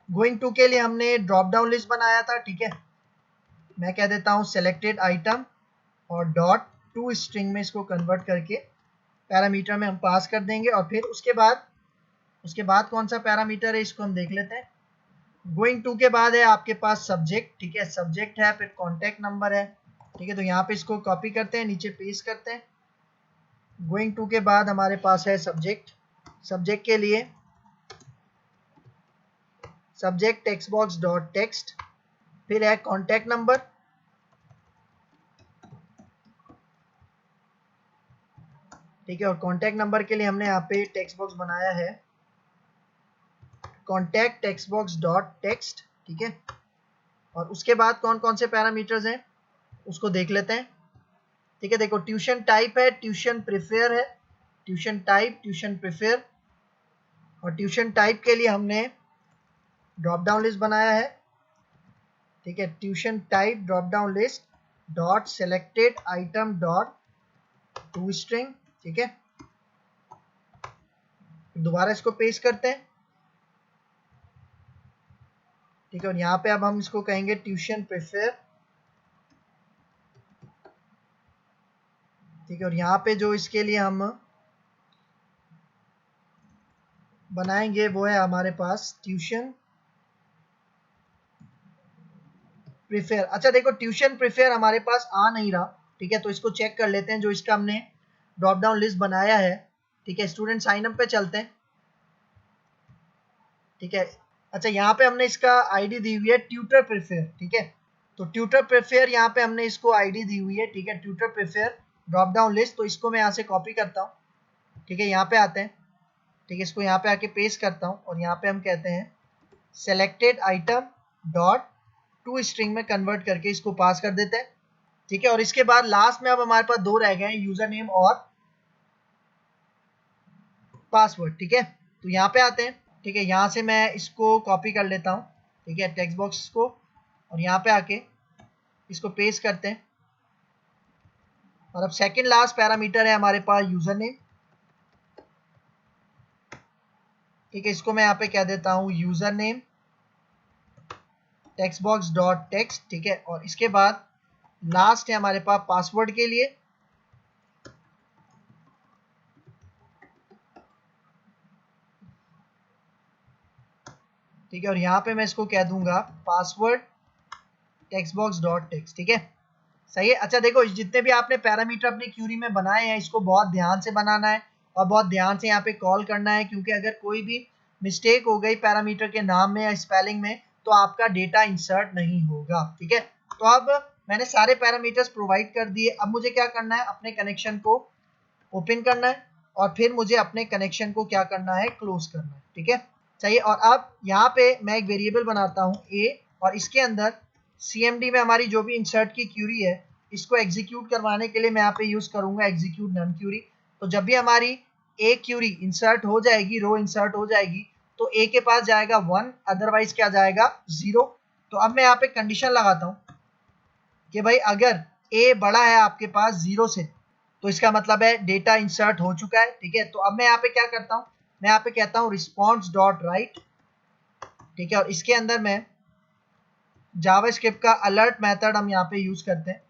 गोइंग टू के लिए हमने ड्रॉप डाउन लिस्ट बनाया था, ठीक है। मैं कह देता हूं सिलेक्टेड आइटम, और डॉट टू स्ट्रिंग में इसको कन्वर्ट करके पैरामीटर में हम पास कर देंगे। और फिर उसके बाद कौन सा पैरामीटर है इसको हम देख लेते हैं। गोइंग टू के बाद है आपके पास सब्जेक्ट, ठीक है। सब्जेक्ट है, फिर कॉन्टैक्ट नंबर है, ठीक है। तो यहाँ पे इसको कॉपी करते हैं, नीचे पेस्ट करते हैं। गोइंग टू के बाद हमारे पास है सब्जेक्ट, सब्जेक्ट के लिए subject text box dot text, फिर है कॉन्टैक्ट नंबर, ठीक है। और कॉन्टैक्ट नंबर के लिए हमने यहाँ पे टेक्स्ट बॉक्स बनाया है contact text box dot text, ठीक है। और उसके बाद कौन कौन से पैरामीटर्स हैं उसको देख लेते हैं, ठीक है। देखो ट्यूशन टाइप है, ट्यूशन प्रिफेयर है, ट्यूशन टाइप, ट्यूशन प्रिफेयर। और ट्यूशन टाइप के लिए हमने ड्रॉप डाउन लिस्ट बनाया है, ठीक है। Tuition type drop down list dot selected item dot to string, ठीक है। दोबारा इसको पेस्ट करते हैं, ठीक है। और यहाँ पे अब हम इसको कहेंगे ट्यूशन प्रिफेयर, ठीक है। और यहाँ पे जो इसके लिए हम बनाएंगे वो है हमारे पास ट्यूशन प्रिफेयर। अच्छा देखो ट्यूशन प्रिफेयर हमारे पास आ नहीं रहा, ठीक है। तो इसको चेक कर लेते हैं, जो इसका हमने ड्रॉप डाउन लिस्ट बनाया है, ठीक है। स्टूडेंट साइन अप पे चलते हैं, ठीक है। अच्छा यहाँ पे हमने इसका आईडी दी हुई है ट्यूटर प्रिफेयर, ठीक है। तो ट्यूटर प्रिफेयर यहाँ पे हमने इसको आईडी दी हुई है, ठीक है। Tutor prefer drop down list, तो इसको मैं यहाँ से कॉपी करता हूँ, ठीक है। यहाँ पे आते हैं, ठीक है। इसको यहाँ पे आके पेस्ट करता हूँ, और यहाँ पे हम कहते हैं selected item dot to string में कन्वर्ट करके इसको पास कर देते हैं, ठीक है। और इसके बाद लास्ट में अब हमारे पास दो रह गए हैं, यूजर नेम और पासवर्ड, ठीक है। तो यहाँ पे आते हैं, ठीक है। यहाँ से मैं इसको कॉपी कर लेता हूँ, ठीक है, टेक्स्ट बॉक्स को, और यहाँ पे आके इसको पेस्ट करते हैं। और अब सेकंड लास्ट पैरामीटर है हमारे पास यूजर नेम, ठीक है। इसको मैं यहाँ पे कह देता हूँ user name text box dot text, ठीक है। और इसके बाद लास्ट है हमारे पास पासवर्ड के लिए, ठीक है। और यहाँ पे मैं इसको कह दूंगा password text box dot text, ठीक है। सही है। अच्छा देखो जितने भी आपने पैरामीटर अपनी क्यूरी में बनाए हैं इसको बहुत ध्यान से बनाना है, और बहुत ध्यान से यहाँ पे कॉल करना है, क्योंकि अगर कोई भी मिस्टेक हो गई पैरामीटर के नाम में या स्पेलिंग में तो आपका डेटा इंसर्ट नहीं होगा, ठीक है। तो अब मैंने सारे पैरामीटर्स प्रोवाइड कर दिए, अब मुझे क्या करना है, अपने कनेक्शन को ओपन करना है, और फिर मुझे अपने कनेक्शन को क्या करना है, क्लोज करना है, ठीक है। चाहिए। और अब यहाँ पे मैं एक वेरिएबल बनाता हूँ ए, और इसके अंदर CMD में हमारी जो भी इंसर्ट की क्यूरी है इसको एग्जीक्यूट करवाने के लिए मैं यहाँ पे यूज करूंगा एग्जीक्यूट नन क्यूरी। तो जब भी हमारी ए क्यूरी इंसर्ट हो जाएगी, रो इंसर्ट हो जाएगी, तो ए के पास जाएगा 1, अदरवाइज क्या जाएगा 0। तो अब मैं यहाँ पे कंडीशन लगाता हूँ कि भाई अगर ए बड़ा है आपके पास 0 से तो इसका मतलब है डेटा इंसर्ट हो चुका है, ठीक है। तो अब मैं यहाँ पे क्या करता हूँ, मैं यहाँ पे कहता हूँ रिस्पॉन्स डॉट राइट, ठीक है, और इसके अंदर मैं जावास्क्रिप्ट का अलर्ट मेथड हम यहाँ पे यूज करते हैं,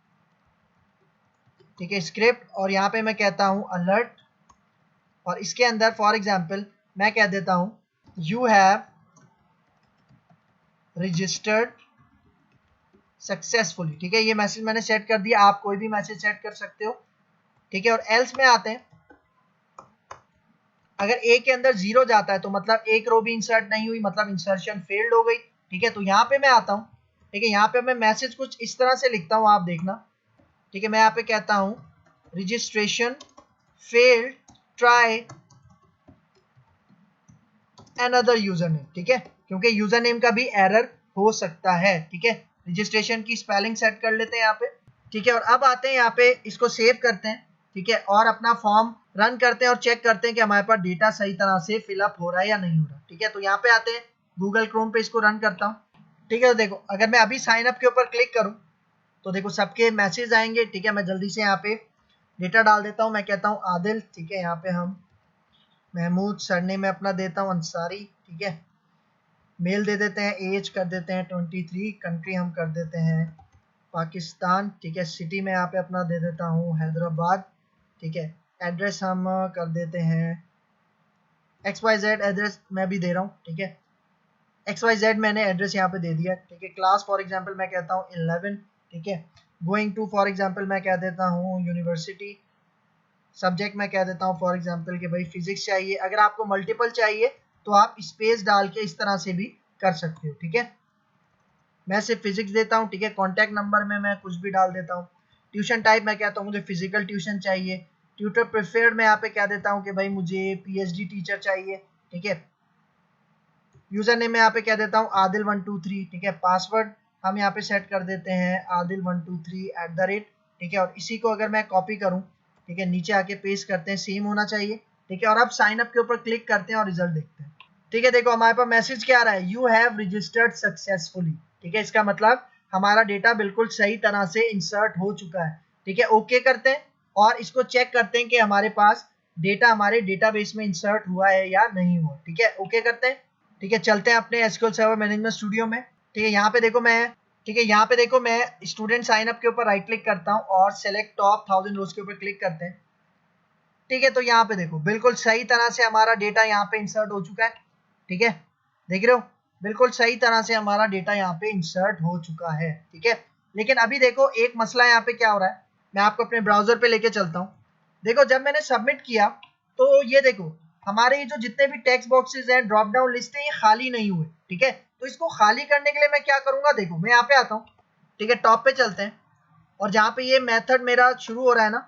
ठीक है, स्क्रिप्ट, और यहाँ पे मैं कहता हूँ अलर्ट, और इसके अंदर फॉर एग्जांपल मैं कह देता हूँ यू हैव रजिस्टर्ड सक्सेसफुली, ठीक है, ये मैसेज मैंने सेट कर दिया, आप कोई भी मैसेज सेट कर सकते हो, ठीक है। और एल्स में आते हैं, अगर ए के अंदर 0 जाता है तो मतलब एक रो भी इंसर्ट नहीं हुई, मतलब इंसर्शन फेल्ड हो गई, ठीक है। तो यहाँ पे मैं आता हूँ, ठीक है, यहाँ पे मैं मैसेज कुछ इस तरह से लिखता हूँ, आप देखना, ठीक है, मैं यहाँ पे कहता हूँ registration failed, try another user name, ठीक है, क्योंकि यूजर नेम का भी एरर हो सकता है, ठीक है। रजिस्ट्रेशन की स्पेलिंग सेट कर लेते हैं यहाँ पे, ठीक है, और अब आते हैं यहाँ पे, इसको सेव करते हैं, ठीक है, और अपना फॉर्म रन करते हैं और चेक करते हैं कि हमारे पास डेटा सही तरह से फिलअप हो रहा है या नहीं हो रहा, ठीक है। तो यहाँ पे आते हैं, गूगल क्रोम पे इसको रन करता हूँ, ठीक है। तो देखो अगर मैं अभी साइन अप के ऊपर क्लिक करूँ तो देखो सबके मैसेज आएंगे, ठीक है। मैं जल्दी से यहाँ पे डेटा डाल देता हूँ, मैं कहता हूँ आदिल, ठीक है, यहाँ पे हम महमूद, सरनेम में अपना देता हूँ अंसारी, ठीक है, मेल दे देते हैं, एज कर देते हैं 23, कंट्री हम कर देते हैं पाकिस्तान, ठीक है, सिटी में यहाँ पे अपना दे देता हूँ हैदराबाद, ठीक है, एड्रेस हम कर देते हैं XYZ, एड्रेस मैं भी दे रहा हूँ, ठीक है, XYZ मैंने एड्रेस यहाँ पे दे दिया, ठीक है। क्लास फॉर एग्जांपल मैं कहता हूँ 11, ठीक है। गोइंग टू फॉर एग्जांपल मैं कह देता हूँ यूनिवर्सिटी, सब्जेक्ट मैं कह देता हूँ फॉर एग्जांपल कि भाई फिजिक्स चाहिए। अगर आपको मल्टीपल चाहिए तो आप स्पेस डाल के इस तरह से भी कर सकते हो, ठीक है। मैं सिर्फ फिजिक्स देता हूँ, ठीक है। कॉन्टैक्ट नंबर में मैं कुछ भी डाल देता हूँ। ट्यूशन टाइप मैं कहता हूँ मुझे फिजिकल ट्यूशन चाहिए। ट्यूटर प्रेफर्ड मैं यहाँ पे कह देता हूँ कि भाई मुझे PhD टीचर चाहिए, ठीक है। यूजर नेम मैं यहाँ पे कह देता हूँ आदिल123, ठीक है। पासवर्ड हम यहाँ पे सेट कर देते हैं आदिल123 @ ठीक है। और इसी को अगर मैं कॉपी करूँ, ठीक है, नीचे आके पेस्ट करते हैं, सेम होना चाहिए, ठीक है। और अब साइन अप के ऊपर क्लिक करते हैं और रिजल्ट देखते हैं, ठीक है। देखो हमारे पास मैसेज क्या आ रहा है, यू हैव रजिस्टर्ड सक्सेसफुली, ठीक है। इसका मतलब हमारा डेटा बिल्कुल सही तरह से इंसर्ट हो चुका है, ठीक है। ओके करते हैं और इसको चेक करते हैं कि हमारे पास डेटा हमारे डेटाबेस में इंसर्ट हुआ है या नहीं हुआ, ठीक है। ओके करते हैं, ठीक है। चलते हैं अपने एसक्यूएल सर्वर मैनेजमेंट स्टूडियो में, ठीक है। यहाँ पे देखो मैं, ठीक है, यहाँ पे देखो मैं स्टूडेंट साइन अप के ऊपर राइट क्लिक करता हूँ और सेलेक्ट टॉप 1000 रोज के ऊपर क्लिक करते हैं, ठीक है। तो यहाँ पे देखो बिल्कुल सही तरह से हमारा डेटा यहाँ पे इंसर्ट हो चुका है, ठीक है, देख रहे हो, बिल्कुल सही तरह से हमारा डेटा यहाँ पे इंसर्ट हो चुका है, ठीक है। लेकिन अभी देखो एक मसला यहाँ पे क्या हो रहा है, मैं आपको अपने ब्राउजर पे लेके चलता हूँ। देखो जब मैंने सबमिट किया तो ये देखो हमारे जो जितने भी टेक्स्ट बॉक्सेस हैं, ड्रॉप डाउन लिस्ट है, ये खाली नहीं हुए, ठीक है। तो इसको खाली करने के लिए मैं क्या करूंगा, देखो मैं यहाँ पे आता हूँ, ठीक है, टॉप पे चलते हैं और जहाँ पे ये मेथड मेरा शुरू हो रहा है ना,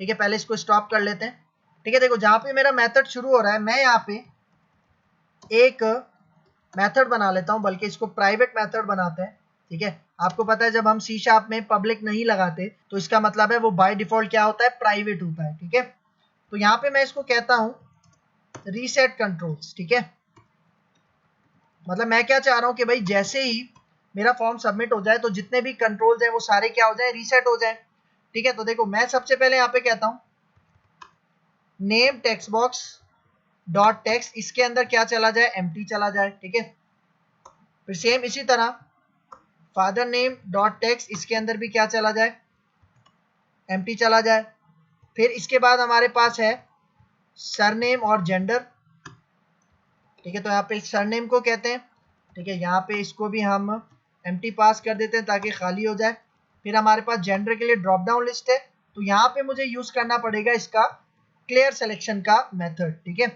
ठीक है, पहले इसको स्टॉप कर लेते हैं, ठीक है। देखो जहाँ पे मेरा मेथड शुरू हो रहा है, मैं यहाँ पे एक मेथड बना लेता हूँ, बल्कि इसको प्राइवेट मेथड बनाते हैं, ठीक है। आपको पता है जब हम सी शार्प में पब्लिक नहीं लगाते तो इसका मतलब है वो बाय डिफॉल्ट क्या होता है, प्राइवेट होता है, ठीक है। तो यहाँ पे मैं इसको कहता हूँ रीसेट कंट्रोल्स, ठीक है। मतलब मैं क्या चाह रहा हूँ कि भाई जैसे ही मेरा फॉर्म सबमिट हो जाए तो जितने भी कंट्रोल्स हैं वो सारे क्या हो जाए, रीसेट हो जाए, ठीक है। तो देखो मैं सबसे पहले यहाँ पे कहता हूँ name text box dot text, इसके अंदर क्या चला जाए, एम्प्टी चला जाए, ठीक है। फिर सेम इसी तरह फादर नेम डॉट टेक्स्ट, इसके अंदर भी क्या चला जाए, एम्प्टी चला जाए। फिर इसके बाद हमारे पास है सरनेम और जेंडर, ठीक है। तो यहाँ पे सरनेम को कहते हैं, ठीक है, यहाँ पे इसको भी हम एम्प्टी पास कर देते हैं ताकि खाली हो जाए। फिर हमारे पास जेंडर के लिए ड्रॉप डाउन लिस्ट है, तो यहाँ पे मुझे यूज करना पड़ेगा इसका क्लियर सिलेक्शन का मेथड, ठीक है।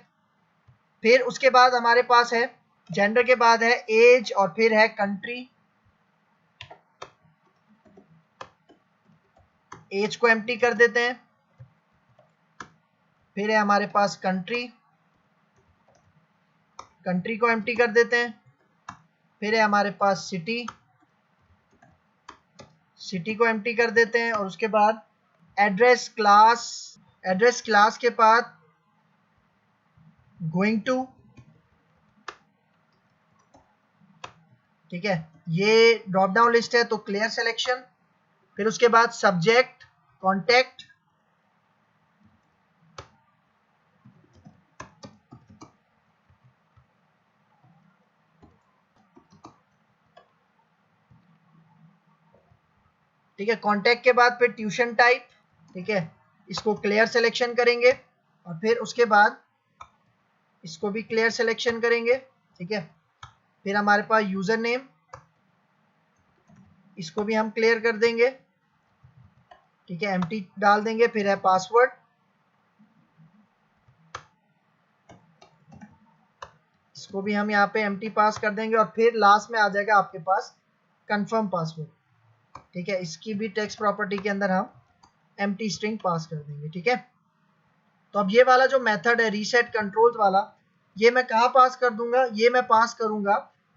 फिर उसके बाद हमारे पास है जेंडर के बाद है एज और फिर है कंट्री, एज को एम्प्टी कर देते हैं। फिर है हमारे पास कंट्री, कंट्री को एम्प्टी कर देते हैं। फिर है हमारे पास सिटी, सिटी को एम्प्टी कर देते हैं। और उसके बाद एड्रेस क्लास, एड्रेस क्लास के बाद गोइंग टू, ठीक है, ये ड्रॉप डाउन लिस्ट है तो क्लियर सिलेक्शन। फिर उसके बाद सब्जेक्ट, कॉन्टेक्ट, ठीक है। कांटेक्ट के बाद फिर ट्यूशन टाइप, ठीक है, इसको क्लियर सिलेक्शन करेंगे और फिर उसके बाद इसको भी क्लियर सिलेक्शन करेंगे, ठीक है। फिर हमारे पास यूजर नेम, इसको भी हम क्लियर कर देंगे, ठीक है, एम्प्टी डाल देंगे। फिर है पासवर्ड, इसको भी हम यहाँ पे एम्प्टी पास कर देंगे और फिर लास्ट में आ जाएगा आपके पास कंफर्म पासवर्ड, ठीक है। इसकी भी टेक्स्ट प्रॉपर्टी के अंदर हम एम्प्टी स्ट्रिंग पास कर देंगे, ठीक है। तो अब ये वाला जो मेथड है रीसेट कंट्रोल्स वाला, ये मैं कहाँ पास कर दूंगा, ये मैं पास करूंगा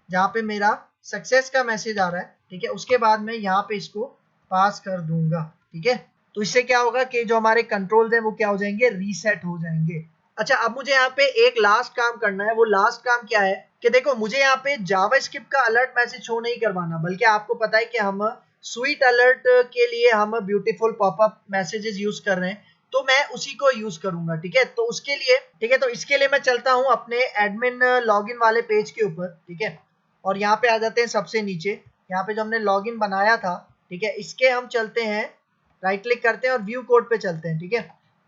जहाँ पे मेरा सक्सेस का मैसेज आ रहा है, ठीक है। उसके बाद मैं यहाँ पे इसको पास कर दूंगा, ठीक है। तो इससे क्या होगा कि जो हमारे कंट्रोल्स हैं वो क्या हो जाएंगे, रीसेट हो जाएंगे। अच्छा, अब मुझे यहाँ पे एक लास्ट काम करना है। वो लास्ट काम क्या है कि देखो, मुझे यहाँ पे जावास्क्रिप्ट का अलर्ट मैसेज शो नहीं करवाना, बल्कि आपको पता है कि हम स्वीट अलर्ट के लिए हम ब्यूटीफुल पॉपअप मैसेजेस यूज कर रहे हैं, तो मैं उसी को यूज करूंगा, ठीक है। तो उसके लिए, ठीक है, तो इसके लिए मैं चलता हूं अपने एडमिन लॉगिन वाले पेज के ऊपर, ठीक है। और यहाँ पे आ जाते हैं सबसे नीचे, यहाँ पे जो हमने लॉगिन बनाया था, ठीक है, इसके हम चलते हैं, राइट क्लिक करते हैं और व्यू कोड पे चलते हैं, ठीक है।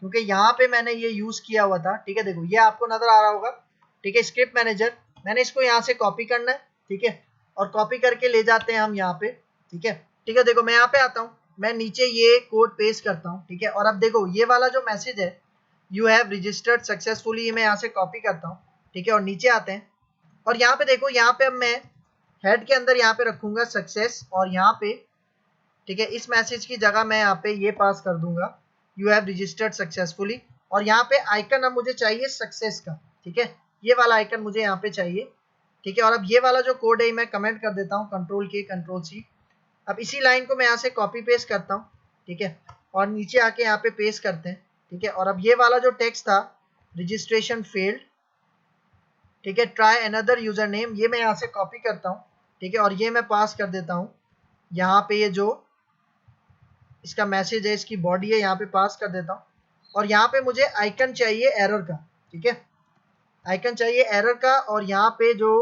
क्योंकि यहाँ पे मैंने ये यूज किया हुआ था, ठीक है। देखो ये आपको नजर आ रहा होगा, ठीक है, स्क्रिप्ट मैनेजर। मैंने इसको यहाँ से कॉपी करना है, ठीक है, और कॉपी करके ले जाते हैं हम यहाँ पे, ठीक है। ठीक है, देखो मैं यहाँ पे आता हूँ, मैं नीचे ये कोड पेस्ट करता हूँ, ठीक है। और अब देखो ये वाला जो मैसेज है, यू हैव रजिस्टर्ड सक्सेसफुली, ये मैं यहाँ से कॉपी करता हूँ, ठीक है। और नीचे आते हैं और यहाँ पे देखो, यहाँ पे अब मैं हेड के अंदर यहाँ पे रखूंगा सक्सेस, और यहाँ पे, ठीक है, इस मैसेज की जगह मैं यहाँ पे ये पास कर दूंगा, यू हैव रजिस्टर्ड सक्सेसफुली। और यहाँ पे आइकन अब मुझे चाहिए सक्सेस का, ठीक है, ये वाला आइकन मुझे यहाँ पे चाहिए, ठीक है। और अब ये वाला जो कोड है मैं कमेंट कर देता हूँ, Ctrl+K Ctrl+C। अब इसी लाइन को मैं यहाँ से कॉपी पेस्ट करता हूँ, ठीक है, और नीचे आके यहाँ पे पेस्ट करते हैं, ठीक है। और अब ये वाला जो टेक्स्ट था, रजिस्ट्रेशन फेल्ड, ठीक है, ट्राई अनदर यूजर नेम, ये मैं यहाँ से कॉपी करता हूँ, ठीक है, और ये मैं पास कर देता हूँ यहाँ पे। ये जो इसका मैसेज है, इसकी बॉडी है, यहाँ पे पास कर देता हूँ। और यहाँ पे मुझे आइकन चाहिए एरर का, ठीक है, आइकन चाहिए एरर का। और यहाँ पे जो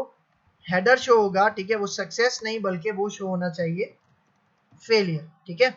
हेडर शो होगा, ठीक है, वो सक्सेस नहीं बल्कि वो शो होना चाहिए फेलियर, ठीक है।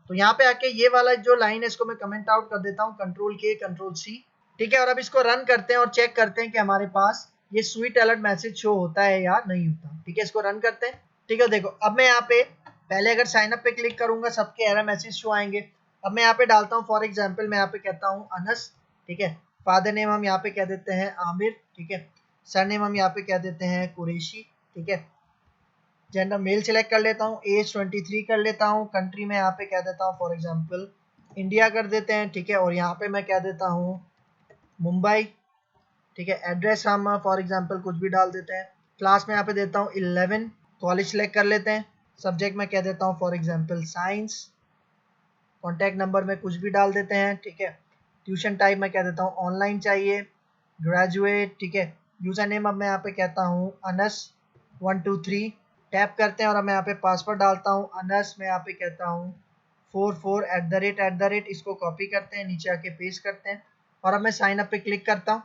तो यहाँ पे आके ये वाला जो लाइन है इसको मैं कमेंट आउट कर देता हूँ, Ctrl+K Ctrl+C, ठीक है। और अब इसको रन करते हैं और चेक करते हैं कि हमारे पास ये स्वीट अलर्ट मैसेज शो होता है या नहीं होता, ठीक है। इसको रन करते हैं, ठीक है। देखो अब मैं यहाँ पे पहले अगर साइन अप पे क्लिक करूंगा, सबके एरर मैसेज शो आएंगे। अब मैं यहाँ पे डालता हूँ, फॉर एग्जाम्पल मैं यहाँ पे कहता हूँ अनस, ठीक है। फादर नेम हम यहाँ पे कह देते हैं आमिर, ठीक है। सर नेम हम यहाँ पे कह देते हैं कुरैशी, ठीक है। जेंडर मेल सिलेक्ट कर लेता हूँ, एज 23 कर लेता हूँ, कंट्री में यहाँ पे कह देता हूँ फॉर एग्जांपल इंडिया कर देते हैं, ठीक है। और यहाँ पे मैं कह देता हूँ मुंबई, ठीक है। एड्रेस हम फॉर एग्जांपल कुछ भी डाल देते हैं। क्लास में यहाँ पे देता हूँ 11, कॉलेज सिलेक्ट कर लेते हैं। सब्जेक्ट में कह देता हूँ for example science. Contact number में कुछ भी डाल देते हैं, ठीक है। ट्यूशन टाइप में कह देता हूँ ऑनलाइन चाहिए, ग्रेजुएट, ठीक है। यूजर नेम अब मैं यहाँ पे कहता हूँ अनस 123, टैप करते हैं। और अब मैं यहाँ पे पासवर्ड डालता हूँ अनस, मैं यहाँ पे कहता हूँ 44 @ इसको कॉपी करते हैं, नीचे आके पेस्ट करते हैं। और अब मैं साइन अप पे क्लिक करता हूँ।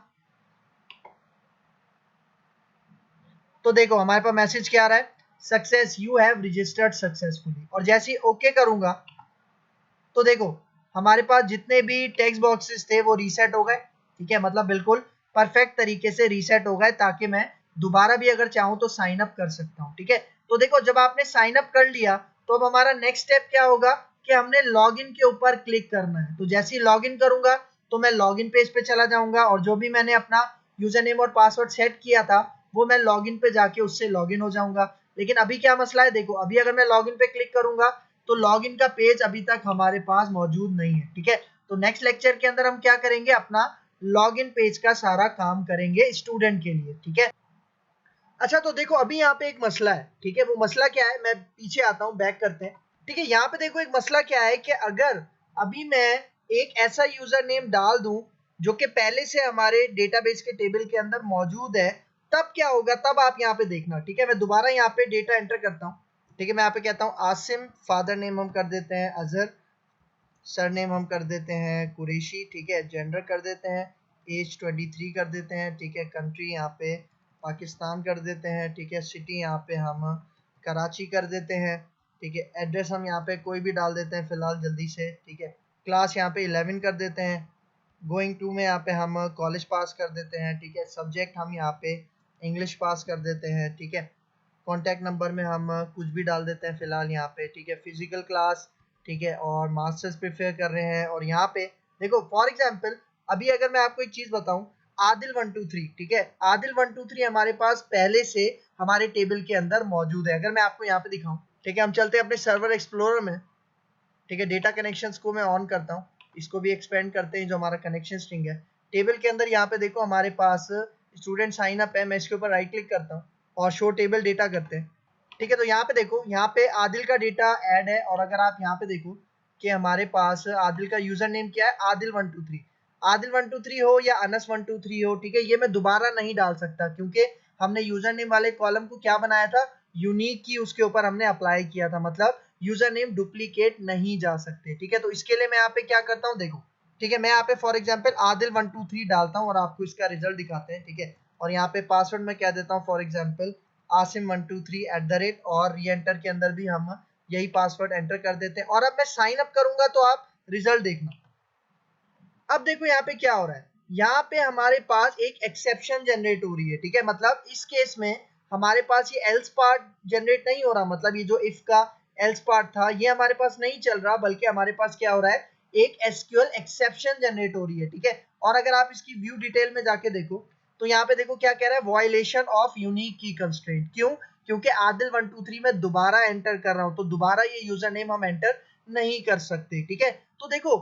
तो देखो हमारे पास मैसेज क्या आ रहा है, success, you have registered successfully. और जैसे ही ओके करूंगा तो देखो हमारे पास जितने भी टेक्स्ट बॉक्सेस थे वो रीसेट हो गए, ठीक है। मतलब बिल्कुल परफेक्ट तरीके से रीसेट हो गए, ताकि मैं दोबारा भी अगर चाहूँ तो साइन अप कर सकता हूँ, ठीक है। तो देखो जब आपने साइन अप कर लिया तो अब हमारा नेक्स्ट स्टेप क्या होगा कि हमने लॉगिन के ऊपर क्लिक करना है। तो जैसे ही लॉगिन करूंगा तो मैं लॉगिन पेज पे चला जाऊंगा, और जो भी मैंने अपना यूजर नेम और पासवर्ड सेट किया था वो मैं लॉगिन पे जाके उससे लॉगिन हो जाऊंगा। लेकिन अभी क्या मसला है, देखो अभी अगर मैं लॉगिन पे क्लिक करूंगा तो लॉगिन का पेज अभी तक हमारे पास मौजूद नहीं है, ठीक है। तो नेक्स्ट लेक्चर के अंदर हम क्या करेंगे, अपना लॉगिन पेज का सारा काम करेंगे स्टूडेंट के लिए, ठीक है। अच्छा, तो देखो अभी यहाँ पे एक मसला है, ठीक है। वो मसला क्या है, मैं पीछे आता हूँ, बैक करते हैं, ठीक है। यहाँ पे देखो एक मसला क्या है कि अगर अभी मैं एक ऐसा यूजर नेम डाल दूं जो कि पहले से हमारे डेटाबेस के टेबल के अंदर मौजूद है, तब क्या होगा, तब आप यहाँ पे देखना, ठीक है। मैं दोबारा यहाँ पे डेटा एंटर करता हूँ, ठीक है। मैं यहाँ पे कहता हूँ आसिम, फादर नेम हम कर देते हैं अजहर, सर नेम हम कर देते हैं कुरैशी, ठीक है। जेंडर कर देते हैं एज 23 कर देते हैं, ठीक है। कंट्री यहाँ पे पाकिस्तान कर देते हैं, ठीक है। सिटी यहाँ पे हम कराची कर देते हैं, ठीक है। एड्रेस हम यहाँ पे कोई भी डाल देते हैं फिलहाल जल्दी से, ठीक है। क्लास यहाँ पे 11 कर देते हैं। गोइंग टू में यहाँ पे हम कॉलेज पास कर देते हैं, ठीक है। सब्जेक्ट हम यहाँ पे इंग्लिश पास कर देते हैं, ठीक है। कॉन्टैक्ट नंबर में हम कुछ भी डाल देते हैं फिलहाल यहाँ पे, ठीक है। फिजिकल क्लास, ठीक है, और मास्टर्स प्रिपेयर कर रहे हैं। और यहाँ पे देखो फॉर एग्जाम्पल अभी अगर मैं आपको एक चीज बताऊं, आदिल 123, ठीक है, आदिल 123 हमारे पास पहले से हमारे टेबल के अंदर मौजूद है। अगर मैं आपको यहाँ पे दिखाऊं, ठीक है, हम चलते हैं अपने सर्वर एक्सप्लोरर में, ठीक है। डेटा कनेक्शंस को मैं ऑन करता हूँ, इसको भी एक्सपेंड करते हैं जो हमारा कनेक्शन स्ट्रिंग है। टेबल के अंदर यहाँ पे देखो हमारे पास स्टूडेंट साइन अप है, मैं इसके ऊपर राइट क्लिक करता हूँ और शो टेबल डेटा करते हैं, ठीक है। तो यहाँ पे देखो यहाँ पे आदिल का डेटा ऐड है। और अगर आप यहाँ पे देखो कि हमारे पास आदिल का यूजर नेम क्या है, आदिल 123, आदिल 123 हो या अनस 123 हो, ठीक है, ये मैं दोबारा नहीं डाल सकता क्योंकि हमने यूजर नेम वाले कॉलम को क्या बनाया था, यूनिक की उसके ऊपर हमने अप्लाई किया था, मतलब यूजर नेम डुप्लीकेट नहीं जा सकते, ठीक है। तो इसके लिए मैं यहाँ पे क्या करता हूँ देखो, ठीक है, मैं यहाँ पे फॉर एग्जांपल आदिल 123 डालता हूँ और आपको इसका रिजल्ट दिखाते हैं, ठीक है। और यहाँ पे पासवर्ड में क्या देता हूँ, फॉर एग्जांपल आसिम 123 @ और री एंटर के अंदर भी हम यही पासवर्ड एंटर कर देते हैं। और अब मैं साइन अप करूंगा तो आप रिजल्ट देखना। अब देखो यहाँ पे क्या हो रहा है, यहाँ पे हमारे पास एक एक्सेप्शन जनरेट हो रही है, ठीक है। मतलब इस केस में हमारे पास ये एल्स पार्ट जनरेट नहीं हो रहा, मतलब ये जो इफ का एल्स पार्ट था ये हमारे पास नहीं चल रहा, बल्कि हमारे पास क्या हो रहा है, एक एसक्यूएल एक्सेप्शन जनरेट हो रही है, ठीक है। और अगर आप इसकी व्यू डिटेल में जाके देखो तो यहाँ पे देखो क्या कह रहा है, वायलेशन ऑफ यूनिक की कंस्ट्रेंट। क्यों? क्योंकि आदिल 123 में दोबारा एंटर कर रहा हूं तो दोबारा ये यूजर नेम हम एंटर नहीं कर सकते, ठीक है। तो देखो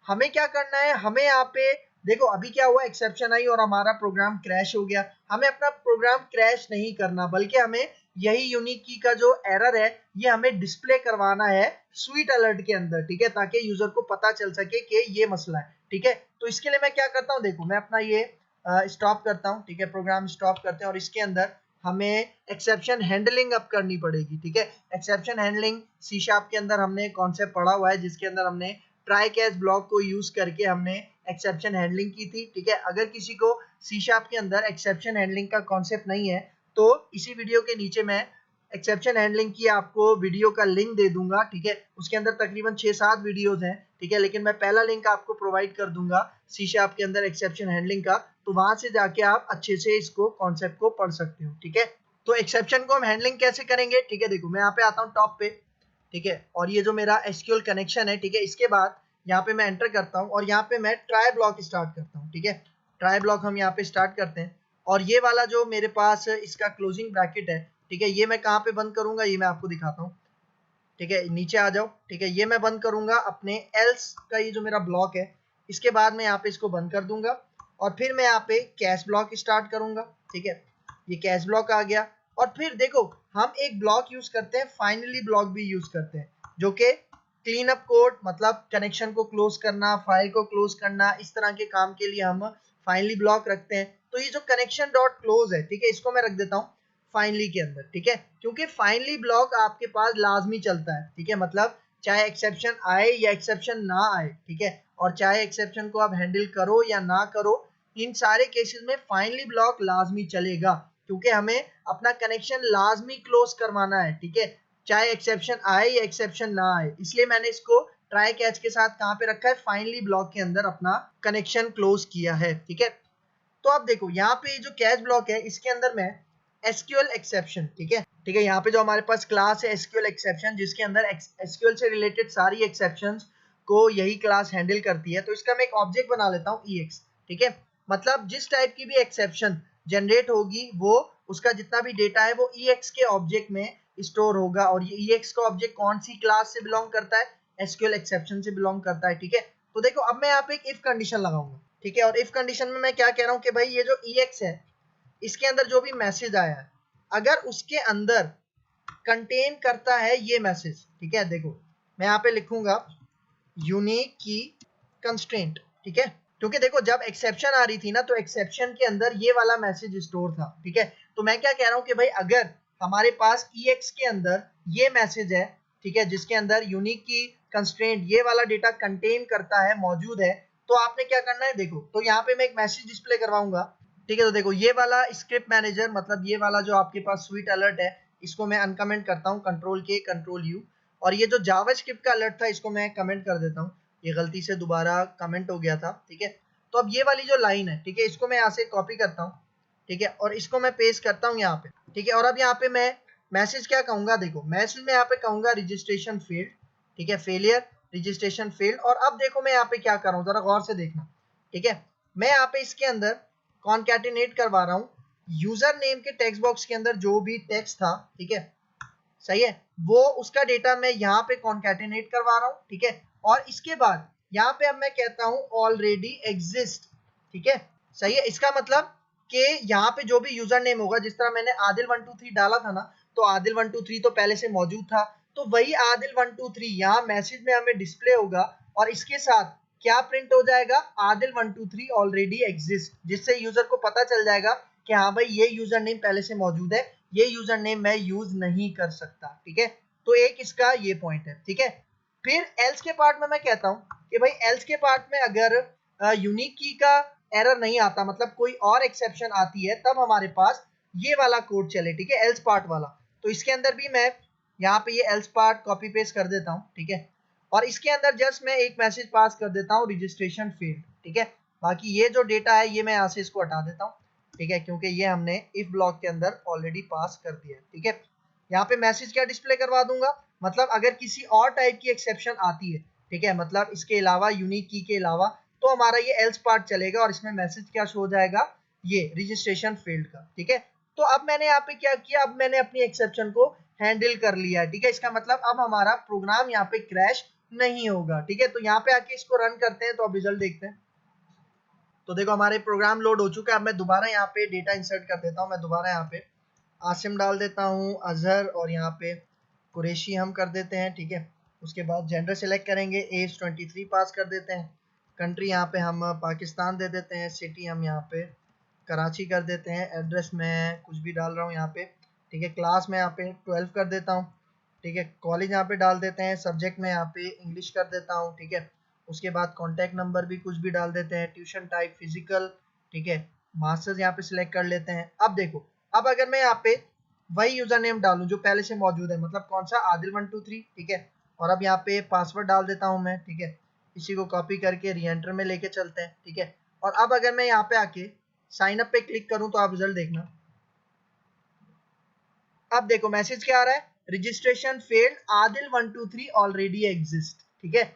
हमें क्या करना है, हमें यहाँ पे देखो अभी क्या हुआ, एक्सेप्शन आई और हमारा प्रोग्राम क्रैश हो गया। हमें अपना प्रोग्राम क्रैश नहीं करना, बल्कि हमें यही यूनिक की का जो एरर है ये हमें डिस्प्ले करवाना है स्वीट अलर्ट के अंदर, ठीक है, ताकि यूजर को पता चल सके कि ये मसला है, ठीक है। तो इसके लिए मैं क्या करता हूँ, देखो मैं अपना ये स्टॉप करता हूँ, ठीक है, प्रोग्राम स्टॉप करते हैं और इसके अंदर हमें एक्सेप्शन हैंडलिंग अप करनी पड़ेगी, ठीक है। एक्सेप्शन हैंडलिंग सी शार्प के अंदर हमने कॉन्सेप्ट पढ़ा हुआ है, जिसके अंदर हमने ट्राई कैच ब्लॉक को यूज करके हमने एक्सेप्शन हैंडलिंग की थी, ठीक है। अगर किसी को सी शार्प के अंदर एक्सेप्शन हैंडलिंग का कॉन्सेप्ट नहीं है तो इसी वीडियो के नीचे मैं एक्सेप्शन हैंडलिंग की आपको वीडियो का लिंक दे दूंगा, ठीक है। उसके अंदर तकरीबन 6-7 वीडियोस हैं, ठीक है, लेकिन मैं पहला लिंक आपको प्रोवाइड कर दूंगा सी शार्प के अंदर एक्सेप्शन हैंडलिंग का, तो वहां से जाके आप अच्छे से इसको कॉन्सेप्ट को पढ़ सकते हो, ठीक है। तो एक्सेप्शन को हम हैंडलिंग कैसे करेंगे, ठीक है, देखो मैं यहाँ पे आता हूँ टॉप पे, ठीक है, और ये जो मेरा एसक्यूएल कनेक्शन है, ठीक है, इसके बाद यहाँ पे मैं एंटर करता हूँ और यहाँ पे मैं ट्राई ब्लॉक स्टार्ट करता हूँ, ठीक है। ट्राई ब्लॉक हम यहाँ पे स्टार्ट करते हैं और ये वाला जो मेरे पास इसका क्लोजिंग ब्रैकेट है, ठीक है, ये मैं कहाँ पे बंद करूंगा ये मैं आपको दिखाता हूँ, ठीक है। नीचे आ जाओ, ठीक है, ये मैं बंद करूंगा अपने एल्स का ये जो मेरा ब्लॉक है, इसके बाद मैं यहाँ पे इसको बंद कर दूंगा और फिर मैं यहाँ पे कैश ब्लॉक स्टार्ट करूंगा, ठीक है। ये कैश ब्लॉक आ गया और फिर देखो हम एक ब्लॉक यूज करते हैं, फाइनली ब्लॉक भी यूज करते हैं, जो कि क्लीन अप कोड, मतलब कनेक्शन को क्लोज करना, फाइल को क्लोज करना, इस तरह के काम के लिए हम फाइनली ब्लॉक रखते हैं। तो ये जो कनेक्शन डॉट क्लोज है, ठीक है, इसको मैं रख देता हूँ फाइनली के अंदर, ठीक है, क्योंकि फाइनली ब्लॉक आपके पास लाजमी चलता है, ठीक है, मतलब चाहे एक्सेप्शन आए या एक्सेप्शन ना आए, ठीक है, और चाहे एक्सेप्शन को आप हैंडल करो या ना करो, इन सारे केसेस में फाइनली ब्लॉक लाजमी चलेगा, क्योंकि हमें अपना कनेक्शन लाजमी क्लोज करवाना है, ठीक है, चाहे एक्सेप्शन आए या एक्सेप्शन ना आए। इसलिए मैंने इसको ट्राई कैच के साथ कहाँ पे रखा है, फाइनली ब्लॉक के अंदर अपना कनेक्शन क्लोज किया है, ठीक है। तो अब देखो यहाँ पे जो कैच ब्लॉक है इसके अंदर मैं एसक्यूएल एक्सेप्शन, ठीक है, यहाँ पे जो हमारे पास क्लास है एसक्यूएल एक्सेप्शन, जिसके अंदर एसक्यूएल से रिलेटेड सारी एक्सेप्शंस को यही क्लास हैंडल करती है। तो इसका मैं एक ऑब्जेक्ट बना लेता हूँ EX, ठीक है, मतलब जिस टाइप की भी एक्सेप्शन जनरेट होगी वो उसका जितना भी डेटा है वो EX के ऑब्जेक्ट में स्टोर होगा। और ये EX का ऑब्जेक्ट कौन सी क्लास से बिलोंग करता है, एसक्यूएल एक्सेप्शन से बिलोंग करता है, ठीक है। तो देखो अब मैं यहाँ पे एक इफ कंडीशन लगाऊंगा, ठीक है, और इफ कंडीशन में मैं क्या कह रहा हूँ कि भाई ये जो EX है इसके अंदर जो भी मैसेज आया है अगर उसके अंदर कंटेन करता है ये मैसेज, ठीक है, देखो मैं यहाँ पे लिखूंगा यूनिक की कंस्ट्रेंट, ठीक है, क्योंकि देखो जब एक्सेप्शन आ रही थी ना तो एक्सेप्शन के अंदर ये वाला मैसेज स्टोर था, ठीक है। तो मैं क्या कह रहा हूँ कि भाई अगर हमारे पास EX के अंदर ये मैसेज है, ठीक है, जिसके अंदर यूनिक की कंस्ट्रेंट ये वाला डेटा कंटेन करता है, मौजूद है, तो आपने क्या करना है, देखो तो यहाँ पे मैं एक मैसेज डिस्प्ले करवाऊंगा, ठीक है। तो देखो ये वाला स्क्रिप्ट मैनेजर, मतलब ये वाला जो आपके पास स्वीट अलर्ट है, इसको मैं अनकमेंट करता हूँ, कंट्रोल के कंट्रोल U, और ये जो जावास्क्रिप्ट का अलर्ट था इसको मैं कमेंट कर देता हूँ, ये गलती से दोबारा कमेंट हो गया था, ठीक है। तो अब ये वाली जो लाइन है, ठीक है, इसको मैं यहाँ से कॉपी करता हूँ, ठीक है, और इसको मैं पेस्ट करता हूँ यहाँ पे, ठीक है। और अब यहाँ पे मैं मैसेज क्या कहूंगा, देखो मैसेज में यहाँ पे कहूंगा रजिस्ट्रेशन फेल्ड, ठीक है, फेलियर रजिस्ट्रेशन फेल्ड। और अब देखो मैं यहाँ पे क्या कर रहा हूँ, जरा गौर से देखना, ठीक है। मैं यहाँ पे इसके अंदर कॉन्कैटिनेट करवा रहा हूँ यूजर नेम के टेक्स्ट बॉक्स के अंदर जो भी टेक्स्ट था, ठीक है, सही है, वो उसका डेटा मैं यहाँ पे कॉन्कैटिनेट करवा रहा हूँ, ठीक है। और इसके बाद यहाँ पे अब मैं कहता हूँ ऑलरेडी एग्जिस्ट, ठीक है, सही है। इसका मतलब कि यहाँ पे जो भी यूजर नेम होगा, जिस तरह मैंने आदिल123 डाला था ना, तो आदिल123 तो पहले से मौजूद था, तो वही आदिल123 यहाँ मैसेज में हमें डिस्प्ले होगा और इसके साथ क्या प्रिंट हो जाएगा, आदिल123 ऑलरेडी एग्जिस्ट, जिससे यूजर को पता चल जाएगा कि हाँ भाई ये यूजर नेम पहले से मौजूद है, ये यूजर नेम मैं यूज नहीं कर सकता, ठीक है। तो एक इसका ये पॉइंट है, ठीक है। फिर एल्स के पार्ट में मैं कहता हूँ कि भाई एल्स के पार्ट में अगर यूनिक की का एरर नहीं आता, मतलब कोई और एक्सेप्शन आती है, तब हमारे पास ये वाला कोड चले, ठीक है, एल्स पार्ट वाला। तो इसके अंदर भी मैं यहाँ पे ये एल्स पार्ट कॉपी पेस्ट कर देता हूँ, ठीक है। और इसके अंदर जस्ट मैं एक मैसेज पास कर देता हूँ रजिस्ट्रेशन फेल्ड, ठीक है। बाकी ये जो डेटा है ये मैं यहाँ से इसको हटा देता हूँ, ठीक है, क्योंकि ये हमने इफ ब्लॉक के अंदर ऑलरेडी पास कर दिया है, ठीक है। यहाँ पे मैसेज क्या डिस्प्ले करवा दूंगा, मतलब अगर किसी और टाइप की एक्सेप्शन आती है, ठीक है, मतलब इसके अलावा यूनिक की के अलावा, तो हमारा ये एल्स पार्ट चलेगा और इसमें मैसेज क्या शो हो जाएगा, ये रजिस्ट्रेशन फेल्ड का, ठीक है। तो अब मैंने यहाँ पे क्या किया, अब मैंने अपनी एक्सेप्शन को हैंडल कर लिया है, ठीक है। इसका मतलब अब हमारा प्रोग्राम यहाँ पे क्रैश नहीं होगा, ठीक है। तो यहाँ पे आके इसको रन करते हैं, तो अब रिजल्ट देखते हैं। तो देखो हमारे प्रोग्राम लोड हो चुका है। अब मैं दोबारा यहाँ पे डेटा इंसर्ट कर देता हूँ, मैं दोबारा यहाँ पे आसिम डाल देता हूँ, अजहर, और यहाँ पे कुरैशी हम कर देते हैं, ठीक है। उसके बाद जेंडर सेलेक्ट करेंगे, एज 23 पास कर देते हैं, कंट्री यहाँ पे हम पाकिस्तान दे देते हैं, सिटी हम यहाँ पे कराची कर देते हैं, एड्रेस मैं कुछ भी डाल रहा हूँ यहाँ पे, ठीक है। क्लास में यहाँ पे 12 कर देता हूँ, ठीक है। कॉलेज यहाँ पे डाल देते हैं, सब्जेक्ट में यहाँ पे इंग्लिश कर देता हूँ, ठीक है। उसके बाद कॉन्टैक्ट नंबर भी कुछ भी डाल देते हैं, ट्यूशन टाइप फिजिकल, ठीक है। मास्टर्स यहाँ पे सिलेक्ट कर लेते हैं। अब देखो, अब अगर मैं यहाँ पे वही यूजर नेम डालूं जो पहले से मौजूद है, मतलब कौन सा, आदिल123, ठीक है। और अब यहाँ पे पासवर्ड डाल देता हूँ मैं, ठीक है। इसी को कॉपी करके री एंटर में लेके चलते हैं, ठीक है। और अब अगर मैं यहाँ पे आके साइन अप पे क्लिक करूं तो आप रिजल्ट देखना। अब देखो मैसेज क्या आ रहा है, रजिस्ट्रेशन फेल्ड, आदिल123 ऑलरेडी एग्जिस्ट, ठीक है।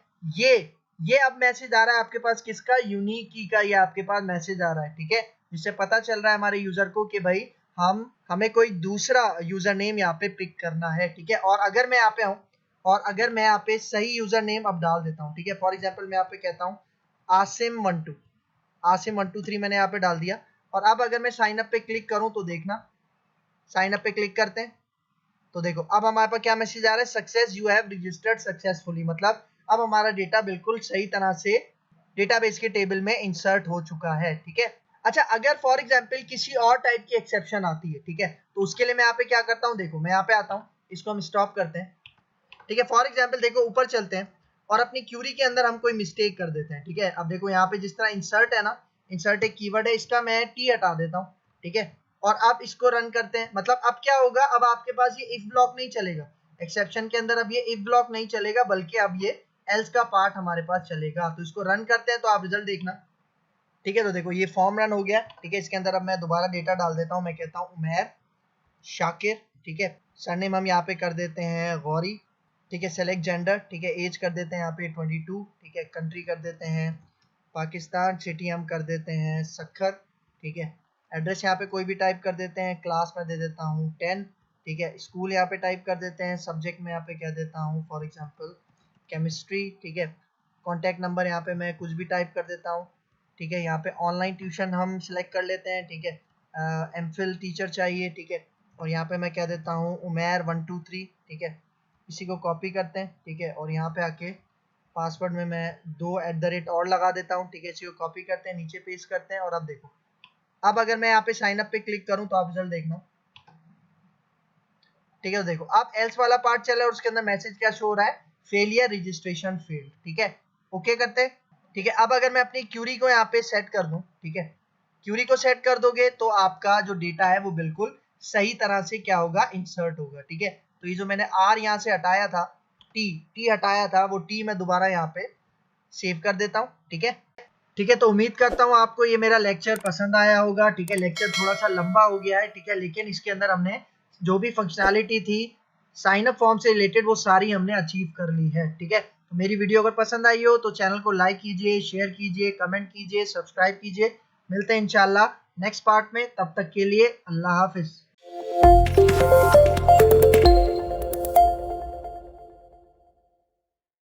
ये अब मैसेज आ रहा है आपके पास किसका, यूनिक की का, ये आपके पास मैसेज आ रहा है, ठीक है। जिससे पता चल रहा है हमारे यूजर को कि भाई हमें कोई दूसरा यूजर नेम यहाँ पे पिक करना है, ठीक है। और अगर मैं यहाँ पे आऊँ और अगर मैं यहाँ पे सही यूजर नेम अब डाल देता हूँ, ठीक है, फॉर एग्जाम्पल मैं यहाँ पे कहता हूँ आसिम123 मैंने यहाँ पे डाल दिया। और अब अगर मैं साइन अप पे क्लिक करूं तो देखना, साइन अप पे क्लिक करते हैं तो देखो अब हमारे पास क्या मैसेज आ रहा है, success, you have registered successfully, मतलब अब हमारा डेटा बिल्कुल सही तरह से डेटाबेस के टेबल में इंसर्ट हो चुका है, ठीक है। अच्छा, अगर फॉर एग्जांपल किसी और टाइप की एक्सेप्शन आती है, ठीक है, तो उसके लिए मैं यहाँ पे क्या करता हूँ, देखो मैं यहाँ पे आता हूँ, इसको हम स्टॉप करते हैं, ठीक है। फॉर एग्जाम्पल देखो ऊपर चलते हैं और अपनी क्यूरी के अंदर हम कोई मिस्टेक कर देते हैं, ठीक है। अब देखो यहाँ पे जिस तरह इंसर्ट है ना, इंसर्ट एक कीवर्ड है, इसका मैं टी हटा देता हूँ, ठीक है। और अब इसको रन करते हैं, मतलब अब क्या होगा, अब आपके पास ये इफ ब्लॉक नहीं चलेगा, एक्सेप्शन के अंदर अब ये इफ ब्लॉक नहीं चलेगा, बल्कि अब ये एल्स का पार्ट हमारे पास चलेगा। तो इसको रन करते हैं तो आप रिजल्ट देखना, ठीक है। तो देखो ये फॉर्म रन हो गया, ठीक है। इसके अंदर अब मैं दोबारा डेटा डाल देता हूँ, मैं कहता हूँ उमैर शाकिर, ठीक है। सरनेम हम यहाँ पे कर देते हैं गौरी, ठीक है। सेलेक्ट जेंडर, ठीक है, एज कर देते हैं यहाँ पे 22, ठीक है। कंट्री कर देते हैं पाकिस्तान, सिटी हम कर देते हैं सक्खर, ठीक है। एड्रेस यहाँ पे कोई भी टाइप कर देते हैं, क्लास में दे देता हूँ 10, ठीक है। स्कूल यहाँ पे टाइप कर देते हैं, सब्जेक्ट में यहाँ पे कह देता हूँ फॉर एग्जांपल केमिस्ट्री, ठीक है। कॉन्टैक्ट नंबर यहाँ पे मैं कुछ भी टाइप कर देता हूँ, ठीक है। यहाँ पे ऑनलाइन ट्यूशन हम सिलेक्ट कर लेते हैं, ठीक है। एमफिल टीचर चाहिए, ठीक है। और यहाँ पे मैं कह देता हूँ उमैर123, ठीक है। इसी को कॉपी करते हैं, ठीक है। और यहाँ पे आके पासवर्ड में मैं 2 और लगा देता हूँ, ठीक है। इसी को कॉपी करते हैं, नीचे पेस्ट करते हैं। और अब देखो, अब अगर मैं यहाँ पे साइन अप पे क्लिक करूँ तो आप रिजल्ट देखना, ठीक है। तो देखो अब एल्स वाला पार्ट चला और उसके अंदर मैसेज क्या शो हो रहा है, फेलियर रजिस्ट्रेशन फेल्ड, ठीक है। ओके करते हैं, ठीक है। अब अगर मैं अपनी क्यूरी को यहाँ पे सेट कर दूं, ठीक है, क्यूरी को सेट कर दोगे तो आपका जो डेटा है वो बिल्कुल सही तरह से क्या होगा, इंसर्ट होगा, ठीक है। तो ये जो मैंने आर यहाँ से हटाया था, टी हटाया था वो टी मैं दोबारा यहाँ पे सेव कर देता हूँ। ठीक है, ठीक है। तो उम्मीद करता हूँ आपको ये मेरा लेक्चर पसंद आया होगा। ठीक है, लेक्चर थोड़ा सा लंबा हो गया है, ठीक है, लेकिन इसके अंदर हमने जो भी फंक्शनैलिटी थी साइन अप फॉर्म से रिलेटेड वो सारी हमने अचीव कर ली है। ठीक है, तो मेरी वीडियो अगर पसंद आई हो तो चैनल को लाइक कीजिए, शेयर कीजिए, कमेंट कीजिए, सब्सक्राइब कीजिए। मिलते हैं इंशाल्लाह नेक्स्ट पार्ट में, तब तक के लिए अल्लाह हाफिज।